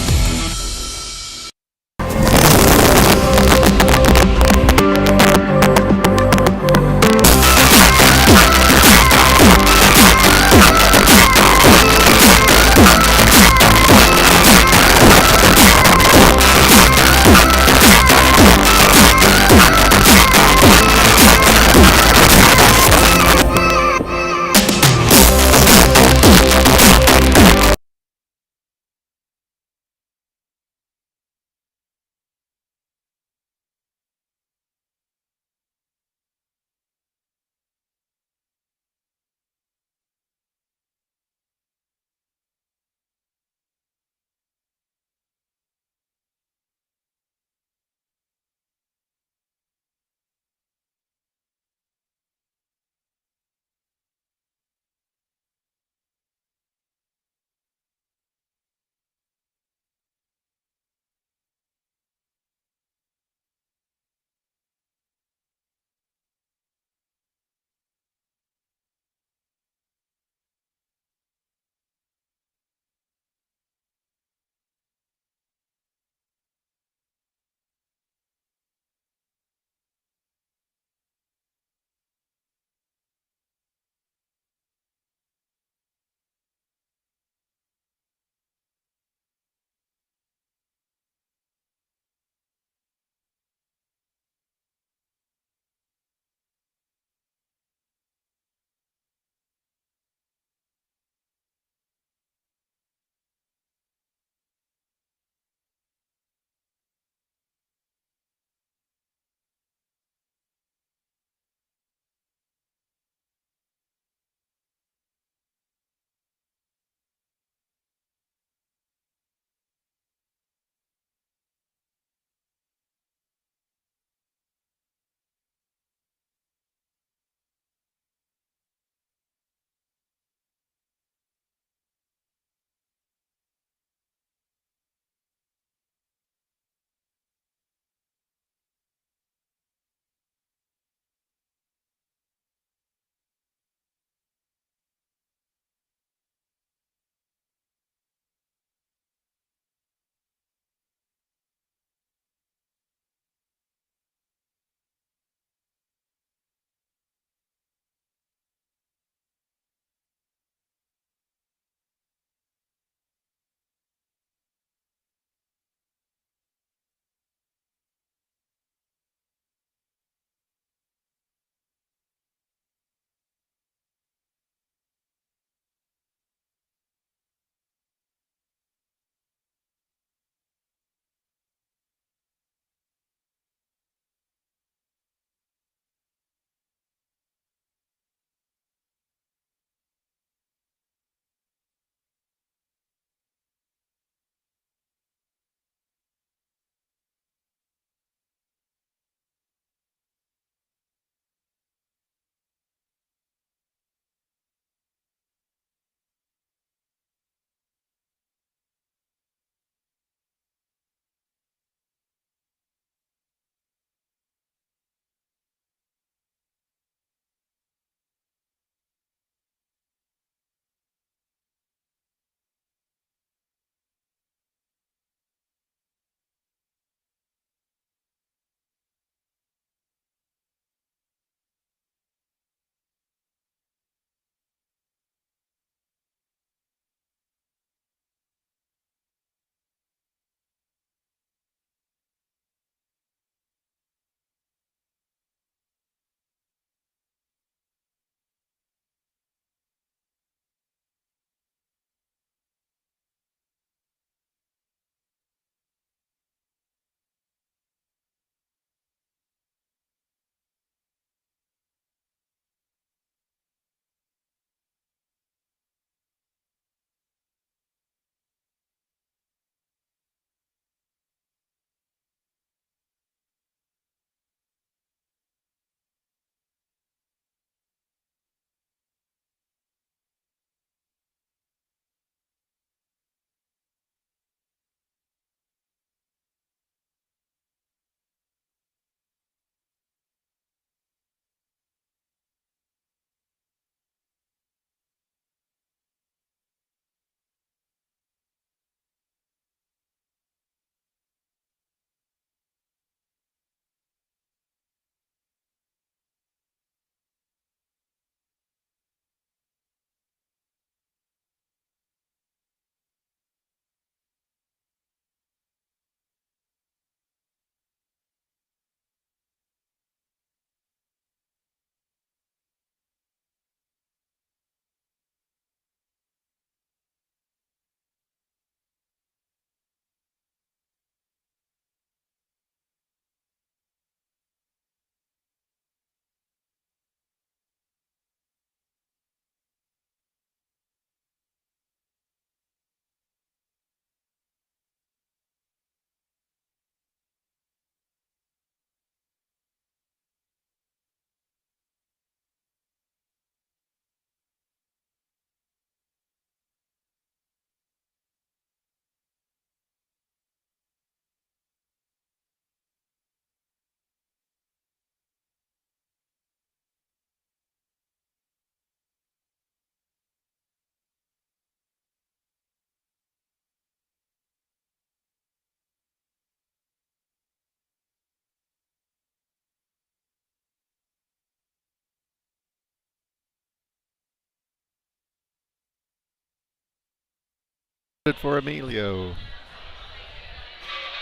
For Emilio,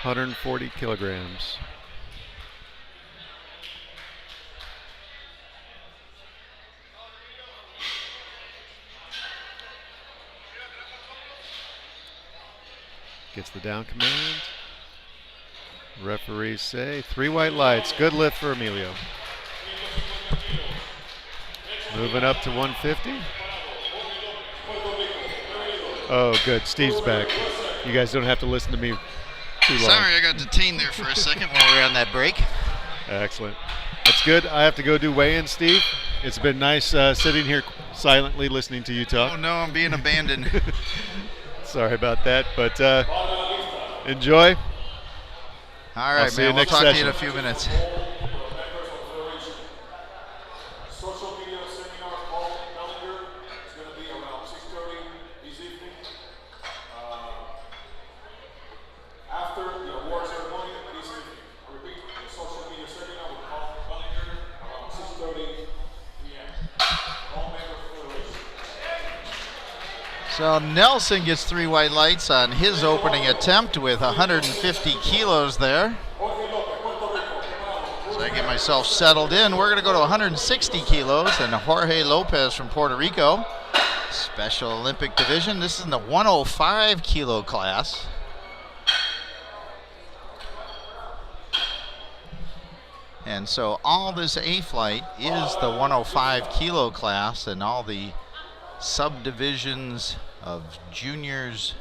140 kilograms. Gets the down command. Referees say 3 white lights. Good lift for Emilio. Moving up to 150. Oh, good. Steve's back. You guys don't have to listen to me too long. Sorry, I got detained there for a second while we were on that break. Excellent. That's good. I have to go do weigh-in, Steve. It's been nice sitting here silently listening to you talk. Oh, no, I'm being abandoned. Sorry about that, but enjoy. All right, man. We'll talk to you in a few minutes. Social media seminar called Bellinger. It's going to be around 6:30 this evening. After the award ceremony this evening. I repeat, the social media seminar will call Bellinger around 6:30 p.m. All members of the federation. So Nelson gets 3 white lights on his opening attempt with 150 kilos there. So I get myself settled in. We're going to go to 160 kilos, and Jorge Lopez from Puerto Rico, Special Olympic division. This is in the 105 kilo class. And so all this A flight is the 105 kilo class, and all the subdivisions of juniors,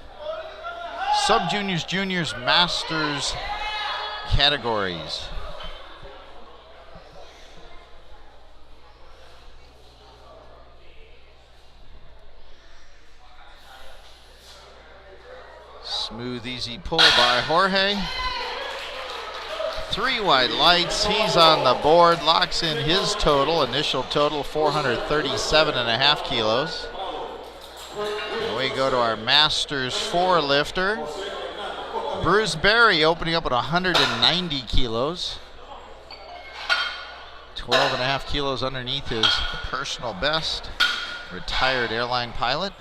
sub-juniors, juniors, masters categories. Smooth, easy pull by Jorge. 3 white lights. He's on the board, locks in his total, initial total 437.5 kilos. We go to our Masters 4 lifter. Bruce Berry opening up at 190 kilos. 12.5 kilos underneath his personal best. Retired airline pilot.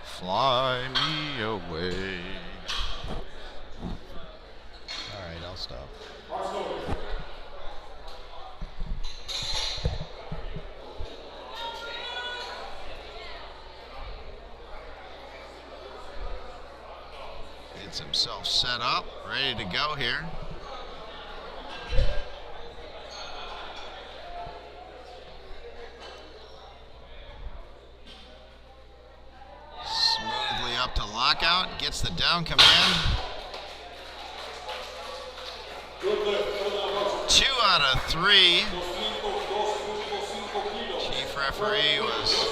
Fly me away. All right, I'll stop. Gets himself set up, ready to go here. Smoothly up to lockout, gets the down command. 2 out of 3. Chief referee was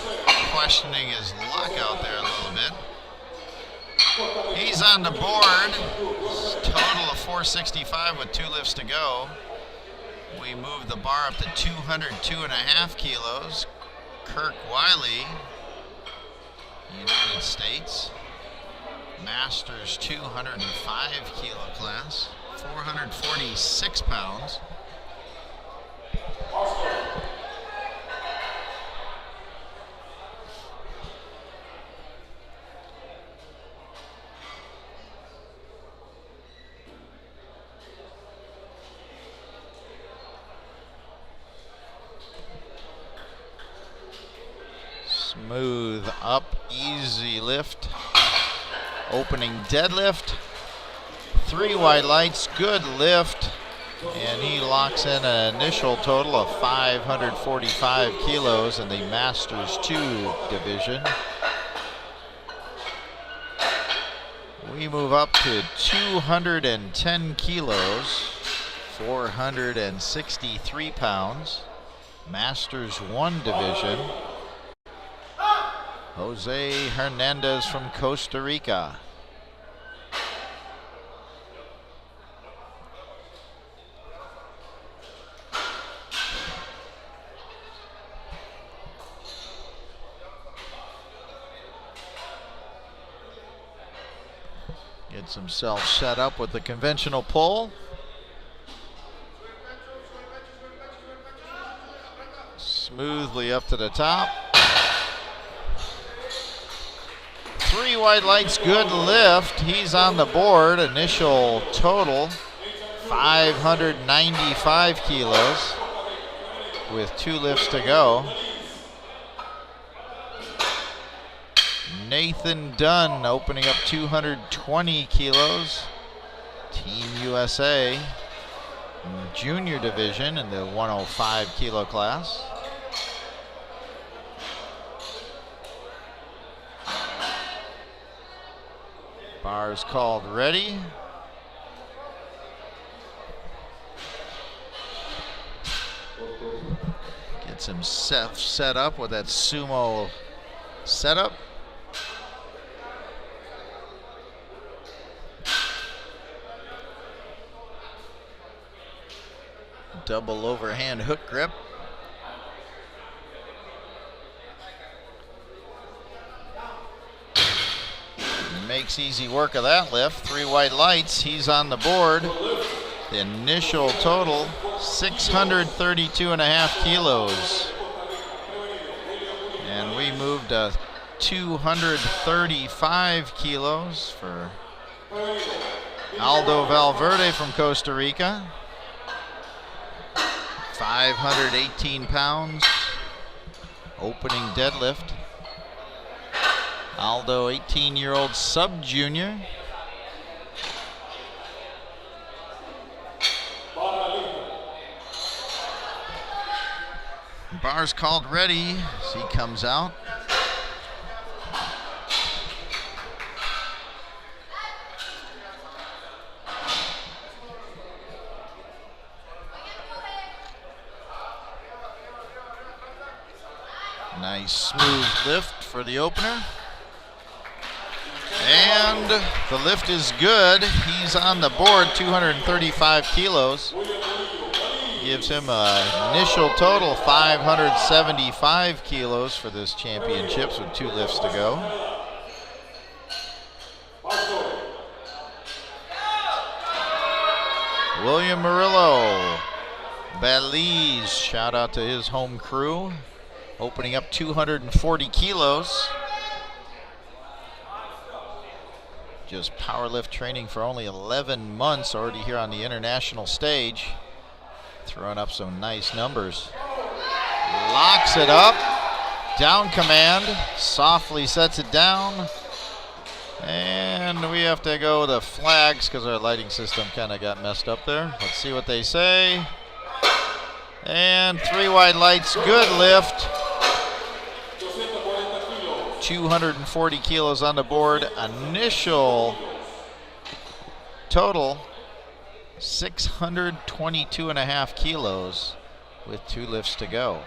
questioning his lockout there a little bit. He's on the board. Total of 465 with 2 lifts to go. We move the bar up to 202.5 kilos. Kirk Wiley, United States. Masters 205 kilo class. 446 pounds. Smooth up, easy lift. Opening deadlift. 3 white lights, good lift. And he locks in an initial total of 545 kilos in the Masters 2 division. We move up to 210 kilos, 463 pounds. Masters 1 division. Jose Hernandez from Costa Rica. Gets himself set up with the conventional pull. Smoothly up to the top. 3 white lights, good lift. He's on the board. Initial total 595 kilos with 2 lifts to go. Nathan Dunn opening up 220 kilos. Team USA junior division in the 105 kilo class. Bars called ready. Gets himself set up with that sumo setup. Double overhand hook grip. Makes easy work of that lift. 3 white lights, he's on the board. The initial total, 632.5 kilos. And we moved to 235 kilos for Aldo Valverde from Costa Rica. 518 pounds, opening deadlift. Aldo, 18-year-old sub-junior. Bars called ready as he comes out. Nice smooth lift for the opener. And the lift is good. He's on the board, 235 kilos. Gives him an initial total 575 kilos for this championships with 2 lifts to go. William Murillo, Belize, shout out to his home crew. Opening up 240 kilos. Just powerlift training for only 11 months, already here on the international stage. Throwing up some nice numbers. Locks it up. Down command. Softly sets it down. And we have to go with the flags because our lighting system kind of got messed up there. Let's see what they say. And 3 white lights. Good lift. 240 kilos on the board. Initial total 622.5 kilos with 2 lifts to go.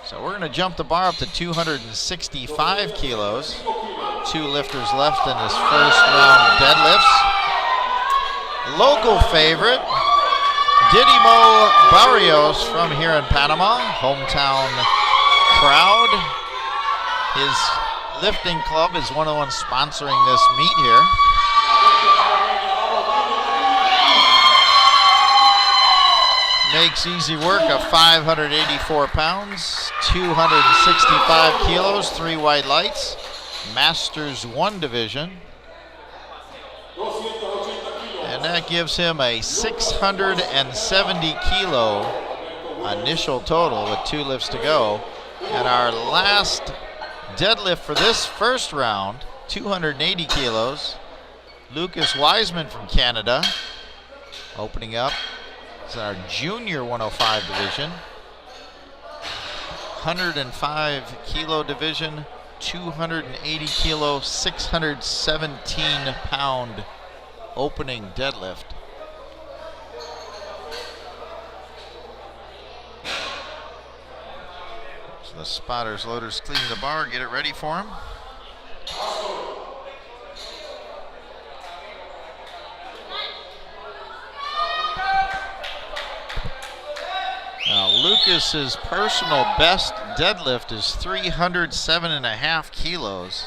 So we're going to jump the bar up to 265 kilos. 2 lifters left in this first round deadlifts. Local favorite, Didimo Barrios from here in Panama, hometown crowd. His lifting club is one of the ones sponsoring this meet here. Makes easy work of 584 pounds, 265 kilos, 3 white lights, Masters 1 division. And that gives him a 670 kilo initial total with 2 lifts to go. And our last deadlift for this first round, 280 kilos, Lucas Wiseman from Canada, opening up. It's our junior 105 division. 105 kilo division, 280 kilo, 617 pound opening deadlift. So the spotters, loaders clean the bar, get it ready for him. Now Lucas's personal best deadlift is 307.5 kilos,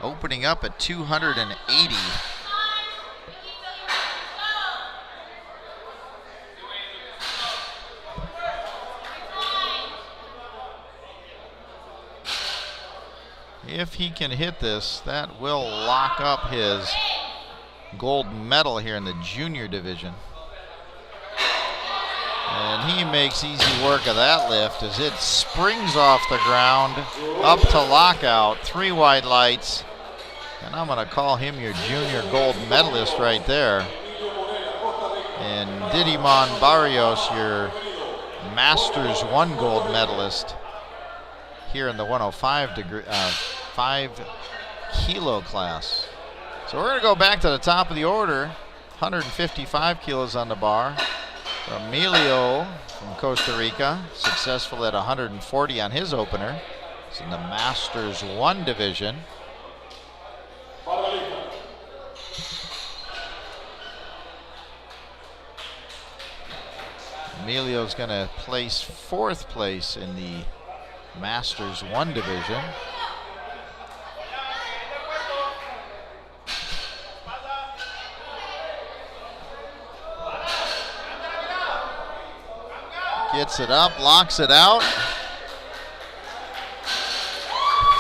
opening up at 280. If he can hit this, that will lock up his gold medal here in the junior division. And he makes easy work of that lift as it springs off the ground up to lockout. 3 wide lights. And I'm going to call him your junior gold medalist right there. And Didimon Barrios, your Masters 1 gold medalist here in the 5 kilo class. So we're going to go back to the top of the order. 155 kilos on the bar. Emilio from Costa Rica, successful at 140 on his opener. It's in the Masters 1 division. Emilio's going to place 4th place in the Masters 1 division. Gets it up, locks it out.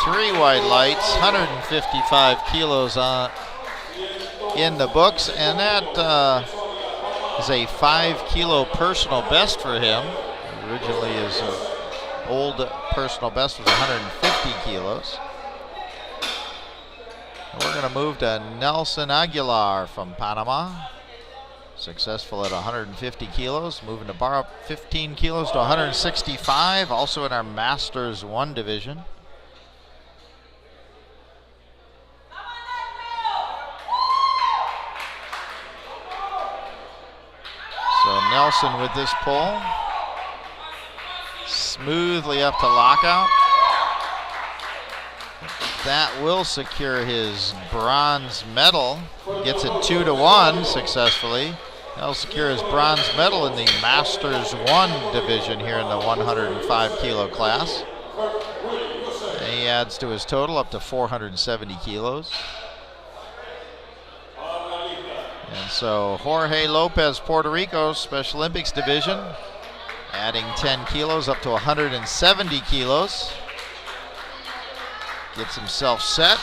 3 wide lights, 155 kilos in the books, and that is a 5 kilo personal best for him. Originally his old personal best was 150 kilos. We're going to move to Nelson Aguilar from Panama. Successful at 150 kilos, moving the bar up 15 kilos to 165, also in our Masters 1 division. So Nelson with this pull, smoothly up to lockout. That will secure his bronze medal. Gets it 2-1 successfully. That'll secure his bronze medal in the Masters 1 division here in the 105 kilo class. And he adds to his total up to 470 kilos. And so Jorge Lopez, Puerto Rico, Special Olympics division, adding 10 kilos up to 170 kilos. Gets himself set.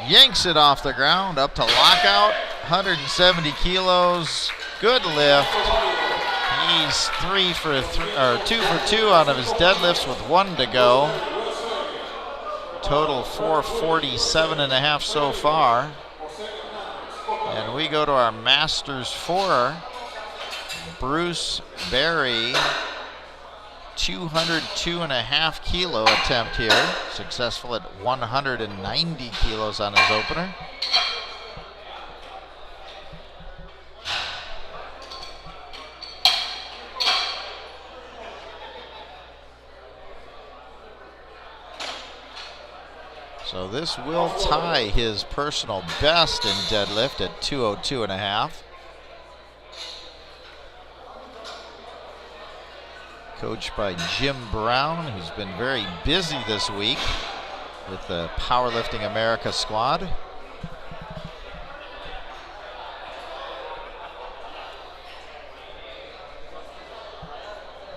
Yanks it off the ground up to lockout. 170 kilos. Good lift. He's 2 for 2 out of his deadlifts with 1 to go. Total 447.5 so far. And we go to our Masters 4. Bruce Berry. 202.5 kilo attempt here. Successful at 190 kilos on his opener. So this will tie his personal best in deadlift at 202.5. Coached by Jim Brown, who's been very busy this week with the Powerlifting America squad.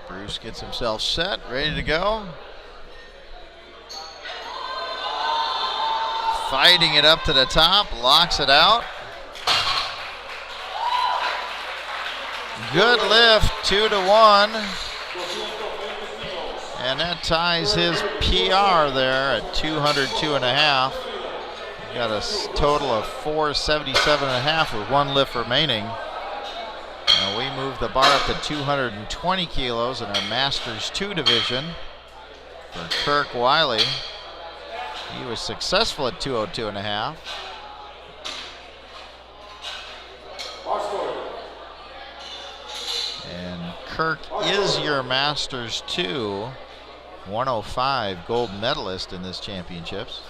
Bruce gets himself set, ready to go. Fighting it up to the top, locks it out. Good lift, 2-1. And that ties his PR there at 202.5. Got a total of 477.5 with 1 lift remaining. Now we move the bar up to 220 kilos in our Masters 2 division for Kirk Wiley. He was successful at 202.5. And Kirk is your Masters 2 105 gold medalist in this championships.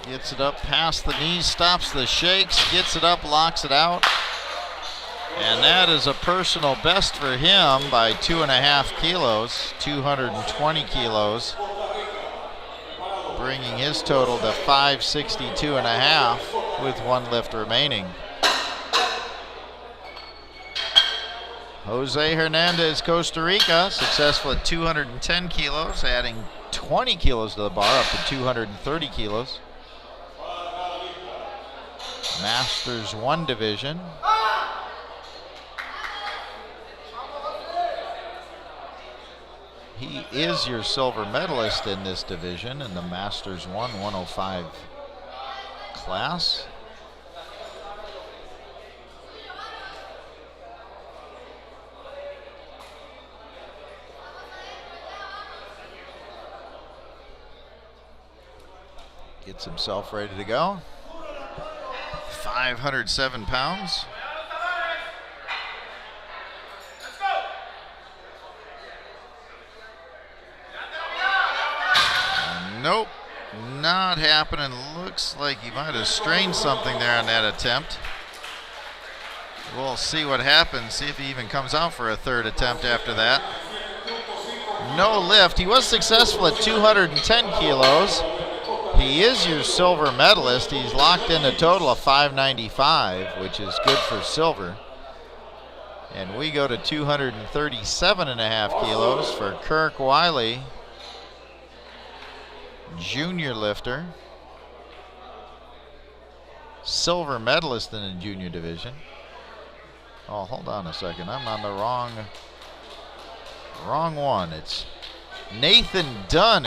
Gets it up past the knees, stops the shakes, gets it up, locks it out. And that is a personal best for him by 2.5 kilos, 220 kilos, bringing his total to 562.5 with one lift remaining. Jose Hernandez, Costa Rica, successful at 210 kilos, adding 20 kilos to the bar, up to 230 kilos. Masters 1 division. He is your silver medalist in this division in the Masters 105 class. Gets himself ready to go. 507 pounds. Nope, not happening. Looks like he might have strained something there on that attempt. We'll see what happens, see if he even comes out for a third attempt after that. No lift. He was successful at 210 kilos. He is your silver medalist. He's locked in a total of 595, which is good for silver. And we go to 237.5 kilos for Kirk Wiley, junior lifter, silver medalist in the junior division. Oh, hold on a second. I'm on the wrong one. It's Nathan Dunn,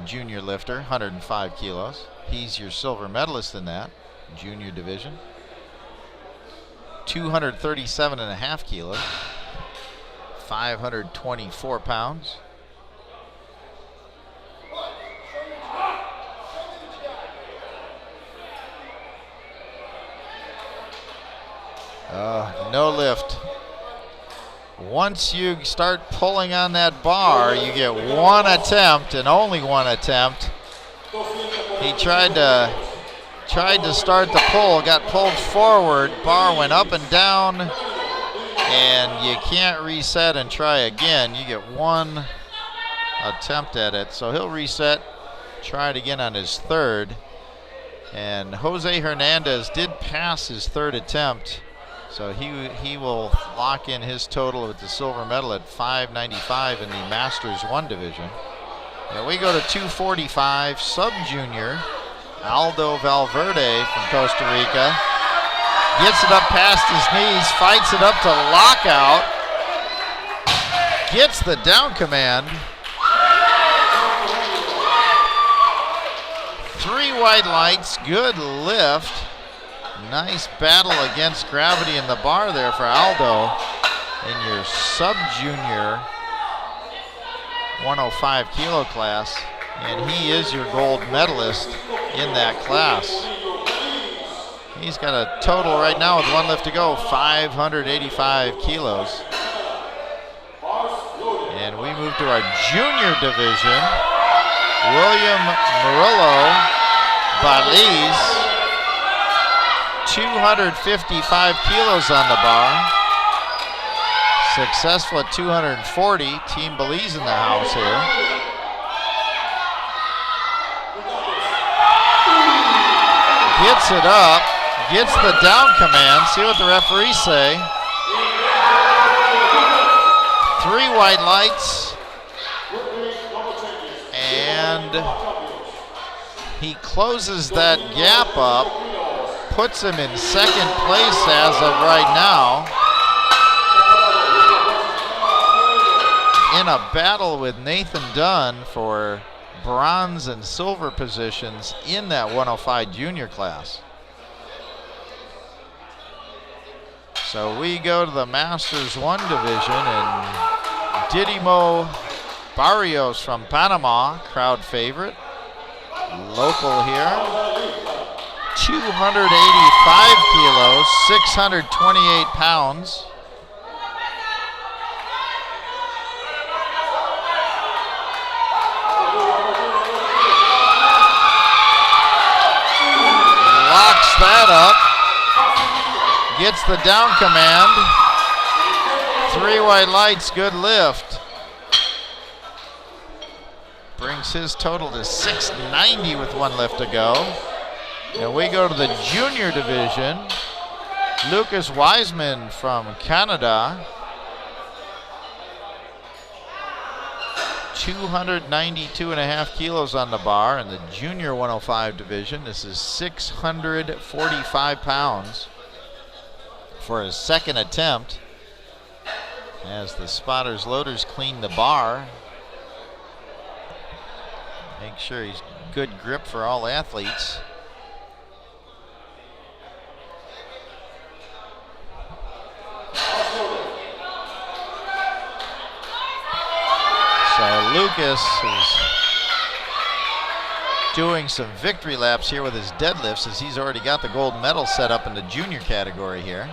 junior lifter, 105 kilos. He's your silver medalist in that junior division. 237.5 kilos, 524 pounds. No lift. Once you start pulling on that bar, you get one attempt and only one attempt. He tried to start the pull, got pulled forward, bar went up and down, and you can't reset and try again. You get one attempt at it. So he'll reset, try it again on his third. And Jose Hernandez did pass his third attempt. So he will lock in his total with the silver medal at 595 in the Masters 1 division. And we go to 245, sub-junior, Aldo Valverde from Costa Rica. Gets it up past his knees, fights it up to lockout. Gets the down command. 3 white lights, good lift. Nice battle against gravity in the bar there for Aldo in your sub-junior 105 kilo class, and he is your gold medalist in that class. He's got a total right now with one lift to go, 585 kilos. And we move to our junior division. William Murillo Baliz, 255 kilos on the bar. Successful at 240. Team Belize in the house here. Gets it up. Gets the down command. See what the referees say. 3 white lights. And he closes that gap up. Puts him in second place as of right now. In a battle with Nathan Dunn for bronze and silver positions in that 105 junior class. So we go to the Masters 1 division, and Didimo Barrios from Panama, crowd favorite, local here. 285 kilos, 628 pounds. Locks that up. Gets the down command. 3 white lights, good lift. Brings his total to 690 with 1 lift to go. And we go to the junior division. Lucas Wiseman from Canada. 292.5 kilos on the bar in the junior 105 division. This is 645 pounds for his second attempt as the spotters loaders clean the bar. Make sure he's good grip for all athletes. So Lucas is doing some victory laps here with his deadlifts as he's already got the gold medal set up in the junior category here.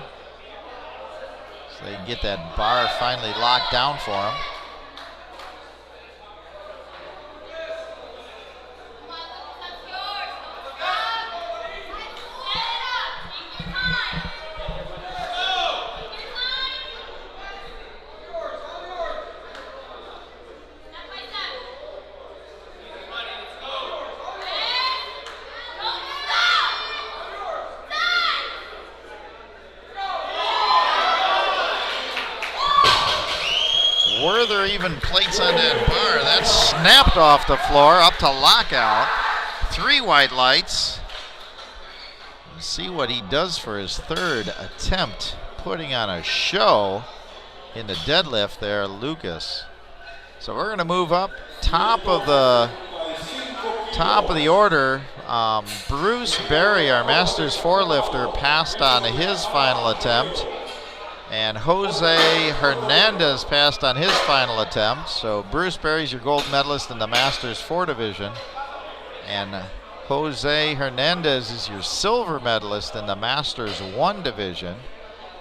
So they can get that bar finally locked down for him. Were there even plates on that bar? That snapped off the floor up to lockout. 3 white lights. Let's see what he does for his third attempt, putting on a show in the deadlift there, Lucas. So we're going to move up top of the order. Bruce Berry, our Masters 4 lifter, passed on his final attempt. And Jose Hernandez passed on his final attempt. So Bruce Berry's your gold medalist in the Masters 4 division. And Jose Hernandez is your silver medalist in the Masters 1 division.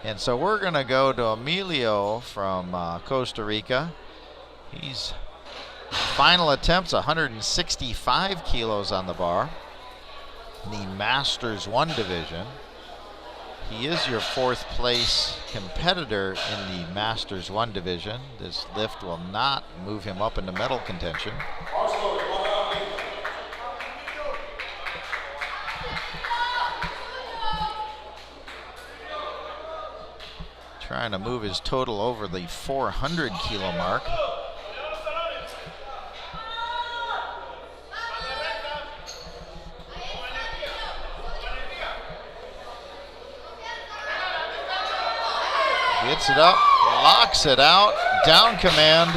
And so we're going to go to Emilio from Costa Rica. He's final attempts 165 kilos on the bar in the Masters 1 division. He is your 4th place competitor in the Masters 1 division. This lift will not move him up into medal contention. Trying to move his total over the 400 kilo mark. Gets it up, locks it out, down command.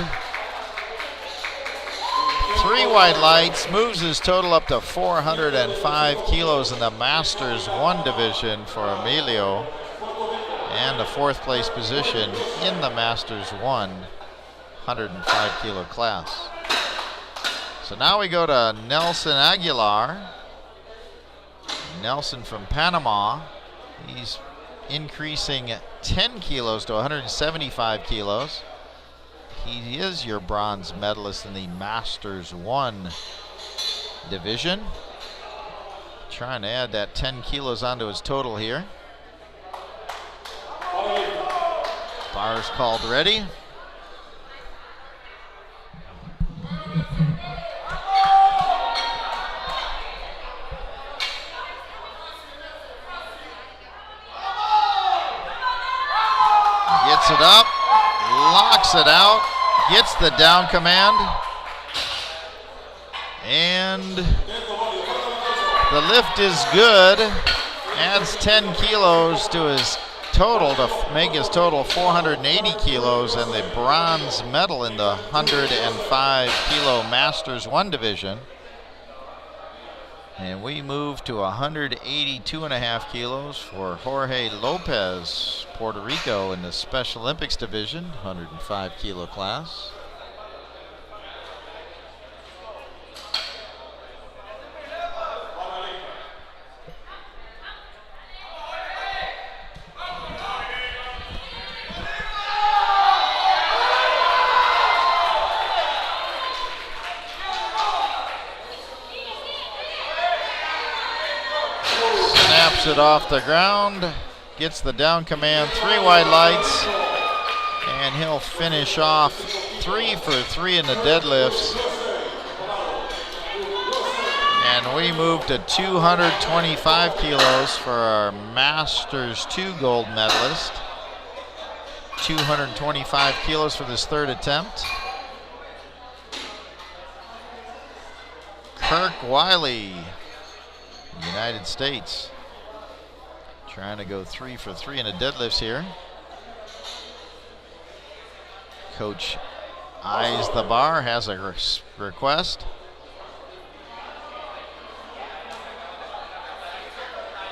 3 white lights, moves his total up to 405 kilos in the Masters 1 division for Emilio. And the 4th place position in the Masters 1 105 kilo class. So now we go to Nelson Aguilar. Nelson from Panama. He's increasing 10 kilos to 175 kilos. He is your bronze medalist in the Masters 1 division. Trying to add that 10 kilos onto his total here. Bar's called ready. Gets it up, locks it out, gets the down command, and the lift is good. Adds 10 kilos to his total to make his total 480 kilos and the bronze medal in the 105 kilo Masters 1 division. And we move to 182.5 kilos for Jorge Lopez, Puerto Rico, in the Special Olympics division, 105 kilo class. It off the ground, gets the down command, 3 wide lights, and he'll finish off 3 for 3 in the deadlifts. And we move to 225 kilos for our Masters 2 gold medalist. 225 kilos for this third attempt. Kirk Wiley, United States, trying to go 3 for 3 in the deadlifts here. Coach eyes the bar, has a request.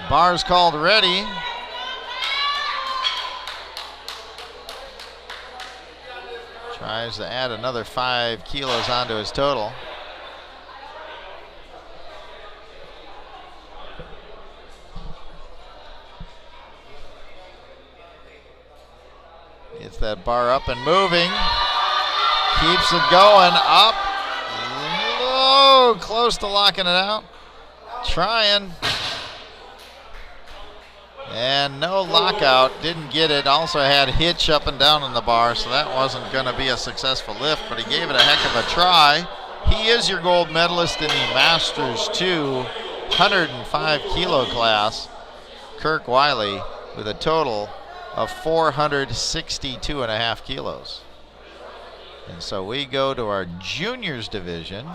Bar's called ready. Tries to add another 5 kilos onto his total. Gets that bar up and moving. Keeps it going up. Low, close to locking it out. Trying. And no lockout, didn't get it. Also had hitch up and down on the bar, so that wasn't going to be a successful lift, but he gave it a heck of a try. He is your gold medalist in the Masters 2 105 kilo class. Kirk Wiley with a total of 462.5 kilos. And so we go to our juniors division.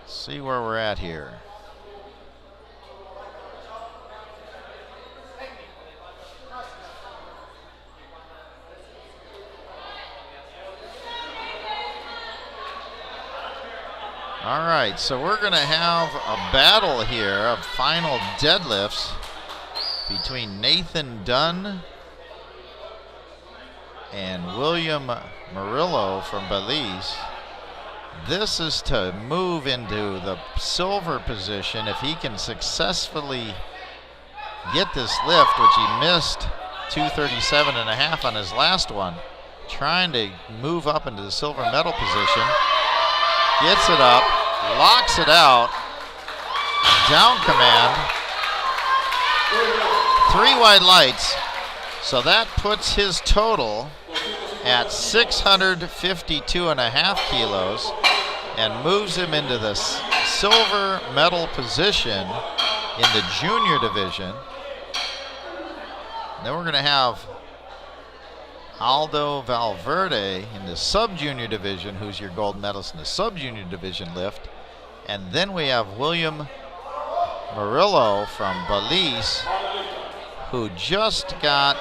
See where we're at here. All right, so we're going to have a battle here of final deadlifts between Nathan Dunn and William Murillo from Belize. This is to move into the silver position if he can successfully get this lift, which he missed 237.5 on his last one. Trying to move up into the silver medal position. Gets it up, locks it out, down command, 3 wide lights, so that puts his total at 652.5 kilos and moves him into the silver medal position in the junior division. And then we're going to have Aldo Valverde in the sub-junior division, who's your gold medalist in the sub-junior division lift. And then we have William Murillo from Belize, who just got,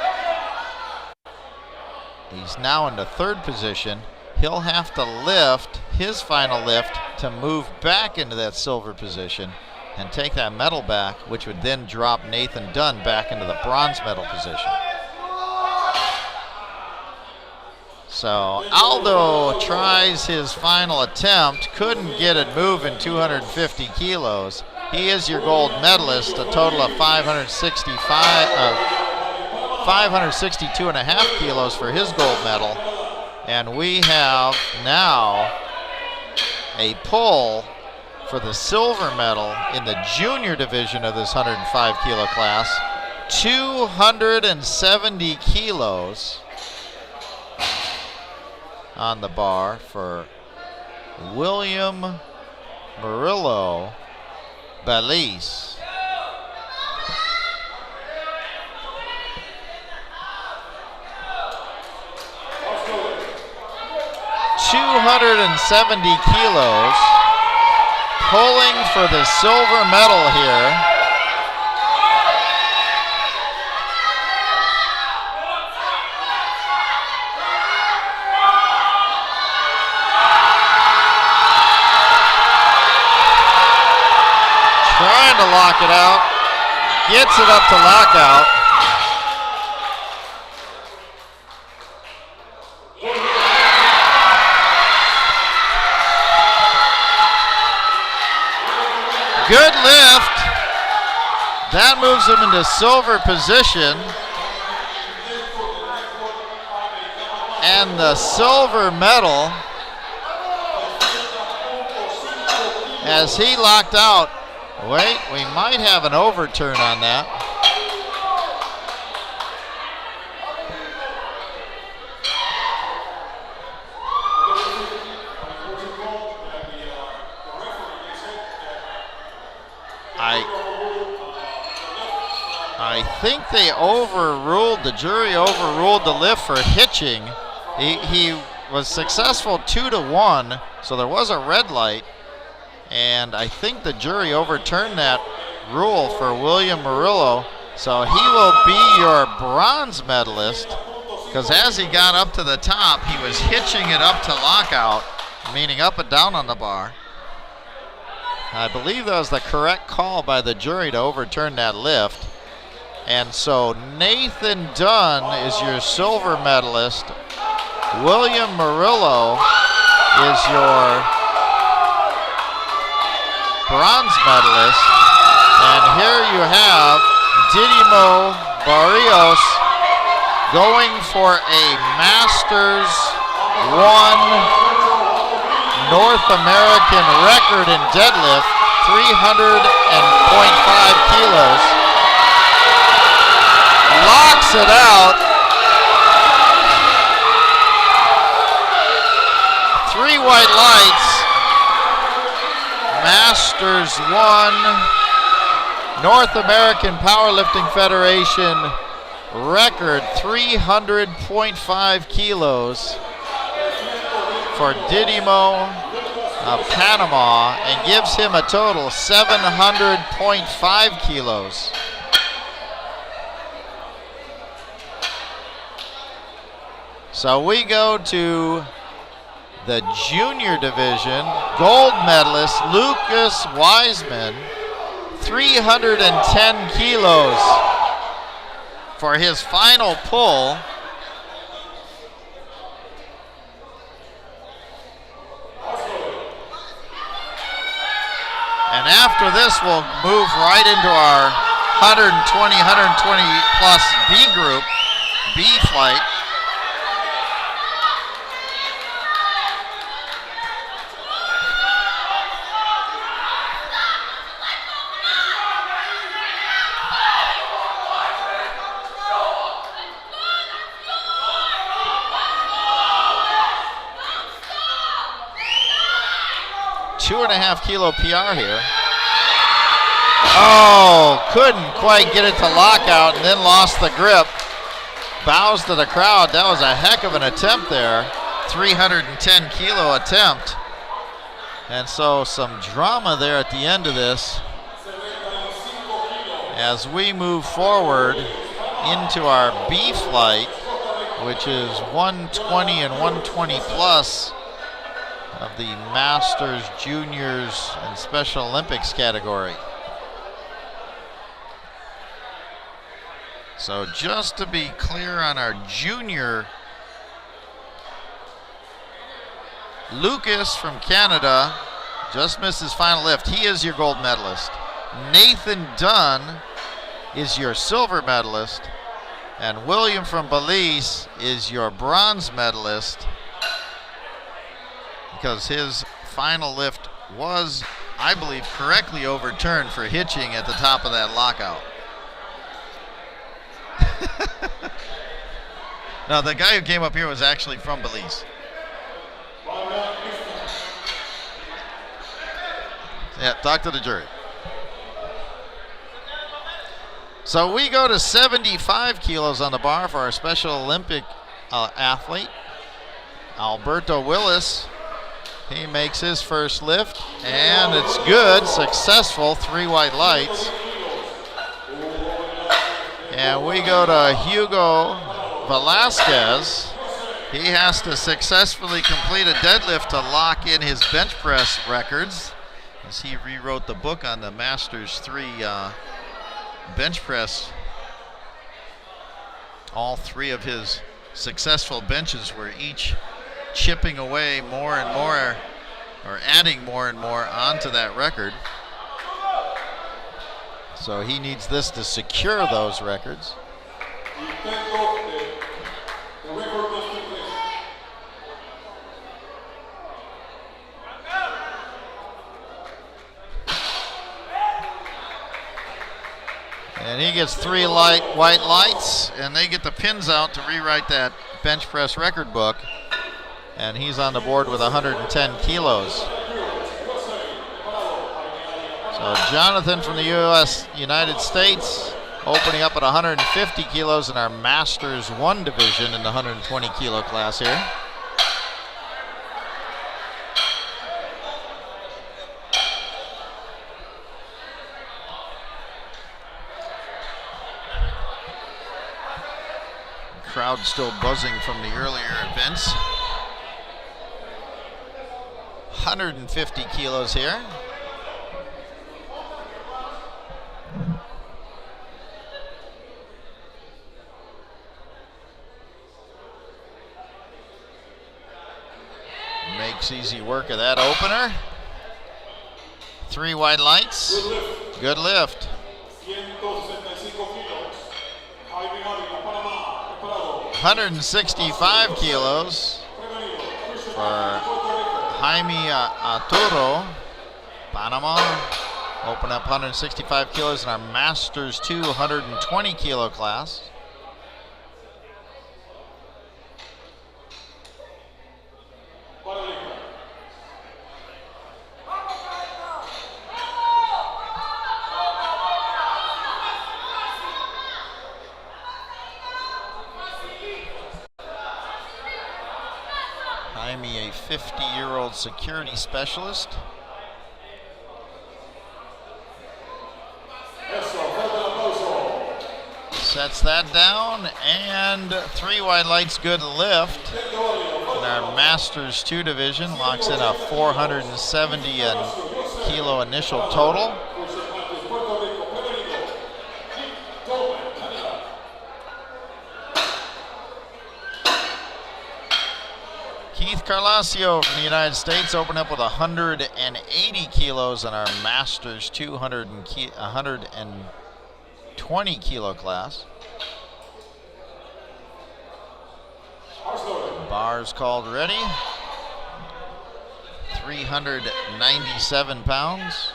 he's now in the third position. He'll have to lift his final lift to move back into that silver position and take that medal back, which would then drop Nathan Dunn back into the bronze medal position. So Aldo tries his final attempt, couldn't get it moving 250 kilos. He is your gold medalist, a total of 562.5 kilos for his gold medal. And we have now a pull for the silver medal in the junior division of this 105 kilo class. 270 kilos on the bar for William Murillo, Belize. $270 kilos, pulling for the silver medal here. Trying to lock it out, gets it up to lockout. Good lift. That moves him into silver position. And the silver medal, as he locked out, Wait, we might have an overturn on that. I think they overruled, the jury overruled the lift for hitching. He was successful 2-1, so there was a red light. And I think the jury overturned that rule for William Murillo. So he will be your bronze medalist, because as he got up to the top, he was hitching it up to lockout, meaning up and down on the bar. I believe that was the correct call by the jury to overturn that lift. And so Nathan Dunn is your silver medalist. William Murillo is your bronze medalist. And here you have Didimo Barrios going for a Masters 1 North American record in deadlift, 300.5 kilos. Locks it out. 3 white lights. Masters 1 North American Powerlifting Federation record, 300.5 kilos for Didimo of Panama, and gives him a total 700.5 kilos. So we go to the junior division. Gold medalist Lucas Wiseman, 310 kilos for his final pull. And after this, we'll move right into our 120 plus B group, B flight. .5 kilo PR here. Oh, couldn't quite get it to lockout and then lost the grip. Bows to the crowd. That was a heck of an attempt there. 310 kilo attempt. And so some drama there at the end of this as we move forward into our B flight, which is 120 and 120 plus of the Masters, Juniors, and Special Olympics category. So just to be clear on our junior, Lucas from Canada just missed his final lift. He is your gold medalist. Nathan Dunn is your silver medalist. And William from Belize is your bronze medalist, because his final lift was, I believe, correctly overturned for hitching at the top of that lockout. No, the guy who came up here was actually from Belize. Yeah, talk to the jury. So we go to 75 kilos on the bar for our Special Olympic athlete, Alberto Willis. He makes his first lift, and it's good, successful, 3 white lights. And we go to Hugo Velasquez. He has to successfully complete a deadlift to lock in his bench press records, as he rewrote the book on the Masters 3 bench press. All 3 of his successful benches were each chipping away more and more, or adding more and more onto that record. So he needs this to secure those records. he gets 3 white lights, and they get the pins out to rewrite that bench press record book. And he's on the board with 110 kilos. So Jonathan from the United States, opening up at 150 kilos in our Masters 1 division in the 120 kilo class here. Crowd still buzzing from the earlier events. 150 kilos here. Makes easy work of that opener. 3 white lights. Good lift. 165 kilos for Jaime Arturo, Panama. Open up 165 kilos in our Masters 2 120 kilo class. Jaime, a 50-year-old security specialist. Sets that down, and 3 white lights, good lift. In our Masters 2 division, locks in a 470 kilo initial total. Keith Carlasio from the United States opened up with 180 kilos in our Masters 120 kilo class. Bars called ready. 397 pounds.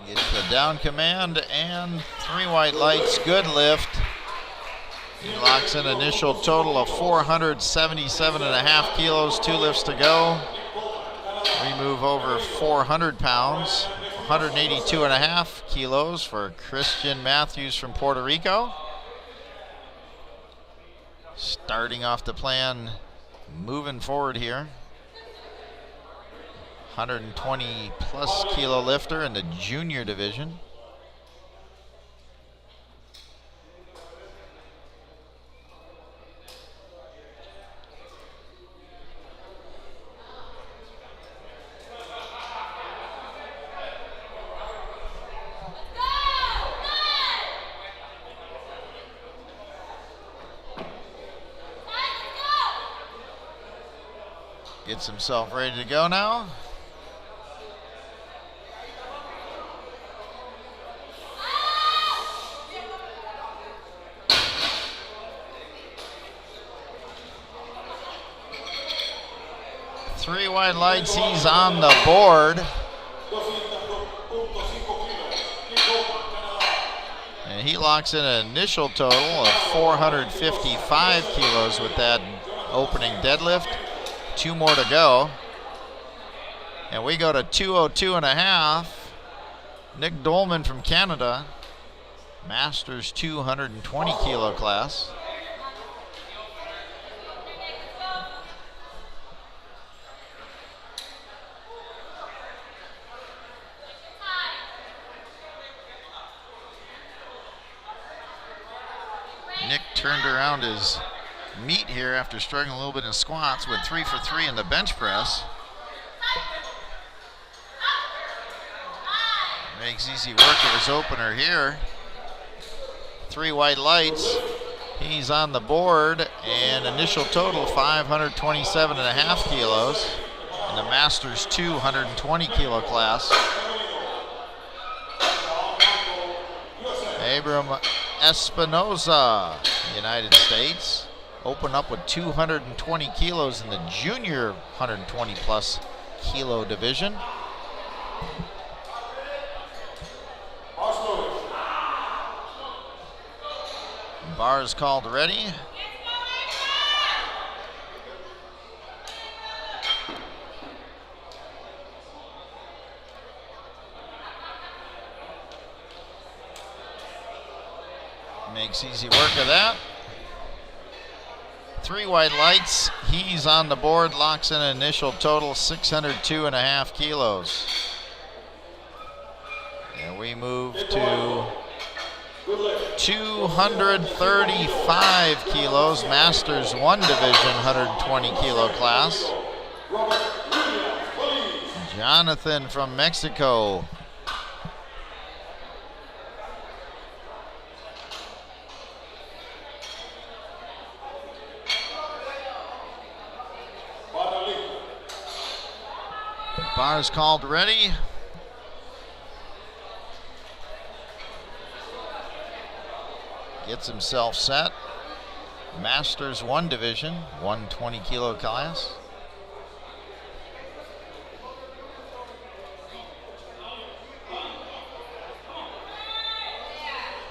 Gets the down command and 3 white lights, good lift. He locks in initial total of 477.5 kilos, 2 lifts to go. We move over 400 pounds, 182.5 kilos for Christian Matthews from Puerto Rico. Starting off the plan, moving forward here. 120 plus kilo lifter in the junior division. Gets himself ready to go now. Three white lights, he's on the board. And he locks in an initial total of 455 kilos with that opening deadlift. 2 more to go. And we go to 202.5. Nick Dolman from Canada, Masters 220 kilo class. Nick turned around his meet here after struggling a little bit in squats, went 3 for 3 in the bench press. Makes easy work of his opener here. 3 white lights. He's on the board, and initial total 527.5 kilos. in the Masters 220 kilo class. Abram Espinoza, United States, open up with 220 kilos in the junior 120 plus kilo division. Bars called ready. Makes easy work of that. 3 white lights. He's on the board, locks in an initial total 602.5 kilos. And we move to 235 kilos, Masters 1 division, 120 kilo class. Jonathan from Mexico. Bars called ready. Gets himself set. Masters 1 division, 120 kilo class.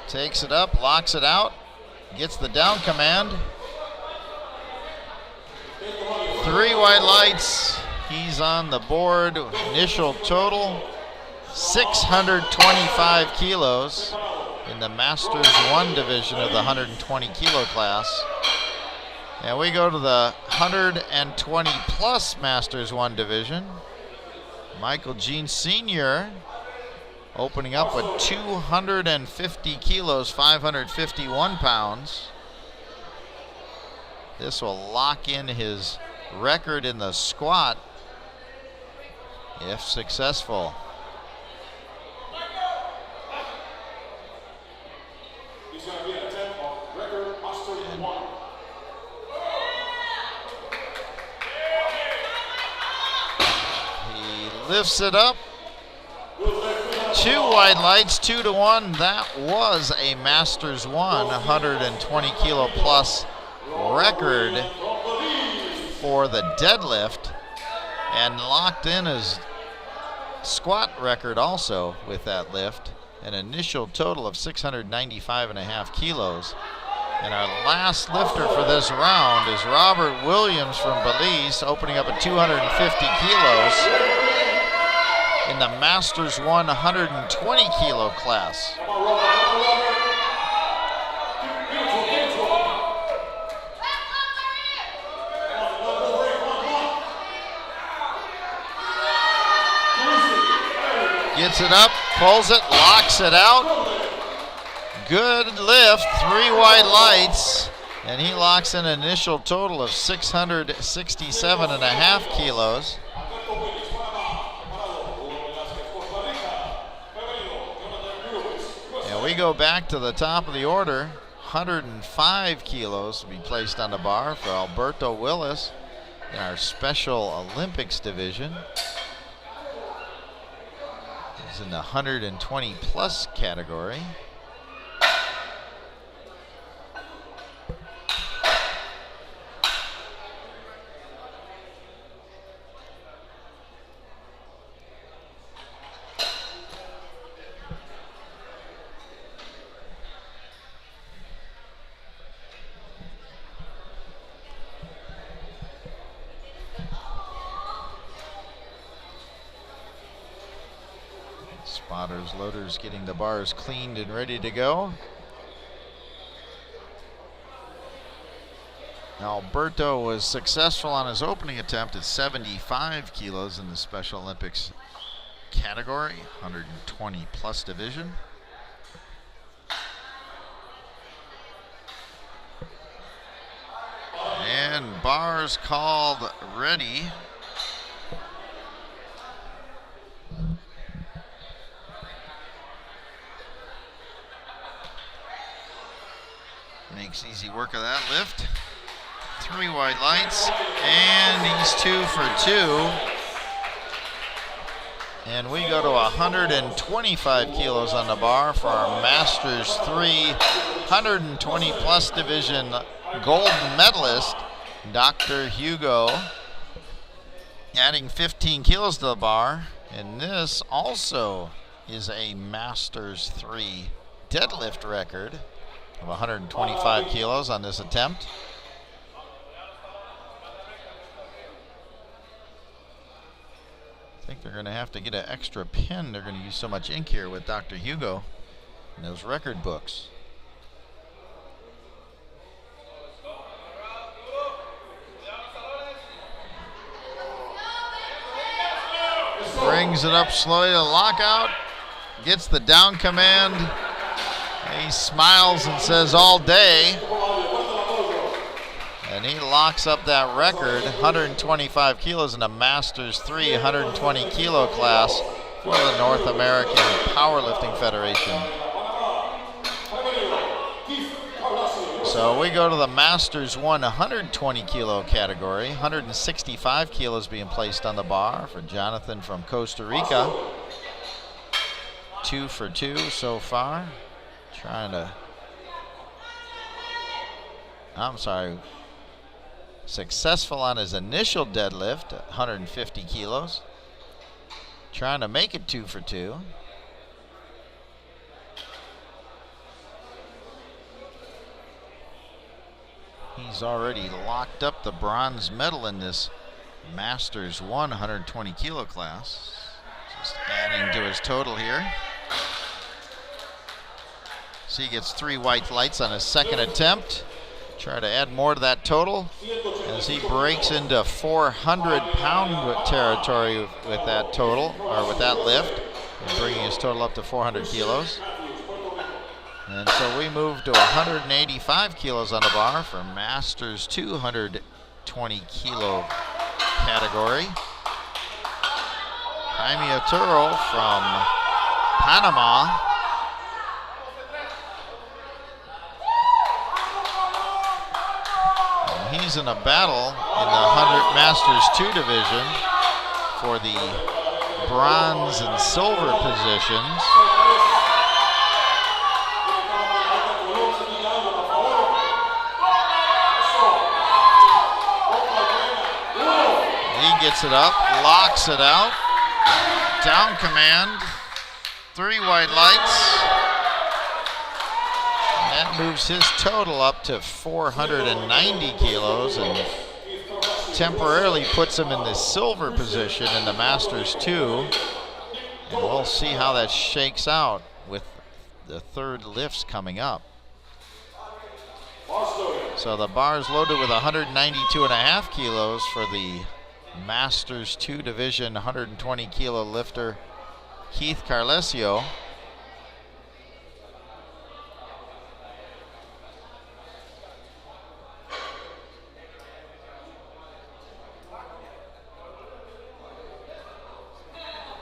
Takes it up, locks it out, gets the down command. 3 white lights. He's on the board. Initial total 625 kilos in the Masters 1 division of the 120 kilo class. And we go to the 120 plus Masters 1 division. Michael Jean Sr. opening up with 250 kilos, 551 pounds. This will lock in his record in the squat if successful. He's going to be an attempt of record Master 1. He lifts it up. 2 white lights, 2-1. That was a Masters 1 120 kilo plus record for the deadlift, and locked in his squat record also with that lift, an initial total of 695.5 kilos. And our last lifter for this round is Robert Williams from Belize, opening up at 250 kilos in the Masters 1 120 kilo class. Gets it up, pulls it, locks it out. Good lift, 3 white lights, and he locks in an initial total of 667.5 kilos. And we go back to the top of the order. 105 kilos will be placed on the bar for Alberto Willis in our Special Olympics division. He's in the 120 plus category. Spotters, loaders getting the bars cleaned and ready to go. Now Alberto was successful on his opening attempt at 75 kilos in the Special Olympics category, 120 plus division. And bars called ready. Makes easy work of that lift. 3 white lights, and he's 2 for 2. And we go to 125 kilos on the bar for our Masters 3 120 plus division gold medalist, Dr. Hugo, adding 15 kilos to the bar. And this also is a Masters 3 deadlift record of 125 kilos on this attempt. I think they're going to have to get an extra pen. They're going to use so much ink here with Dr. Hugo in those record books. Brings it up slowly to lockout. Gets the down command. He smiles and says all day. And he locks up that record, 125 kilos in the Masters 3 120 kilo class for the North American Powerlifting Federation. So we go to the Masters 1 120 kilo category. 165 kilos being placed on the bar for Jonathan from Costa Rica. 2 for 2 so far. Successful on his initial deadlift, 150 kilos. Trying to make it 2 for 2. He's already locked up the bronze medal in this Masters 1 120 kilo class. Just adding to his total here. So he gets 3 white lights on his second attempt. Try to add more to that total as he breaks into 400-pound territory with that total, or with that lift, and bringing his total up to 400 kilos. And so we move to 185 kilos on the bar for Masters 220 kilo category. Jaime Arturo from Panama. He's in a battle in the 100 Masters 2 division for the bronze and silver positions. He gets it up, locks it out, down command, 3 white lights. That moves his total up to 490 kilos and temporarily puts him in the silver position in the Masters 2. And we'll see how that shakes out with the third lifts coming up. So the bar is loaded with 192.5 kilos for the Masters 2 division 120 kilo lifter Keith Carlesio.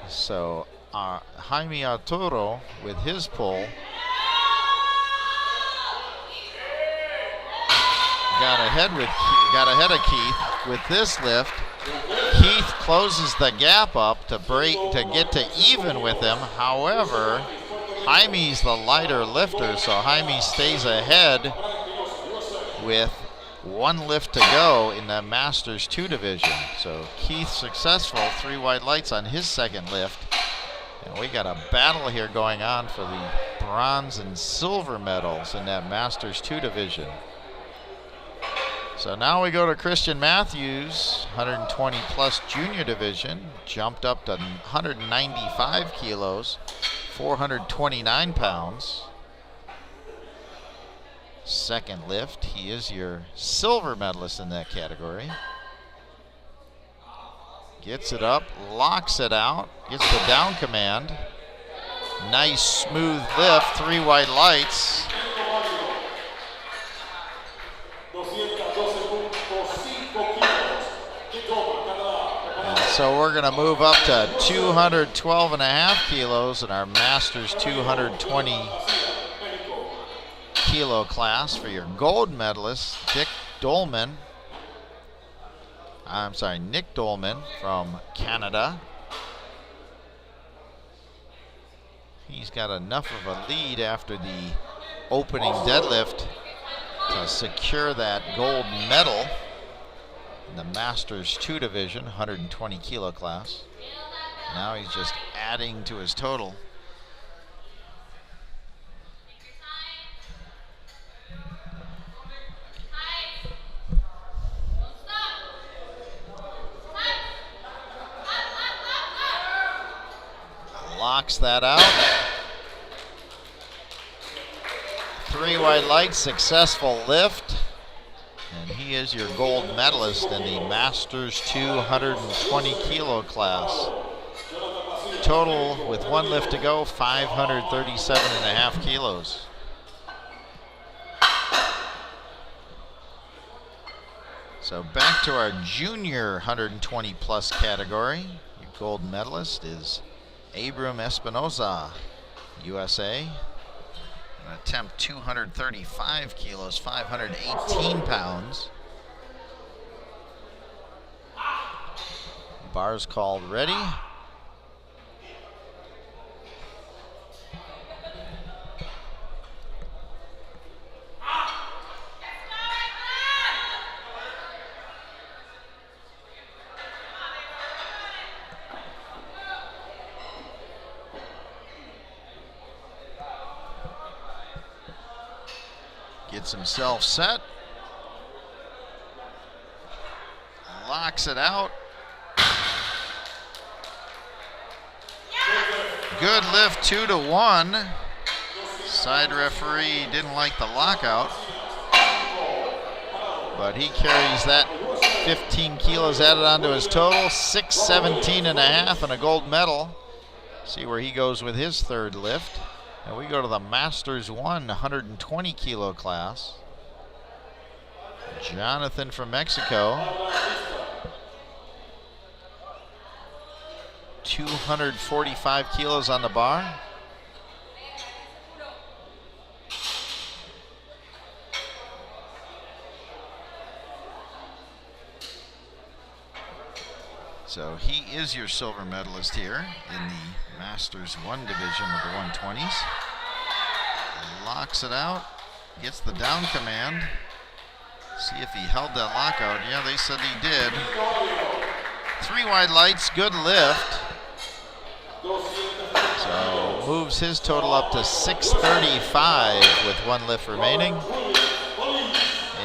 So Jaime Arturo with his pull got ahead of Keith with this lift. Keith closes the gap up to get to even with him. However, Jaime's the lighter lifter, so Jaime stays ahead with 1 lift to go in the Masters 2 division. So Keith successful, 3 white lights on his second lift. And we got a battle here going on for the bronze and silver medals in that Masters 2 division. So now we go to Christian Matthews, 120 plus junior division, jumped up to 195 kilos, 429 pounds. Second lift, he is your silver medalist in that category. Gets it up, locks it out, gets the down command. Nice smooth lift, 3 white lights. And so we're gonna move up to 212.5 kilos in our Masters 220 kilo class for your gold medalist, Nick Dolman from Canada. he's got enough of a lead after the opening deadlift to secure that gold medal in the Masters 2 division, 120 kilo class. Now he's just adding to his total. Locks that out. 3 white lights, successful lift. And he is your gold medalist in the Masters 220 kilo class. Total with 1 lift to go, 537.5 kilos. So back to our junior 120 plus category. Your gold medalist is Abram Espinoza, USA. Gonna attempt 235 kilos, 518 pounds. Bars called ready. Gets himself set. Locks it out. Good lift, 2-1. Side referee didn't like the lockout, but he carries that 15 kilos added onto his total, 617.5 and a gold medal. See where he goes with his third lift. And we go to the Masters 1 120 kilo class. Jonathan from Mexico. 245 kilos on the bar. So he is your silver medalist here in the Masters 1 division of the 120s. Locks it out, gets the down command. See if he held that lockout. Yeah, they said he did. 3 wide lights, good lift. So moves his total up to 635 with 1 lift remaining.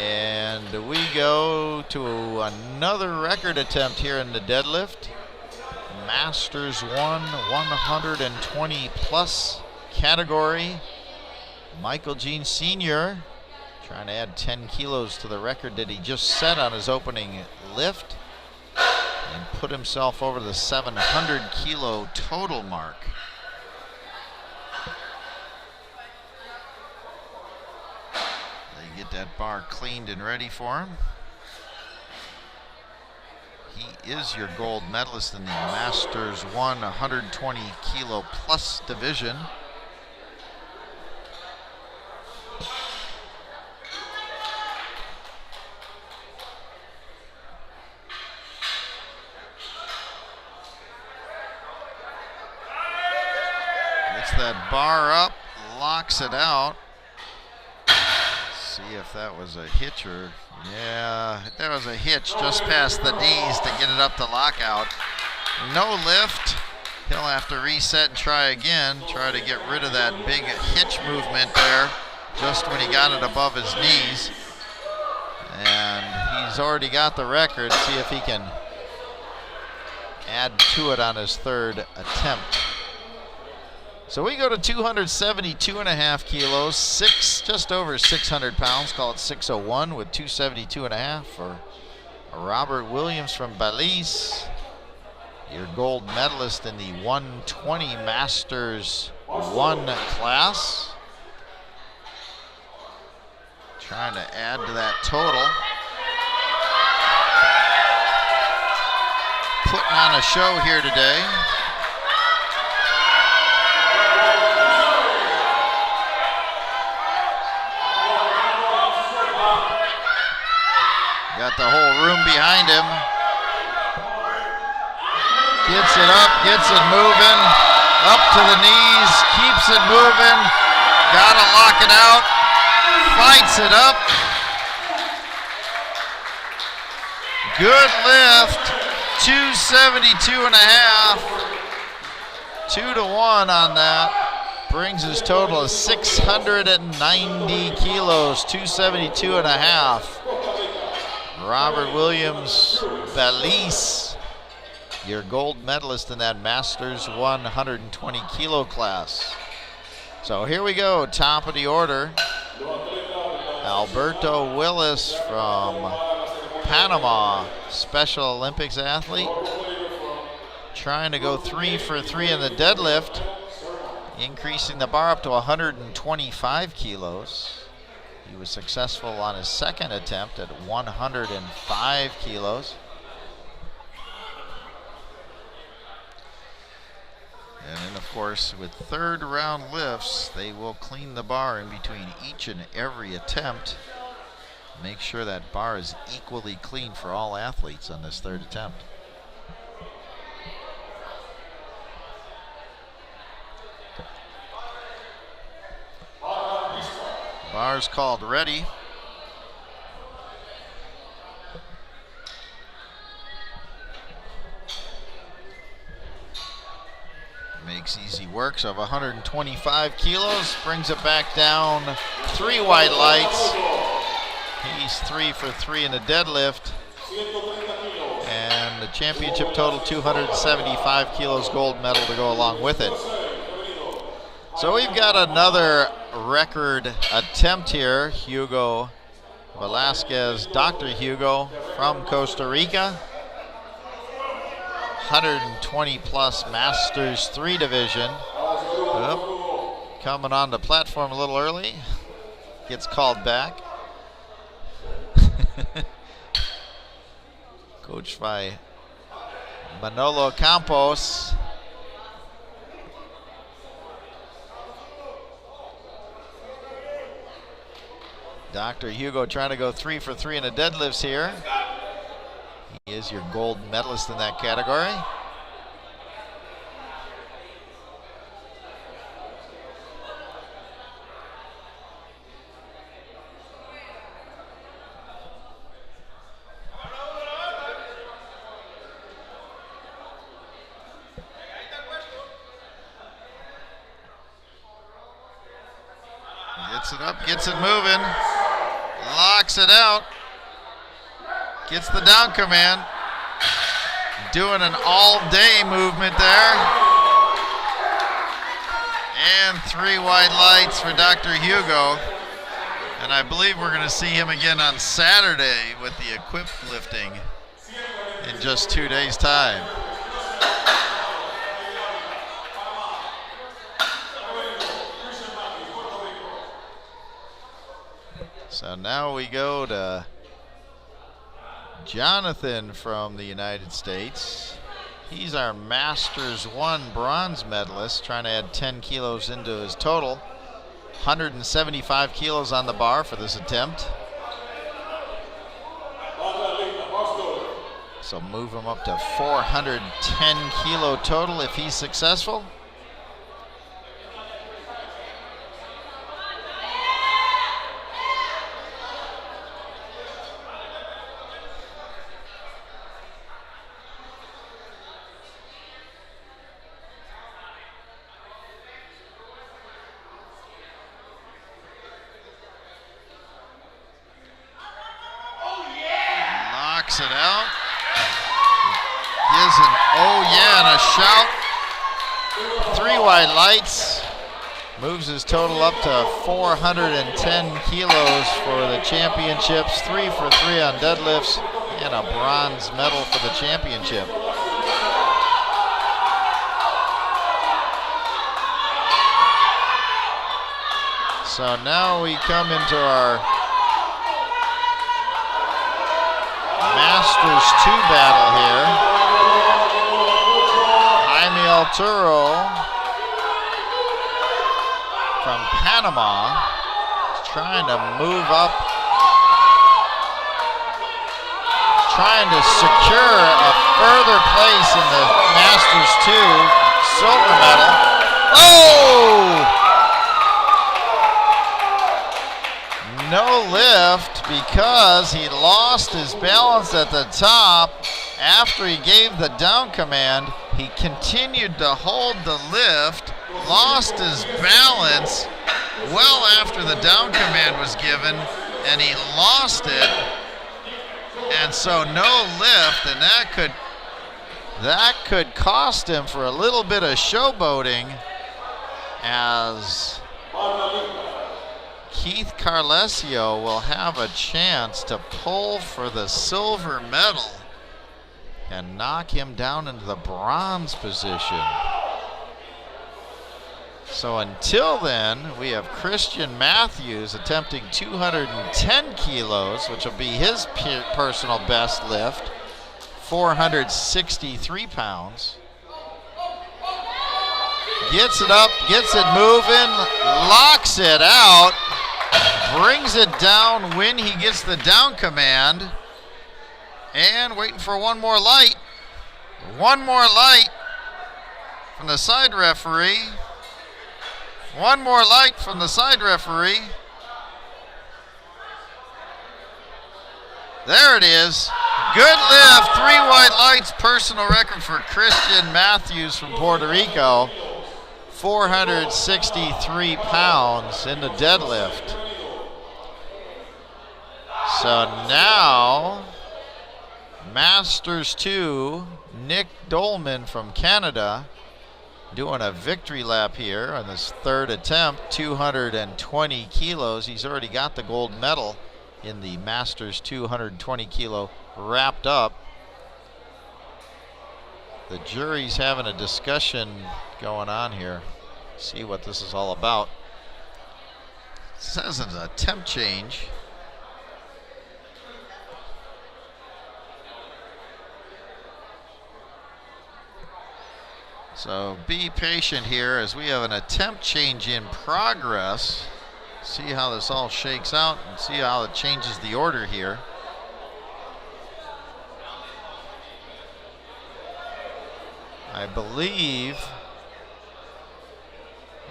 And we go to another record attempt here in the deadlift. Masters 1 120 plus category. Michael Jean Sr. trying to add 10 kilos to the record that he just set on his opening lift and put himself over the 700 kilo total mark. They get that bar cleaned and ready for him. He is your gold medalist in the Masters 1 120 kilo plus division. Gets that bar up, locks it out. See if that was a hitch or, yeah, there was a hitch just past the knees to get it up to lockout. No lift. He'll have to reset and try again. Try to get rid of that big hitch movement there just when he got it above his knees. And he's already got the record. See if he can add to it on his third attempt. So we go to 272.5 kilos, just over 600 pounds, call it 601 with 272.5 for Robert Williams from Belize, your gold medalist in the 120 Masters 1 class. Trying to add to that total. Putting on a show here today. Got the whole room behind him. Gets it up, gets it moving. Up to the knees, keeps it moving. Gotta lock it out. Fights it up. Good lift. 272 and a half. 2-1 on that. Brings his total of 690 kilos, 272 and a half. Robert Williams Balise, your gold medalist in that Masters 120 kilo class. So here we go, top of the order. Alberto Willis from Panama, Special Olympics athlete. Trying to go 3 for 3 in the deadlift, increasing the bar up to 125 kilos. He was successful on his second attempt at 105 kilos. And then, of course, with third round lifts, they will clean the bar in between each and every attempt. Make sure that bar is equally clean for all athletes on this third attempt. Bar's called ready. Makes easy work of 125 kilos, brings it back down. 3 white lights. He's 3 for 3 in the deadlift. And the championship total 275 kilos gold medal to go along with it. So we've got another record attempt here. Hugo Velasquez, Dr. Hugo from Costa Rica. 120 plus Masters 3 division. Coming on the platform a little early. Gets called back. Coached by Manolo Campos. Dr. Hugo trying to go 3 for 3 in the deadlifts here. He is your gold medalist in that category. Gets it up, gets it moving, locks it out. Gets the down command. Doing an all-day movement there. And 3 white lights for Dr. Hugo. And I believe we're going to see him again on Saturday with the equipped lifting in just 2 days' time. So now we go to Jonathan from the United States. He's our Masters 1 bronze medalist, trying to add 10 kilos into his total. 175 kilos on the bar for this attempt. So move him up to 410 kilo total if he's successful. It out. Gives an oh yeah and a shout. 3 white lights. Moves his total up to 410 kilos for the championships. 3 for 3 on deadlifts and a bronze medal for the championship. So now we come into our Masters 2 battle here. Jaime Arturo from Panama is trying to move up, trying to secure a further place in the Masters 2. silver medal. Oh! No lift because he lost his balance at the top. After he gave the down command, he continued to hold the lift, lost his balance well after the down command was given, and he lost it. And so no lift, and that could cost him for a little bit of showboating, as Keith Carlesio will have a chance to pull for the silver medal and knock him down into the bronze position. So until then, we have Christian Matthews attempting 210 kilos, which will be his personal best lift, 463 pounds. Gets it up, gets it moving, locks it out, brings it down when he gets the down command, and waiting for one more light. One more light from the side referee. One more light from the side referee. There it is. Good lift, 3 white lights, personal record for Christian Matthews from Puerto Rico. 463 pounds in the deadlift. So now, Masters 2, Nick Dolman from Canada, doing a victory lap here on this third attempt, 220 kilos. He's already got the gold medal in the Masters 220 kilo wrapped up. The jury's having a discussion going on here. See what this is all about. It says it's a temp change. So be patient here as we have an attempt change in progress. See how this all shakes out and see how it changes the order here. I believe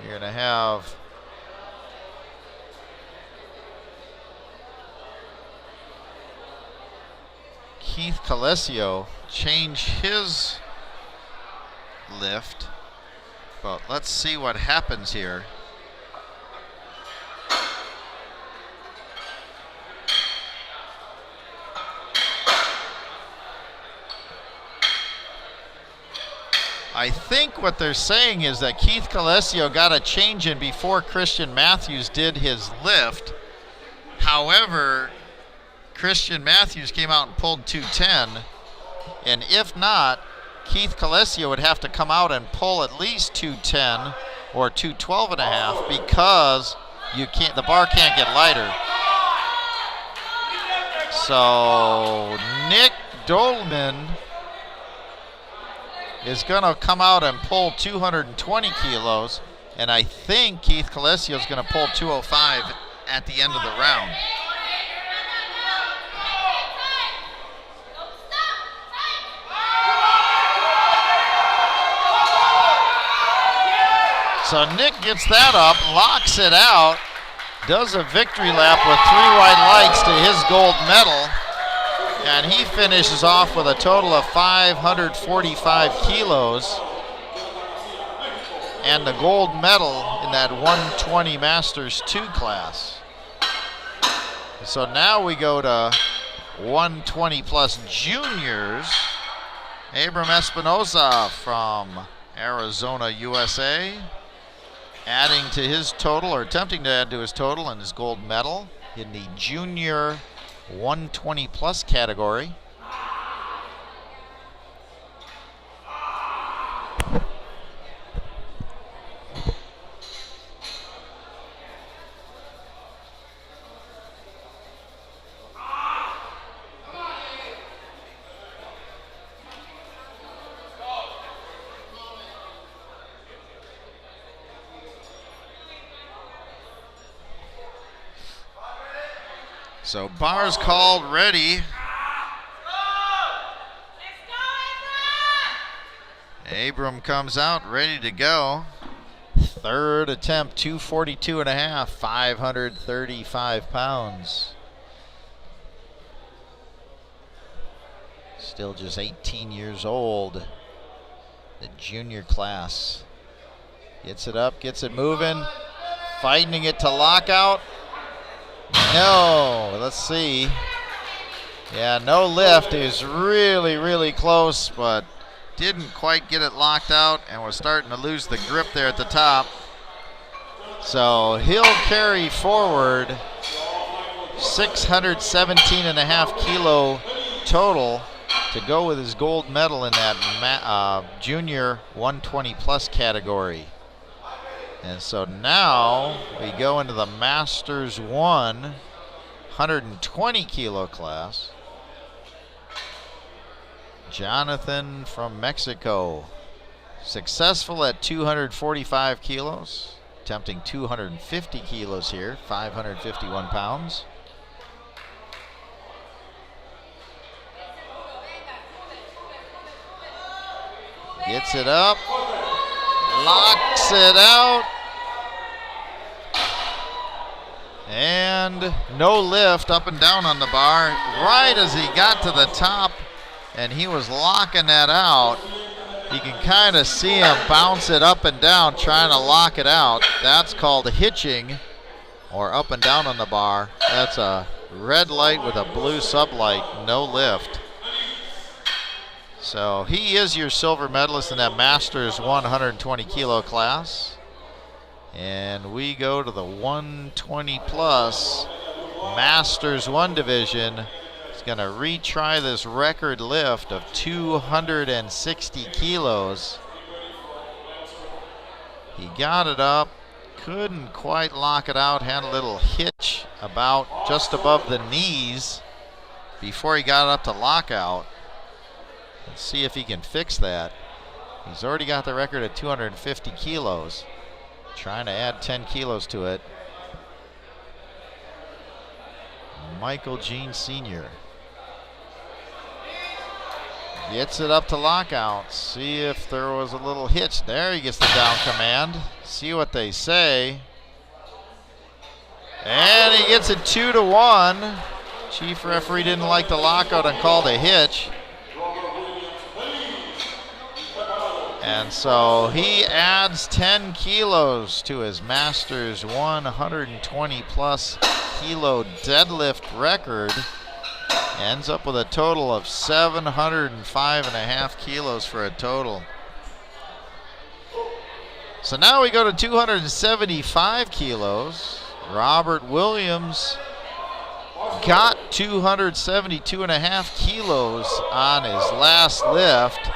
you're going to have Keith Carlesio change his lift, but let's see what happens here. I think what they're saying is that Keith Carlesio got a change in before Christian Matthews did his lift. However, Christian Matthews came out and pulled 210, and if not, Keith Carlesio would have to come out and pull at least 210 or 212 and a half, because the bar can't get lighter. So Nick Dolman is going to come out and pull 220 kilos, and I think Keith Carlesio is going to pull 205 at the end of the round. So Nick gets that up, locks it out, does a victory lap with 3 white lights to his gold medal, and he finishes off with a total of 545 kilos and the gold medal in that 120 Masters 2 class. So now we go to 120 plus juniors. Abram Espinoza from Arizona, USA, adding to his total, or attempting to add to his total, and his gold medal in the junior 120 plus category. So bars called, ready. Abram comes out ready to go. Third attempt, 242.5, 535 pounds. Still just 18 years old. The junior class. Gets it up, gets it moving. Fighting it to lockout. No, let's see. Yeah, no lift. It was really, really close, but didn't quite get it locked out and was starting to lose the grip there at the top. So he'll carry forward 617.5 kilo total to go with his gold medal in that junior 120 plus category. And so now we go into the Masters 120 kilo class. Jonathan from Mexico, successful at 245 kilos, attempting 250 kilos here, 551 pounds. Gets it up, locks it out, and no lift up and down on the bar. Right as he got to the top and he was locking that out, you can kind of see him bounce it up and down trying to lock it out. That's called hitching, or up and down on the bar. That's a red light with a blue sublight, no lift. So he is your silver medalist in that Masters 120 kilo class. And we go to the 120 plus Masters 1 division. He's going to retry this record lift of 260 kilos. He got it up, couldn't quite lock it out, had a little hitch about just above the knees before he got it up to lockout. Let's see if he can fix that. He's already got the record at 250 kilos. Trying to add 10 kilos to it. Michael Jean Sr. Gets it up to lockout. See if there was a little hitch. There he gets the down command. See what they say. And he gets it 2-1. Chief referee didn't like the lockout and called a hitch. And so he adds 10 kilos to his Masters 120 plus kilo deadlift record. Ends up with a total of 705.5 kilos for a total. So now we go to 275 kilos. Robert Williams got 272.5 kilos on his last lift.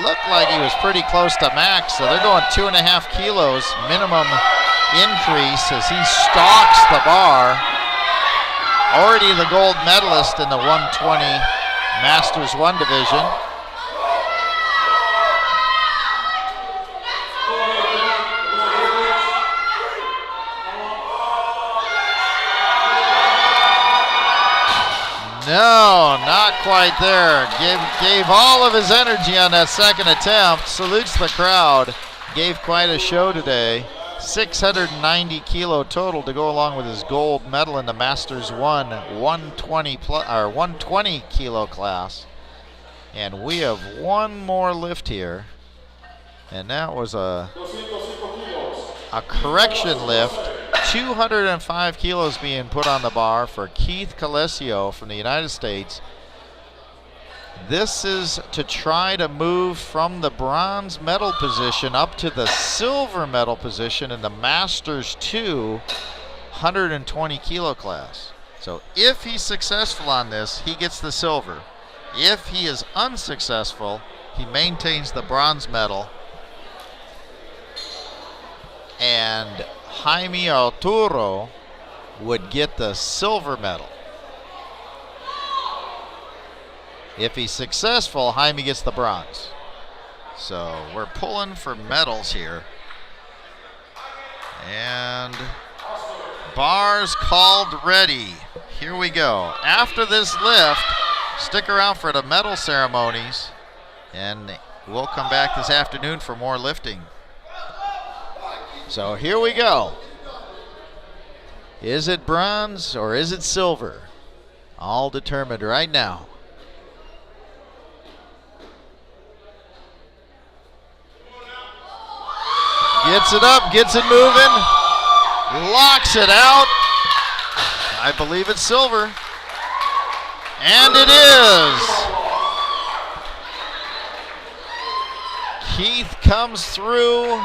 Looked like he was pretty close to max, so they're going 2.5 kilos minimum increase as he stalks the bar. Already the gold medalist in the 120 Masters 1 division. No, not quite there. Gave all of his energy on that second attempt. Salutes the crowd. Gave quite a show today. 690 kilo total to go along with his gold medal in the Masters 120 kilo class. And we have one more lift here. And that was a correction lift. 205 kilos being put on the bar for Keith Calesio from the United States. This is to try to move from the bronze medal position up to the silver medal position in the Masters 2 120 kilo class. So if he's successful on this, he gets the silver. If he is unsuccessful, he maintains the bronze medal. And Jaime Arturo would get the silver medal. If he's successful, Jaime gets the bronze. So we're pulling for medals here. And bars called ready. Here we go. After this lift, stick around for the medal ceremonies. And We'll come back this afternoon for more lifting. So here we go. Is it bronze or is it silver? All determined right now. Gets it up, gets it moving, locks it out. I believe it's silver. And it is. Keith comes through.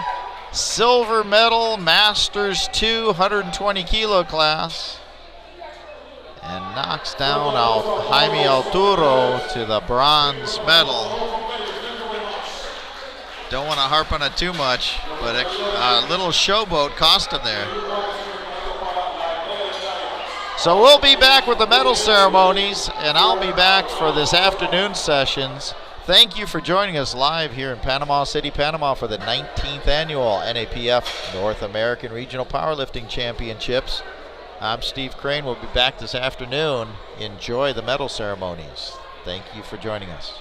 Silver medal, Masters 2, 120 kilo class. And knocks down Jaime Alturo to the bronze medal. Don't want to harp on it too much, but a little showboat cost him there. So we'll be back with the medal ceremonies, and I'll be back for this afternoon sessions. Thank you for joining us live here in Panama City, Panama for the 19th annual NAPF North American Regional Powerlifting Championships. I'm Steve Crane. We'll be back this afternoon. Enjoy the medal ceremonies. Thank you for joining us.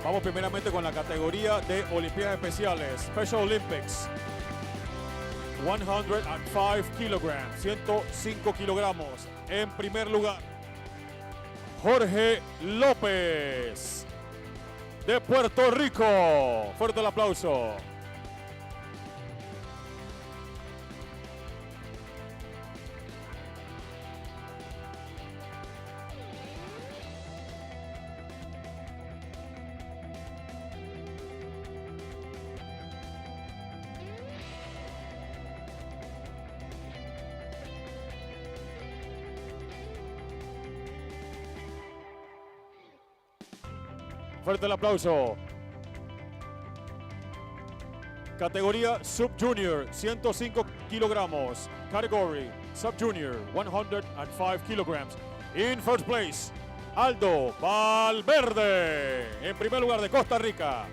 Vamos primeramente con la categoría de Olimpiadas Especiales, Special Olympics. 105 kilograms, 105 kilogramos. En primer lugar, Jorge López, de Puerto Rico. Fuerte el aplauso. Fuerte el aplauso. Categoría Sub Junior, 105 kilogramos. Category Sub Junior, 105 kilograms. In first place, Aldo Valverde. En primer lugar de Costa Rica.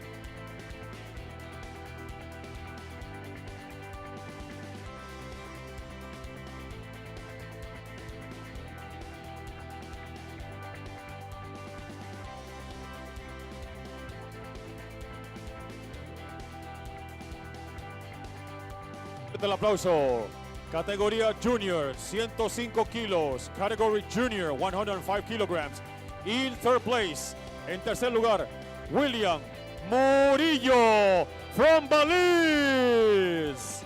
Fuerte el aplauso. Categoría Junior, 105 kilos. Category Junior, 105 kilograms. In third place, en tercer lugar, William Murillo from Belize.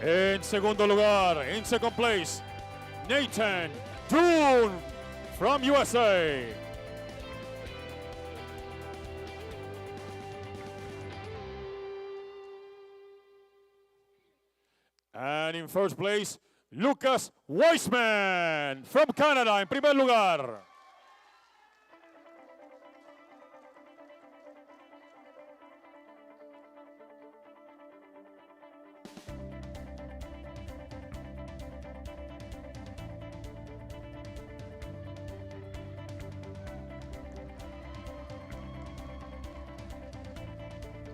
En segundo lugar, in second place, Nathan Dune from USA. And in first place, Lucas Weissman from Canada, en primer lugar.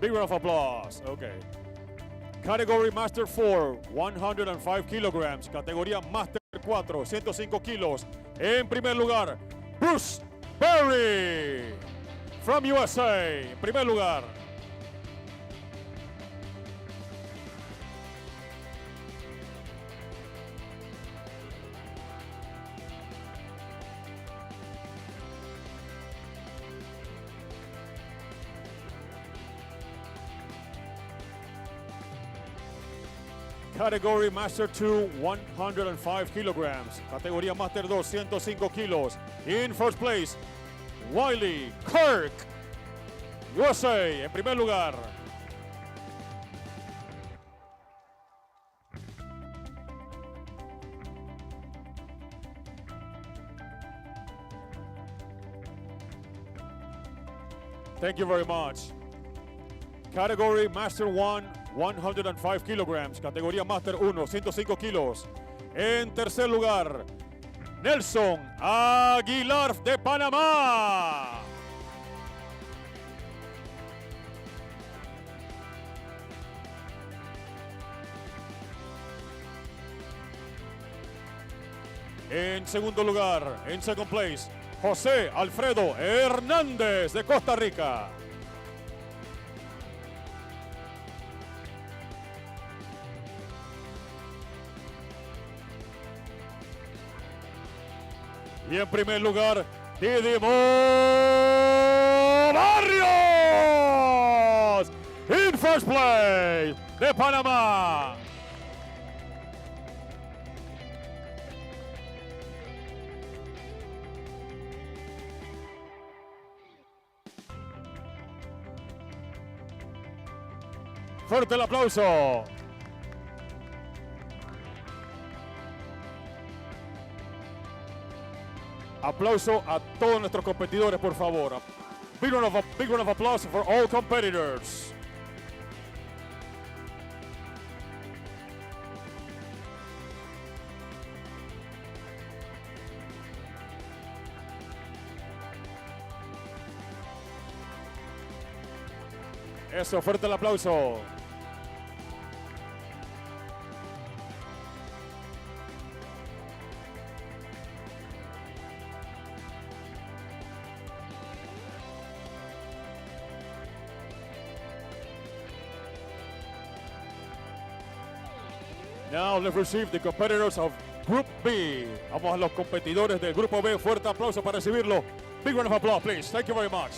Big round of applause. Okay. Category Master 4, 105 kilograms. Categoría Master 4, 105 kilos. En primer lugar, Bruce Berry from USA. En primer lugar. Category Master 2, 105 kilograms. Categoría Master 2, 105 kilos. In first place, Wiley Kirk, USA, en primer lugar. Thank you very much. Category Master 1, 105 kilograms. Categoría Master 1, 105 kilos. En tercer lugar, Nelson Aguilar de Panamá. En segundo lugar, en second place, José Alfredo Hernández de Costa Rica. Y en primer lugar, Didimo Barrios. In first place, de Panamá. Fuerte el aplauso. Aplauso a todos nuestros competidores, por favor. Big round of applause for all competitors. Eso, fuerte el aplauso. Now let's receive the competitors of Group B. Vamos a los competidores del Grupo B. Fuerte aplauso para recibirlo. Big round of applause, please. Thank you very much.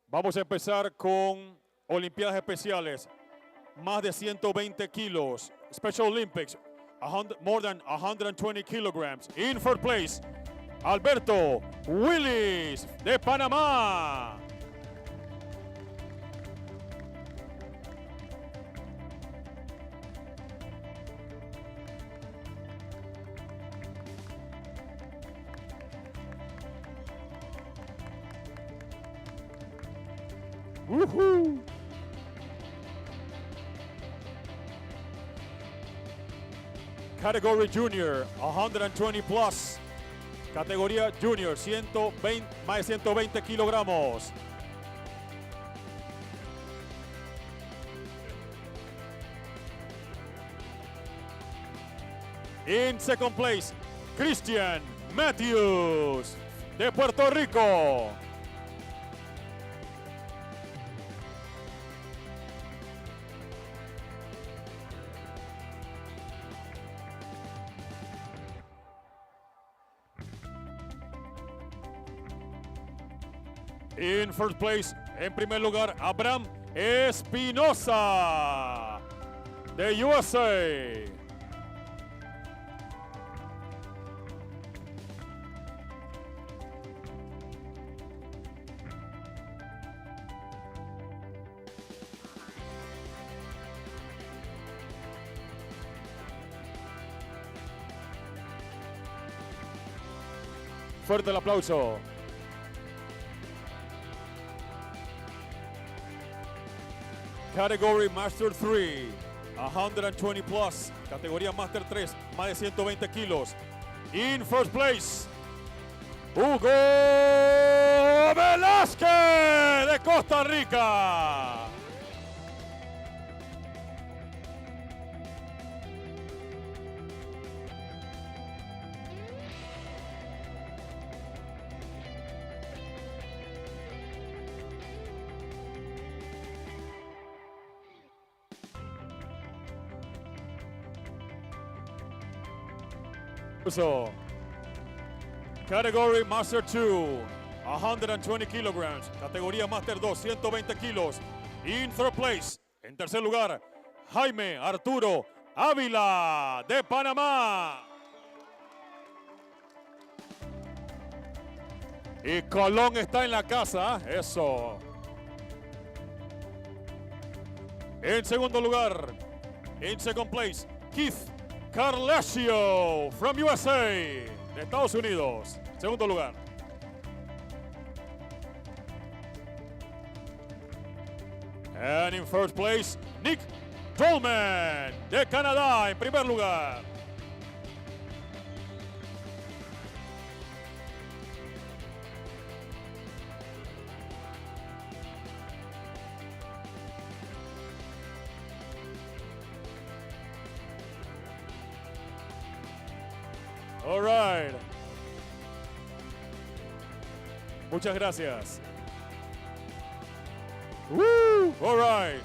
Vamos a empezar con Olimpiadas Especiales. Más de 120 kilos. Special Olympics. More than 120 kilograms. In first place, Alberto Willis de Panamá. Woohoo! Category Junior, 120 plus. Categoría Junior, 120, más de 120 kilogramos. In second place, Christian Matthews, de Puerto Rico. In first place, en primer lugar, Abraham Espinosa, de USA. Fuerte el aplauso. Category Master 3, 120 plus. Categoría Master 3, más de 120 kilos. In first place, Hugo Velázquez de Costa Rica. So, Category Master 2, 120 kilograms. Categoría Master 2, 120 kilos. In third place, en tercer lugar, Jaime Arturo Ávila de Panamá. Y Colón está en la casa, eso. En segundo lugar, en second place, Keith Carlesio from USA, de Estados Unidos, segundo lugar. And in first place, Nick Dolman, de Canadá, en primer lugar. All right. Muchas gracias. Woo! All right.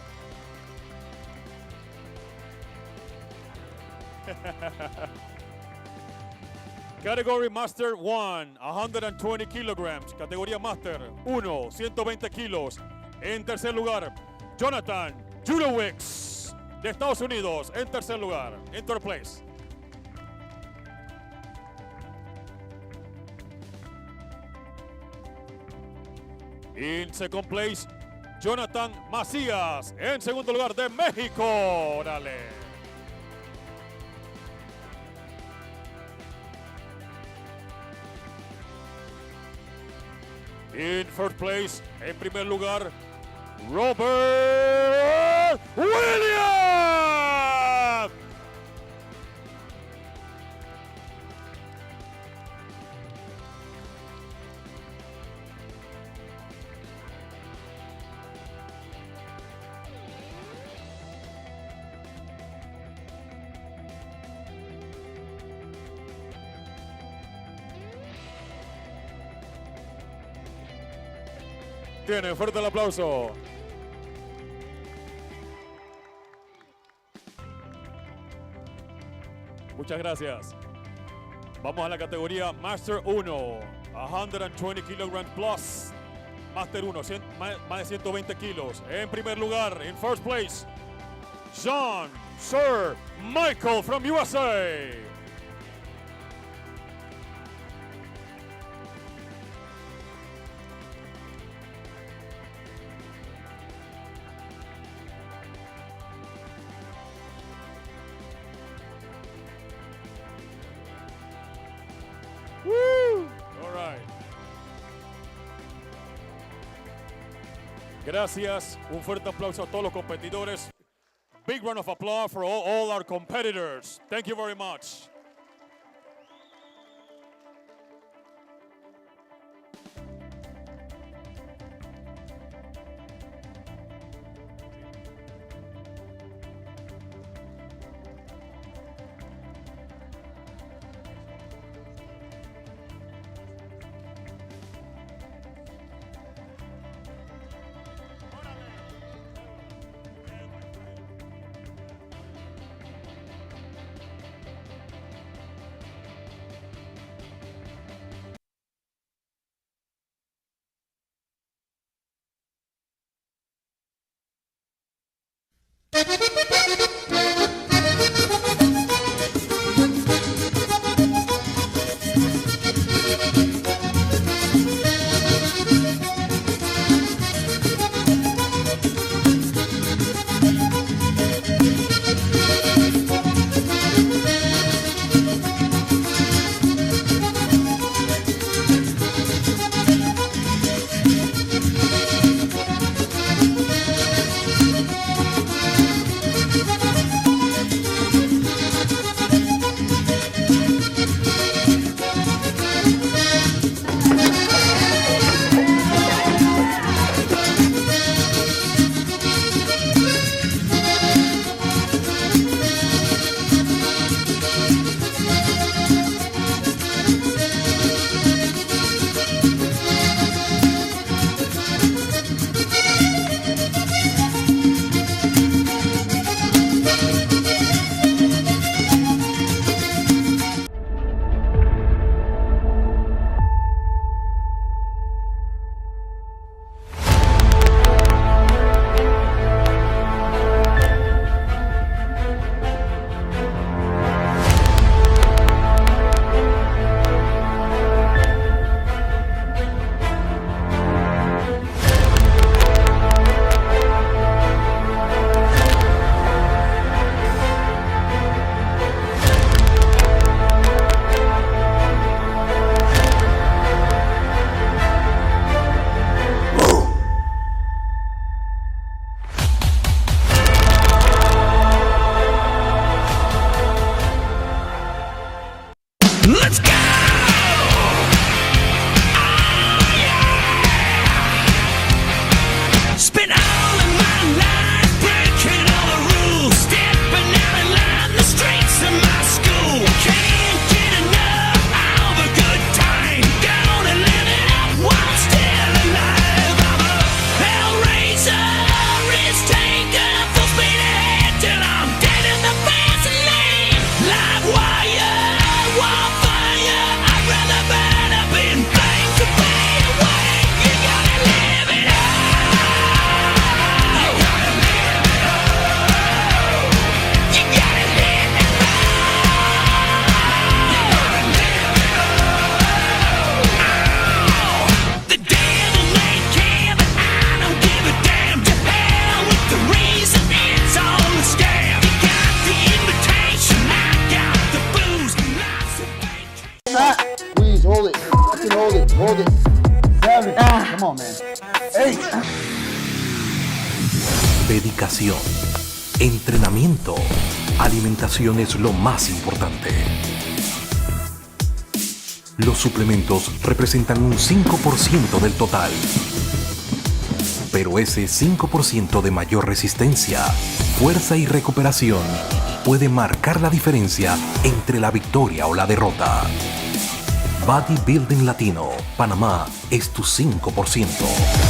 Category Master 1, 120 kilograms. Categoría Master 1, 120 kilos. En tercer lugar, Jonathan Jurowicz, de Estados Unidos. En tercer lugar, en third place. In second place, Jonathan Macías, en segundo lugar, de México. Órale. In first place, en primer lugar, Robert Williams. Tiene fuerte el aplauso. Muchas gracias. Vamos a la categoría Master 1, 120 kilograms plus. Master 1, más de 120 kilos. En primer lugar, in first place, John Sir Michael from USA. Woo! All right. Gracias. Un fuerte aplauso a todos los competidores. big round of applause for all our competitors. Thank you very much. Let's go! Spent all of my life breaking all the rules, stepping out in line the streets of my school. Can't get enough of a good time, gonna live it up while still alive. I'm a hellraiser, risk taker, full speed ahead till I'm dead in the fast lane. Live wire, wildfire, I'd rather burn up in flames to fade away. You gotta live it up. The devil may care, but I don't give a damn. To hell with the reason, it's all a scam. You got the invitation, I got the booze, lots of fake. Please hold it. Fucking hold it. Hold it. Savage. Come on, man. Hey. Dedicación, entrenamiento, alimentación es lo más importante. Los suplementos representan un 5% del total. Pero ese 5% de mayor resistencia, fuerza y recuperación puede marcar la diferencia entre la victoria o la derrota. Bodybuilding Latino, Panamá es tu 5%.